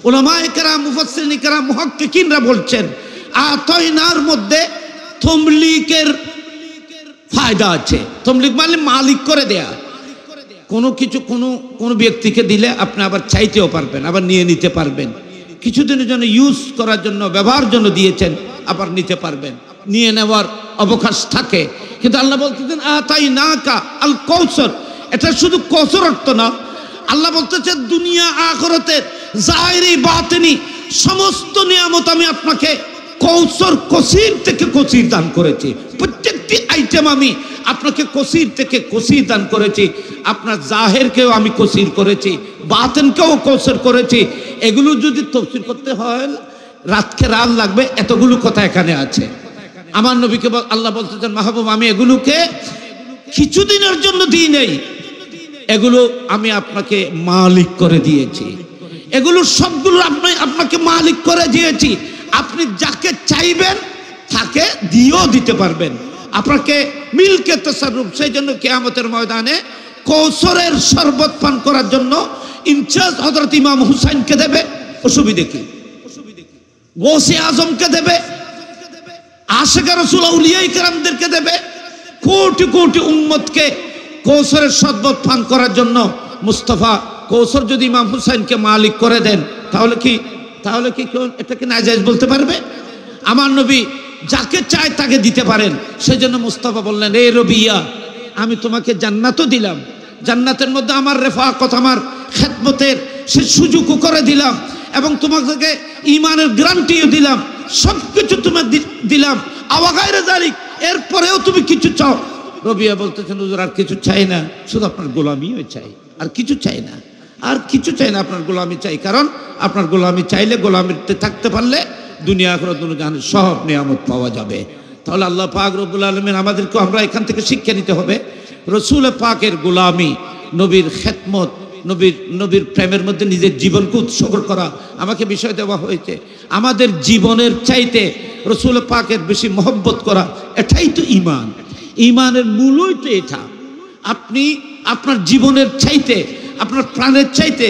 S1: উলামায়ে কেরাম, মুফাসসিরিন কেরাম, মুহাক্কিকিনরা বলছেন আতাইনার মধ্যে তমলিকের ফায়দা আছে। তমলিক মানে মালিক করে দেয়া। কোনো কিছু কোনো ব্যক্তিকে দিলে আপনি আবার চাইতেও পারবেন, আবার নিয়ে নিতে পারবেন। কিছুদিনের জন্য ইউজ করার জন্য, ব্যবহার জন্য দিয়েছেন, আবার নিতে পারবেন, নিয়ে নেওয়ার অবকাশ থাকে। কিন্তু আল্লাহ বলতেছেন আতাইনাকা আল কৌসর। এটা শুধু কৌসর অর্থ না, আল্লাহ বলতেছেন দুনিয়া আখিরাতের জাহিরি বাতিনি সমস্ত নিয়ামত আমি আপনাকে কৌসর, কসির থেকে কসির দান করেছি। প্রত্যেকটি আইটেম আমি আপনাকে কসির থেকে কসির দান করেছি। আপনার জাহেরকেও আমি কসির করেছি, বাতিনকেও কৌসর করেছি। এগুলো যদি তফসির করতে হয় রাতকে রাত লাগবে, এতগুলো কথা এখানে আছে। আমার নবীকে আল্লাহ বলতেছেন মাহবুব, আমি এগুলোকে কিছুদিনের জন্য দিই নেই, এগুলো আমি আপনাকে মালিক করে দিয়েছি। এগুলো সবগুলো আপনাকে মালিক করে দিয়েছি। আপনি যাকে চাইবেন তাকে দিয়েও দিতে পারবেন। আপনাকে মিলকে তাসাররুফ, সেই জন্য কিয়ামতের ময়দানে কৌসরের শরবত পান করার জন্য ইনচার্জ হযরত ইমাম হুসাইনকে দেবে, অসুবিধা কি? গৌসে আজমকে দেবে, আশিকে রাসূল আউলিয়ায়ে কেরামদেরকে দেবে, কোটি কোটি উম্মতকে কৌসরের শরবত পান করার জন্য মুস্তাফা কৌসর যদি ইমাম হুসাইনকে মালিক করে দেন, তাহলে কি কেউ এটাকে নাজায়েজ বলতে পারবে? আমার নবী যাকে চায় তাকে দিতে পারেন। সেজন্য মুস্তাফা বললেন, এ রবিয়া, আমি তোমাকে জান্নাতও দিলাম, জান্নাতের মধ্যে আমার রেফাকত, আমার খেদমতের সে সুযোগও করে দিলাম, এবং তোমাকে ঈমানের গ্যারান্টিও দিলাম, সবকিছু তোমাকে দিলাম। আওয়াগায়রে যালিক, এরপরেও তুমি কিছু চাও? রবিয়া বলতেছেন, হুজুর আর কিছু চাই না, শুধু আপনার গোলামিও চাই, আর কিছু চাই না, আর কিছু চাই না, আপনার গোলামি চাই। কারণ আপনার গোলামি চাইলে, গোলামিতে থাকতে পারলে দুনিয়া আখিরাত দুনিয়ার সব নিয়ামত পাওয়া যাবে। তাহলে আল্লাহ পাক রব্বুল আলামিন আমাদেরকে, আমরা এখান থেকে শিক্ষা নিতে হবে রসুল পাকের গোলামি, নবীর খেদমত, নবীর প্রেমের মধ্যে নিজের জীবনকে উৎসর্গ করা। আমাকে বিষয় দেওয়া হয়েছে আমাদের জীবনের চাইতে রসুল পাকের বেশি মহব্বত করা, এটাই তো ঈমান। ঈমানের মূলই তো এটা। আপনি আপনার জীবনের চাইতে, আপনার প্রাণের চাইতে,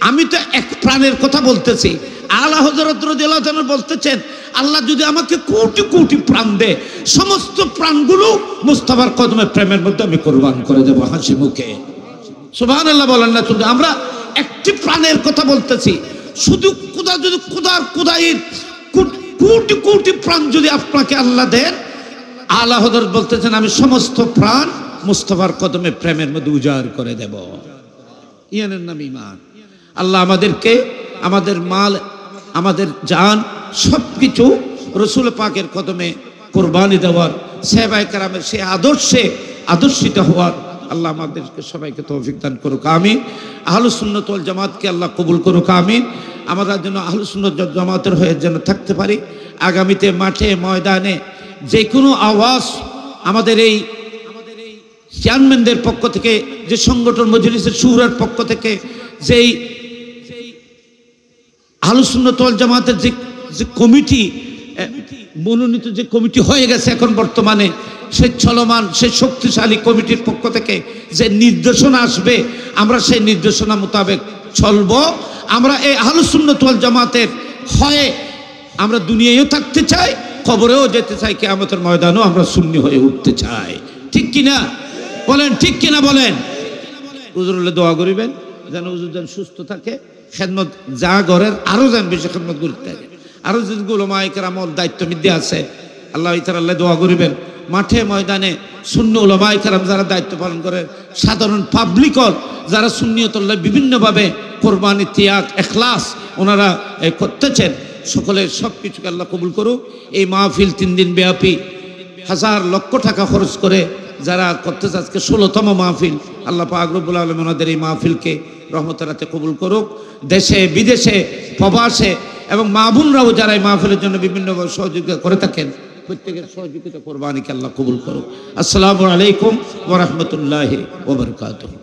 S1: আমি তো এক প্রাণের কথা বলতেছি, আলা হযরত রাদিয়াল্লাহু তাআলা বলতেছেন, আল্লাহ যদি আমাকে কোটি কোটি প্রাণ দেয়, সমস্ত প্রাণগুলো মুস্তাফার কদমে প্রেমের মধ্যে আমি কোরবান করে দেব হাসি মুখে। সুবহানাল্লাহ বলেন না? শুধু আমরা একটি প্রাণের কথা বলতেছি। শুধু খুদার কোটি কোটি প্রাণ যদি আপনাকে আল্লাহ দেন, আলা হযরত বলতেছেন, আমি সমস্ত প্রাণ মুস্তাফার কদমে প্রেমের মধ্যে উজাড় করে দেব। ইয়ানের নাম ঈমান। আল্লাহ আমাদেরকে, আমাদের মাল, আমাদের জান, সবকিছু রসুল পাকের কদমে কোরবানি দেওয়ার, সাহাবায়ে কেরামের সেই আদর্শে আদর্শিত হওয়ার আল্লাহ আমাদেরকে সবাইকে তৌফিক দান করুক, আমিন। আহলুস সুন্নাত ওয়াল জামাতকে আল্লাহ কবুল করুক, আমিন। আমরা যেন আহলুস সুন্নাত ওয়াল জামাতের হয়ে যেন থাকতে পারি। আগামীতে মাঠে ময়দানে যে কোনো আওয়াজ, আমাদের এই চেয়ারম্যানদের পক্ষ থেকে, যে সংগঠন মজলিসের শুরার পক্ষ থেকে, যেই আহলুস সুন্নাত ওয়াল জামাতের যে কমিটি, মনোনীত যে কমিটি হয়ে গেছে এখন বর্তমানে, সেই চলমান, সেই শক্তিশালী কমিটির পক্ষ থেকে যে নির্দেশনা আসবে, আমরা সেই নির্দেশনা মোতাবেক চলব। আমরা এই আহলুস সুন্নাত ওয়াল জামাতের হয়ে আমরা দুনিয়ায়ও থাকতে চাই, কবরেও যেতে চাই, কিয়ামতের ময়দানেও আমরা সুন্নি হয়ে উঠতে চাই। ঠিক কিনা বলেন? ঠিক কিনা বলেন? হুজুরুল্লাহ দোয়া করিবেন যেন হুজুর যেন সুস্থ থাকে, খেদমত যা ঘরের আরো যেন বেশি খেদমত করতে থাকে। আরো যে উলামায়ে কেরামের দায়িত্ব মধ্যে আছে, আল্লাহ তাআলা দোয়া করিবেন মাঠে ময়দানে সুন্নি উলামায়ে কেরাম যারা দায়িত্ব পালন করে, সাধারণ পাবলিকর যারা সুন্নিয়তুল্লাহ বিভিন্নভাবে কোরবানি, ত্যাগ, ইখলাস ওনারা করতেছেন, সকলের সব কিছুকে আল্লাহ কবুল করুক। এই মাহফিল 3 দিন ব্যাপী হাজার লক্ষ টাকা খরচ করে যারা করতেছে, আজকে 16তম মাহফিল, আল্লাহ পাক রব্বুল আলামিন ওনাদের এই মাহফিলকে রহমতের হাতে কবুল করুক। দেশে বিদেশে প্রবাসে এবং মা বোনরাও যারা এই মাহফিলের জন্য বিভিন্নভাবে সহযোগিতা করে থাকেন, প্রত্যেকের সহযোগিতা কোরবানিকে আল্লাহ কবুল করুক। আসসালামু আলাইকুম ওয়া রাহমাতুল্লাহি ওয়া বারাকাতুহু।